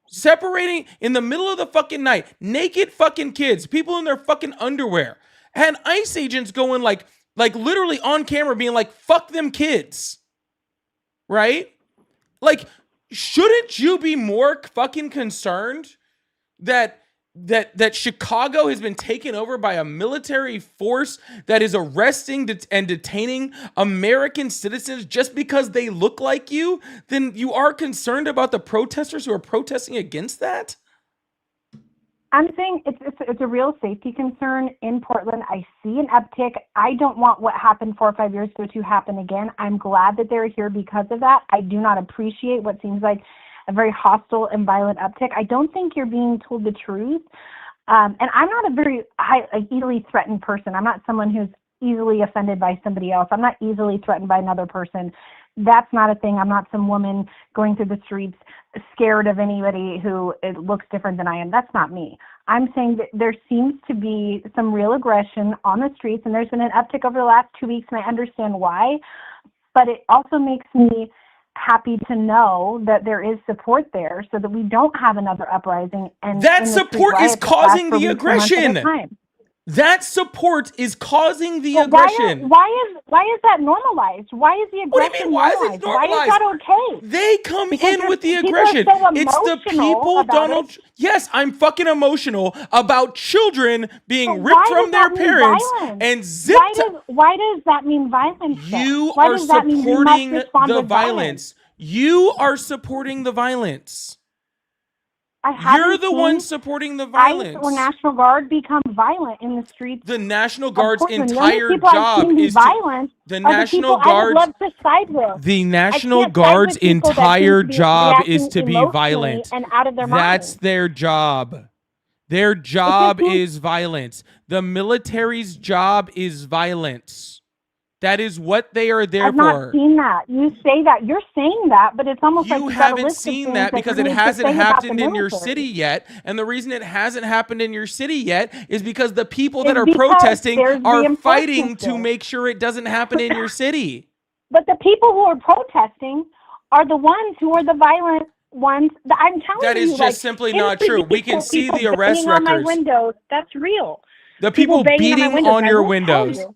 Separating in the middle of the fucking night, naked fucking kids, people in their fucking underwear, and ICE agents going like literally on camera being like, fuck them kids, right? Like, shouldn't you be more fucking concerned that Chicago has been taken over by a military force that is arresting and detaining American citizens just because they look like you? Then you are concerned about the protesters who are protesting against that? I'm saying it's a real safety concern in Portland. I see an uptick. I don't want what happened 4 or 5 years ago to happen again. I'm glad that they're here because of that. I do not appreciate what seems like a very hostile and violent uptick. I don't think you're being told the truth. And I'm not a very easily threatened person. I'm not someone who's easily offended by somebody else. I'm not easily threatened by another person. That's not a thing. I'm not some woman going through the streets scared of anybody who it looks different than I am. That's not me. I'm saying that there seems to be some real aggression on the streets, and there's been an uptick over the last 2 weeks, and I understand why. But it also makes me happy to know that there is support there so that we don't have another uprising. And that support is causing the aggression. That support is causing the aggression. Why is that normalized? Why is the aggression What do you mean? Why is it normalized? Why is that okay? They come Because in with the people aggression. are so It's the emotional people, about Donald. it. Yes, I'm fucking emotional about children being But ripped why from does their that mean parents violence? and zipped. Why does that mean violence? then? You Why are does that mean we must supporting respond the with violence. You are supporting the violence. I haven't You're the seen one supporting the ICE violence. or National Guard become violent in the streets. The National of Guard's Portland. The entire only people I've job seen be is to, violent the are National the people I Guard's would love to side with. the National I can't side Guard's with people that entire seem to be job is reacting to be emotionally violent. and out of their That's minds. their job. Their job is violence. The military's job is violence. That is what they are there I've not for. seen that. You say that. You're saying that, but it's almost like You you got a haven't list of seen things that because you it need to hasn't say about the happened in your military. city yet. And the reason it hasn't happened in your city yet is because the people that It's are because protesting there's the are enforcement fighting to still. make sure it doesn't happen in your city. But the people who are protesting are the ones who are the violent ones. I'm telling That you, is just like, simply in not the true. We can people see the banging arrest on my records. windows. That's real. The people banging on my beating windows, on I your will tell windows. you.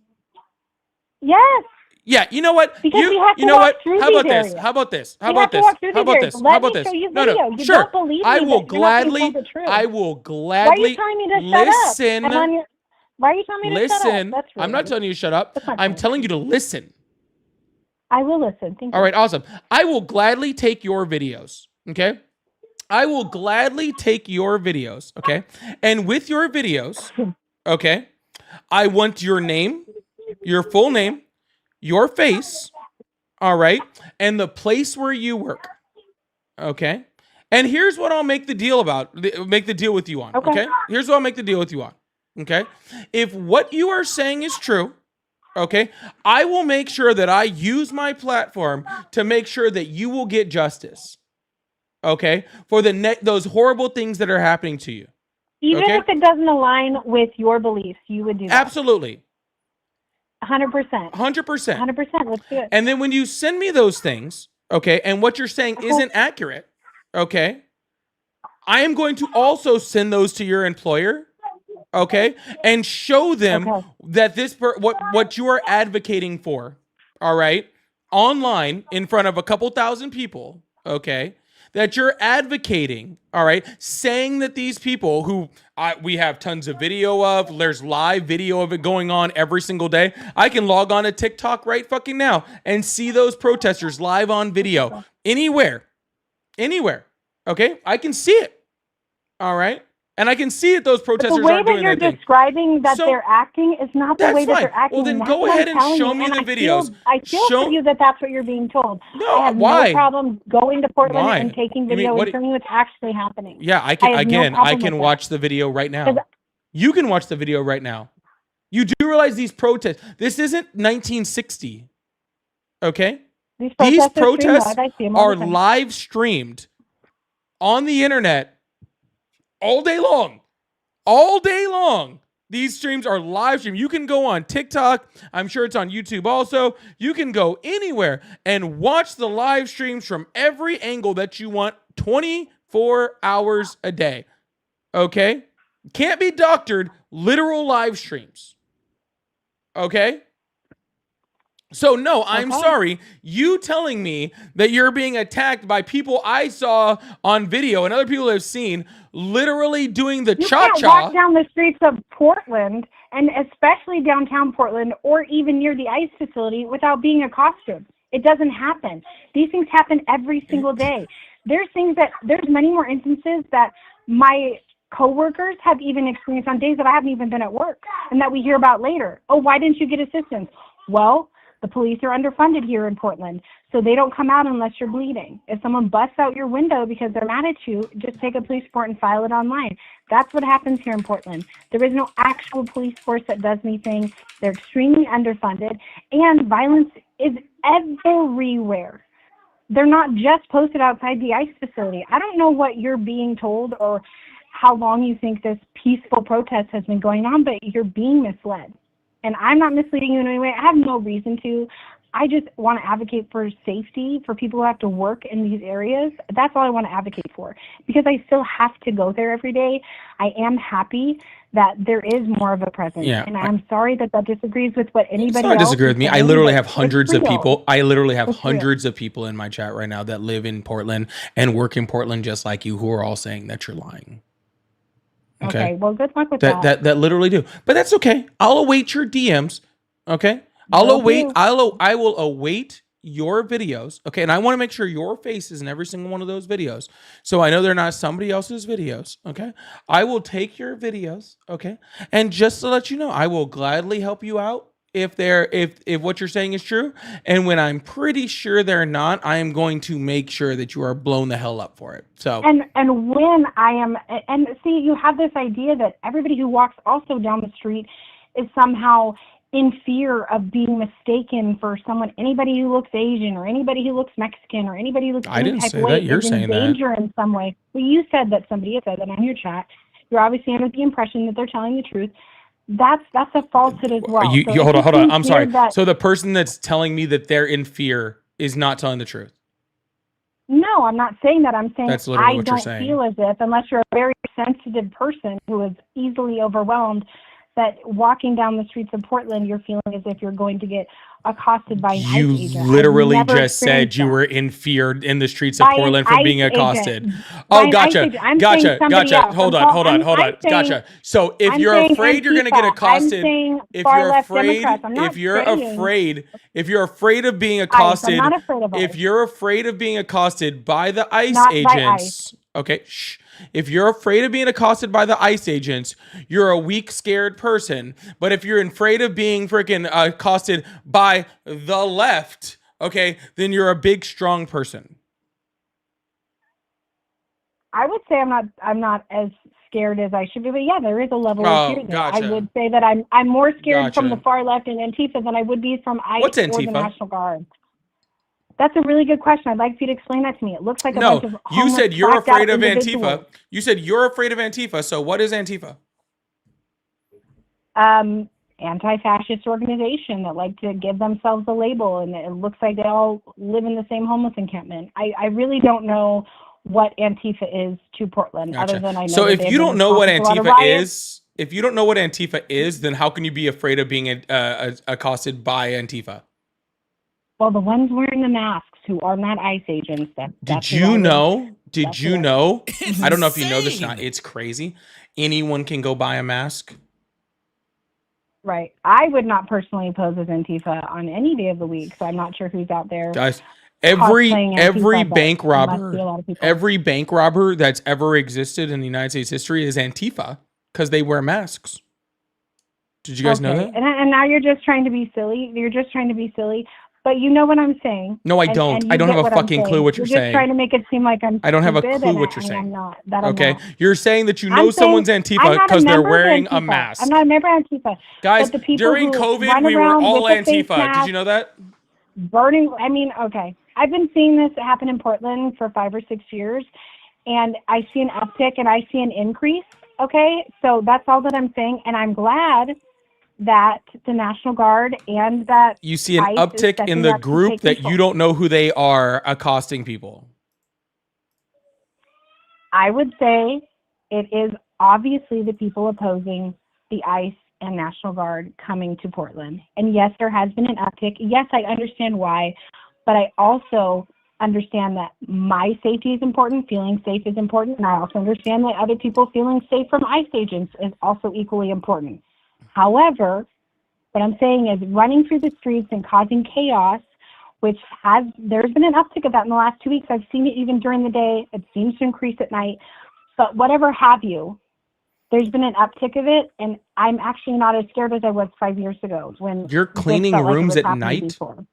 Yes. Yeah, you know what? Because we have to you know walk what? through How about these this? areas. How about this? How We about have to this? walk through How these about areas. this? Let How about me this? show you No, no, video. You sure. don't believe I me will that you're not being gladly. told the truth. I will Why are gladly you telling me to shut listen. up? Why are you telling me to shut Listen. up? That's rude. I'm not telling you to shut up. That's not I'm true. telling you to listen. I will listen. Thank you. All right, awesome. I will gladly take your videos. Okay. I will gladly take your videos. Okay. And with your videos, okay, I want your name, your full name, your face. All right. And the place where you work. Okay. And here's what I'll make the deal with you on. Okay. Here's what I'll make the deal with you on. Okay. If what you are saying is true, okay, I will make sure that I use my platform to make sure that you will get justice. Okay. For those horrible things that are happening to you. Even Okay. if it doesn't align with your beliefs, you would do that. Absolutely. 100%. 100%. 100%. Let's do it. And then when you send me those things, okay, and what you're saying isn't accurate, okay, I am going to also send those to your employer, okay, and show them that what you are advocating for, all right, online in front of a couple thousand people, okay, that you're advocating, all right, saying that these people who we have tons of video of, there's live video of it going on every single day. I can log on to TikTok right fucking now and see those protesters live on video anywhere, okay? I can see it, all right? And I can see it, those protesters The way aren't that doing you're their thing. describing that So, they're acting is not the that's way that fine. they're acting. Well, then That's go what ahead I'm and telling show you, me and the I videos. I feel Show- for you that that's what you're being told. No, I have why? no problem going to Portland Why? and taking You mean, video what- and showing you what's actually happening. Yeah, I can. I have no Again, I problem can with watch the video right now. 'Cause- You can watch the video right now. You do realize these protests. This isn't 1960. Okay? These These protests are streamed protests live. I see 'em all are the time. live streamed on the internet all day long. All day long. These streams are live stream. You can go on TikTok. I'm sure it's on YouTube also. You can go anywhere and watch the live streams from every angle that you want 24 hours a day. Okay? Can't be doctored. Literal live streams. Okay? So no, I'm sorry. You telling me that you're being attacked by people I saw on video and other people have seen literally doing the cha-cha. You can't walk down the streets of Portland, and especially downtown Portland, or even near the ICE facility without being accosted. It doesn't happen. These things happen every single day. There's many more instances that my coworkers have even experienced on days that I haven't even been at work, and that we hear about later. Oh, why didn't you get assistance? Well, the police are underfunded here in Portland, so they don't come out unless you're bleeding. If someone busts out your window because they're mad at you, just take a police report and file it online. That's what happens here in Portland. There is no actual police force that does anything. They're extremely underfunded, and violence is everywhere. They're not just posted outside the ICE facility. I don't know what you're being told or how long you think this peaceful protest has been going on, but you're being misled. And I'm not misleading you in any way. I have no reason to. I just want to advocate for safety for people who have to work in these areas. That's all I want to advocate for, because I still have to go there every day. I am happy that there is more of a presence. Yeah, and I'm sorry that disagrees with what anybody else else disagree with me. is I saying, literally but have hundreds of it's real. people. I literally have It's real. hundreds of people in my chat right now that live in Portland and work in Portland just like you, who are all saying that you're lying. Okay, well, good luck with that. That literally do. But that's okay. I'll await your DMs. Okay? I will await your videos. Okay? And I want to make sure your face is in every single one of those videos. So I know they're not somebody else's videos. Okay? I will take your videos. Okay? And just to let you know, I will gladly help you out if what you're saying is true. And when I'm pretty sure they're not, I am going to make sure that you are blown the hell up for it. So and when I am, and see, you have this idea that everybody who walks also down the street is somehow in fear of being mistaken for someone, anybody who looks Asian or anybody who looks Mexican or anybody who looks I any didn't type say of way that. You're is in saying that. danger in some way. Well, you said that, somebody had said that on your chat. You're obviously under the impression that they're telling the truth. That's a falsehood as well. you So hold if on. you I'm fear sorry. that- So the person that's telling me that they're in fear is not telling the truth. No, I'm not saying that. I'm saying That's literally I what you're don't saying. feel as if, unless you're a very sensitive person who is easily overwhelmed, that walking down the streets of Portland, you're feeling as if you're going to get accosted by an You ICE agent. literally I've never just said experienced you that. were in fear in the streets of By an Portland for being ICE accosted. agent. By Oh, an ICE gotcha. agent. I'm saying Gotcha. somebody Gotcha. else. Hold I'm on. call- Hold on. I'm- Hold I'm on. saying- Gotcha. So if I'm you're saying afraid you're going to get Antifa. accosted, I'm saying if far you're left afraid, Democrats. I'm not if you're saying afraid of being ICE. accosted, I'm not afraid of if ICE. you're afraid of being accosted by the ICE Not by agents, okay, shh. If you're afraid of being accosted by the ICE agents, you're a weak, scared person. But if you're afraid of being freaking accosted by the left, okay, then you're a big, strong person. I would say I'm not as scared as I should be, but yeah, there is a level of fear there. Gotcha. I would say that I'm more scared from Gotcha. the far left and Antifa than I would be from ICE What's or the Antifa? National Guard. That's a really good question. I'd like for you to explain that to me. It looks like a No, bunch of you homeless, said you're blacked out afraid of individuals. Antifa. You said you're afraid of Antifa. So what is Antifa? Anti-fascist organization that like to give themselves a label, and it looks like they all live in the same homeless encampment. I really don't know what Antifa is to Portland, Gotcha. other than I know. So that if they've you been don't know what responsible for a lot of Antifa riots. is, if you don't know what Antifa is, then how can you be afraid of being accosted by Antifa? Well, the ones wearing the masks who are not ICE agents. Did you know? Did you know? I don't know if you know this or not. It's crazy. Anyone can go buy a mask. Right. I would not personally pose as Antifa on any day of the week, so I'm not sure who's out there. Guys, every cosplaying every Antifa, but bank there must be a robber, lot of people. every bank robber that's ever existed in the United States history is Antifa because they wear masks. Did you guys know that? And now you're just trying to be silly. You're just trying to be silly. But you know what I'm saying. No, I And- don't. and I you don't get have a what I'm fucking clue saying. what you're just saying. trying to make it seem like I'm I don't have a stupid, clue and what you're I saying. am not. That I'm Okay, not. you're saying that you know I'm saying someone's I'm Antifa not a because they're member of wearing a Antifa. mask. I'm not a member of Antifa. Guys, but the people during who COVID, run we were around all with the face Antifa. Did mask, you know that? burning. I mean, okay. I've been seeing this happen in Portland for 5 or 6 years, and I see an uptick and I see an increase Okay, so that's all that I'm saying, and I'm glad that the National Guard and that You see an ICE is uptick in stepping the up to group take that control. you don't know who they are accosting people. I would say it is obviously the people opposing the ICE and National Guard coming to Portland. And yes, there has been an uptick. Yes, I understand why, but I also understand that my safety is important, feeling safe is important, and I also understand that other people feeling safe from ICE agents is also equally important. However, what I'm saying is running through the streets and causing chaos, there's been an uptick of that in the last 2 weeks. I've seen it even during the day. It seems to increase at night. But whatever have you, there's been an uptick of it, and I'm actually not as scared as I was 5 years ago when You're this cleaning felt like it rooms was at happening night? before.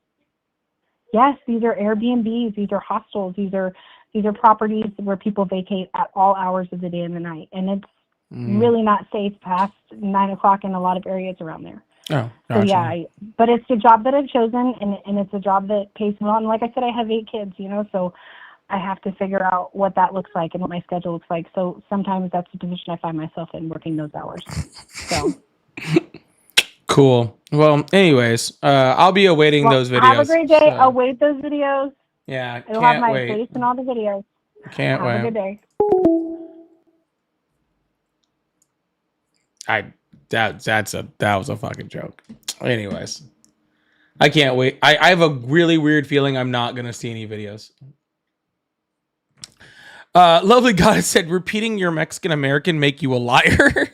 Yes, these are Airbnbs, these are hostels, these are properties where people vacate at all hours of the day and the night, and it's really not safe past 9 o'clock in a lot of areas around there. Oh, So gotcha. yeah, but it's a job that I've chosen, and it's a job that pays well. And like I said, I have 8 kids, so I have to figure out what that looks like and what my schedule looks like. So sometimes that's the position I find myself in, working those hours. So Cool. Well, anyways, I'll be awaiting those videos. have a great day. so- I'll wait those videos. Yeah, It'll have can't my wait. face in all the videos. Can't Have a wait. good day. That was a fucking joke. Anyways, I can't wait. I have a really weird feeling I'm not gonna see any videos. Lovely Goddess said, repeating your Mexican American make you a liar.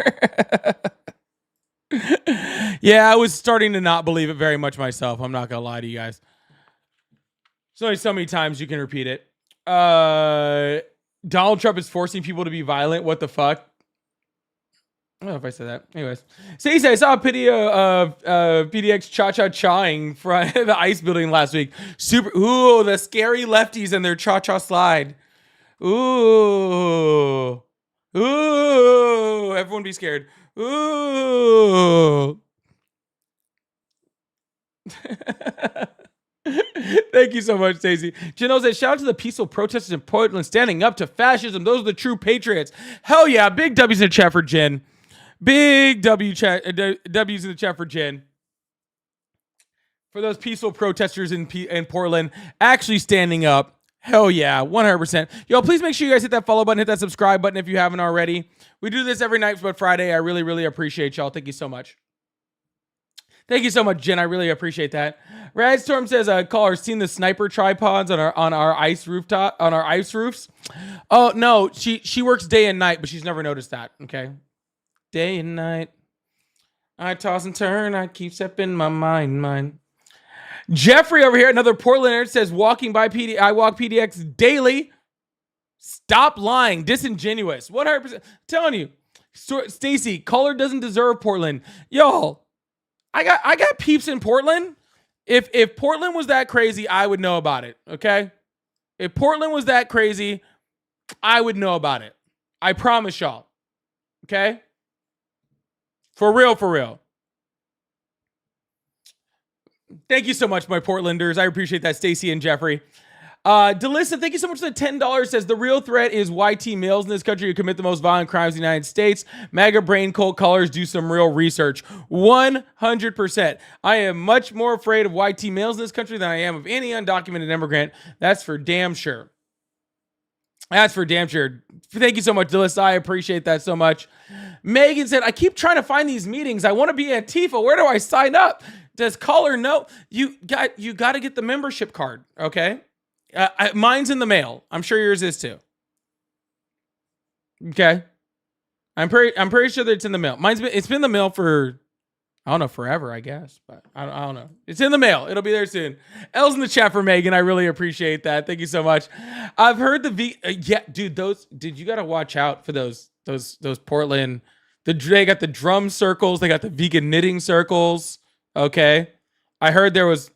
Yeah, I was starting to not believe it very much myself. I'm not gonna lie to you guys. There's only so many times you can repeat it. Donald Trump is forcing people to be violent. What the fuck? I don't know if I said that. Anyways, Stacey, I saw a video of PDX cha-cha-chaing from the ICE building last week. Ooh, the scary lefties and their cha-cha slide. Ooh. Ooh. Everyone be scared. Ooh. Thank you so much, Stacey. Janelle says, shout out to the peaceful protesters in Portland standing up to fascism. Those are the true patriots. Hell yeah. Big W's in the chat for Jen. Big W's in the chat for Jen. For those peaceful protesters in Portland actually standing up. Hell yeah, 100%. Yo, please make sure you guys hit that follow button, hit that subscribe button if you haven't already. We do this every night but Friday. I really, really appreciate y'all. Thank you so much. Thank you so much, Jen. I really appreciate that. Radstorm says, caller, seen the sniper tripods on our ice rooftop, on our ice roofs? Oh, no, she works day and night, but she's never noticed that, okay? Day and night. I toss and turn, I keep stepping my mind. Jeffrey over here, another Portlander, says, I walk PDX daily. Stop lying. Disingenuous. 100%. Telling you. Stacy, caller doesn't deserve Portland. Y'all, I got peeps in Portland. If Portland was that crazy, I would know about it. Okay? If Portland was that crazy, I would know about it. I promise y'all. Okay? For real, for real. Thank you so much, my Portlanders. I appreciate that, Stacy and Jeffrey. Delissa, thank you so much for the $10. Says the real threat is YT males in this country who commit the most violent crimes in the United States. MAGA brain cult colors do some real research. 100%. I am much more afraid of YT males in this country than I am of any undocumented immigrant. That's for damn sure. That's for damn sure. Thank you so much, Delissa. I appreciate that so much. Megan said, I keep trying to find these meetings. I want to be Antifa. Where do I sign up? Does caller know? You got to get the membership card, okay? Mine's in the mail. I'm sure yours is too. Okay, I'm pretty sure that it's in the mail. It's been in the mail for, I don't know, forever, I guess, but I don't know. It's in the mail. It'll be there soon. L's in the chat for Megan. I really appreciate that. Thank you so much. I've heard dude, you got to watch out for those Portland. They got the drum circles. They got the vegan knitting circles. Okay, I heard there's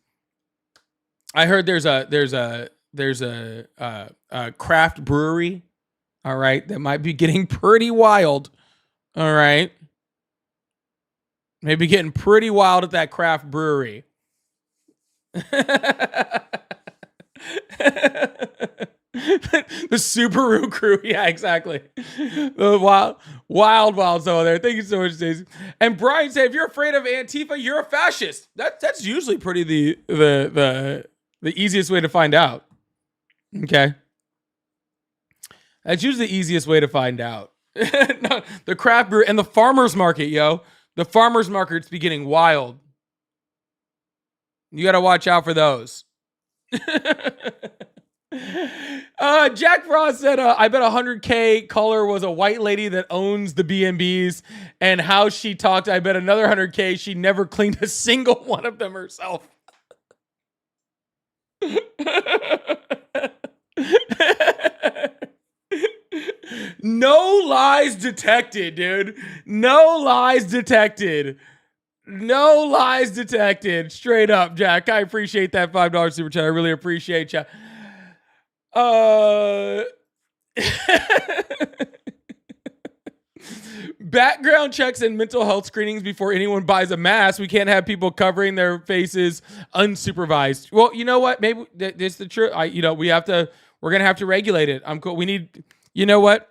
a craft brewery, all right, that might be getting pretty wild, all right, maybe getting pretty wild at that craft brewery. The Subaru crew. Yeah, exactly. The wild soul there. Thank you so much, Stacey. And Brian said, if you're afraid of Antifa, you're a fascist. That's usually pretty the easiest way to find out. Okay. That's usually the easiest way to find out. No, the craft brew and the farmer's market, yo. The farmer's market's beginning wild. You got to watch out for those. Jack Frost said, I bet 100K caller was a white lady that owns the B&Bs, and how she talked, I bet another 100K she never cleaned a single one of them herself. No lies detected, dude. No lies detected. No lies detected. Straight up, Jack. I appreciate that $5 super chat. I really appreciate you. Background checks and mental health screenings before anyone buys a mask. We can't have people covering their faces unsupervised. Well, you know what? Maybe this is the truth. We're going to have to regulate it. I'm cool. We need, you know what?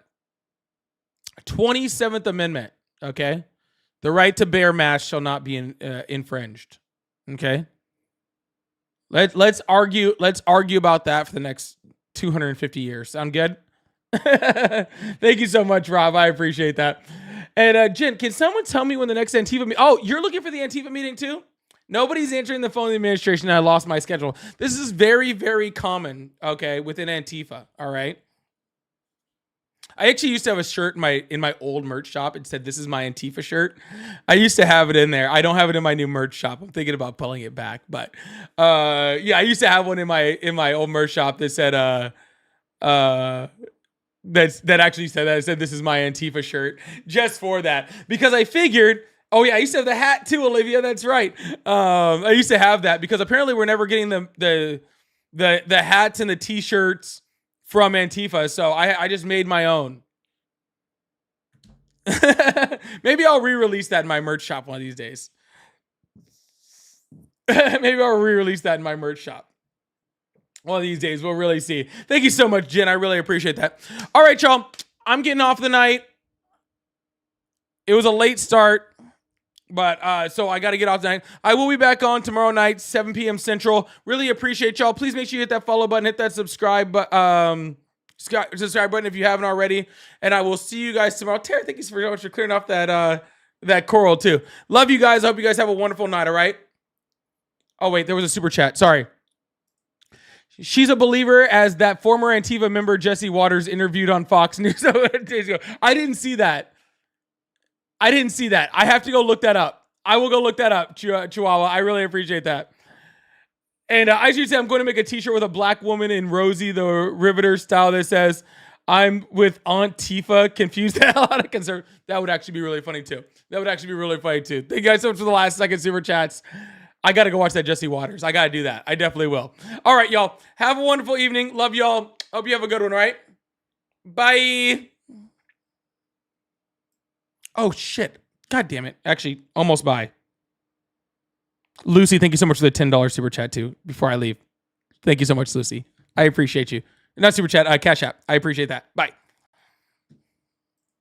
27th Amendment. Okay. The right to bear masks shall not be infringed. Okay. Let's argue about that for the next 250 years. Sound good? Thank you so much, Rob. I appreciate that. And Jen, can someone tell me when the next Antifa meeting? Oh, you're looking for the Antifa meeting too? Nobody's answering the phone in the administration. I lost my schedule. This is very, very common. Okay, within Antifa. All right. I actually used to have a shirt in my old merch shop. It said, "This is my Antifa shirt." I used to have it in there. I don't have it in my new merch shop. I'm thinking about pulling it back, but yeah, I used to have one in my old merch shop that said that actually said that. It said, "This is my Antifa shirt," just for that, because I figured. Oh yeah, I used to have the hat too, Olivia. That's right. I used to have that because apparently we're never getting the hats and the t-shirts from Antifa, so I just made my own. Maybe I'll re-release that in my merch shop one of these days. Maybe I'll re-release that in my merch shop one of these days. We'll really see. Thank you so much, Jen. I really appreciate that. All right, y'all. I'm getting off the night. It was a late start, but so I got to get off tonight. I will be back on tomorrow night, 7 p.m. Central. Really appreciate y'all. Please make sure you hit that follow button, hit that subscribe button if you haven't already. And I will see you guys tomorrow. Tara, thank you so much for clearing off that coral too. Love you guys. I hope you guys have a wonderful night. All right. Oh wait, there was a super chat. Sorry. She's a believer, as that former Antifa member Jesse Waters interviewed on Fox News days ago. I didn't see that. I have to go look that up. I will go look that up, Chihuahua. I really appreciate that. And I should say I'm going to make a t-shirt with a black woman in Rosie the Riveter style that says, "I'm with Aunt Tifa, confused the hell out of conservative." That would actually be really funny too. Thank you guys so much for the last second super chats. I got to go watch that Jesse Waters. I got to do that. I definitely will. All right, y'all. Have a wonderful evening. Love y'all. Hope you have a good one, all right? Bye. Oh, shit. God damn it. Actually, almost bye. Lucy, thank you so much for the $10 super chat, too, before I leave. Thank you so much, Lucy. I appreciate you. Not super chat, Cash App. I appreciate that. Bye.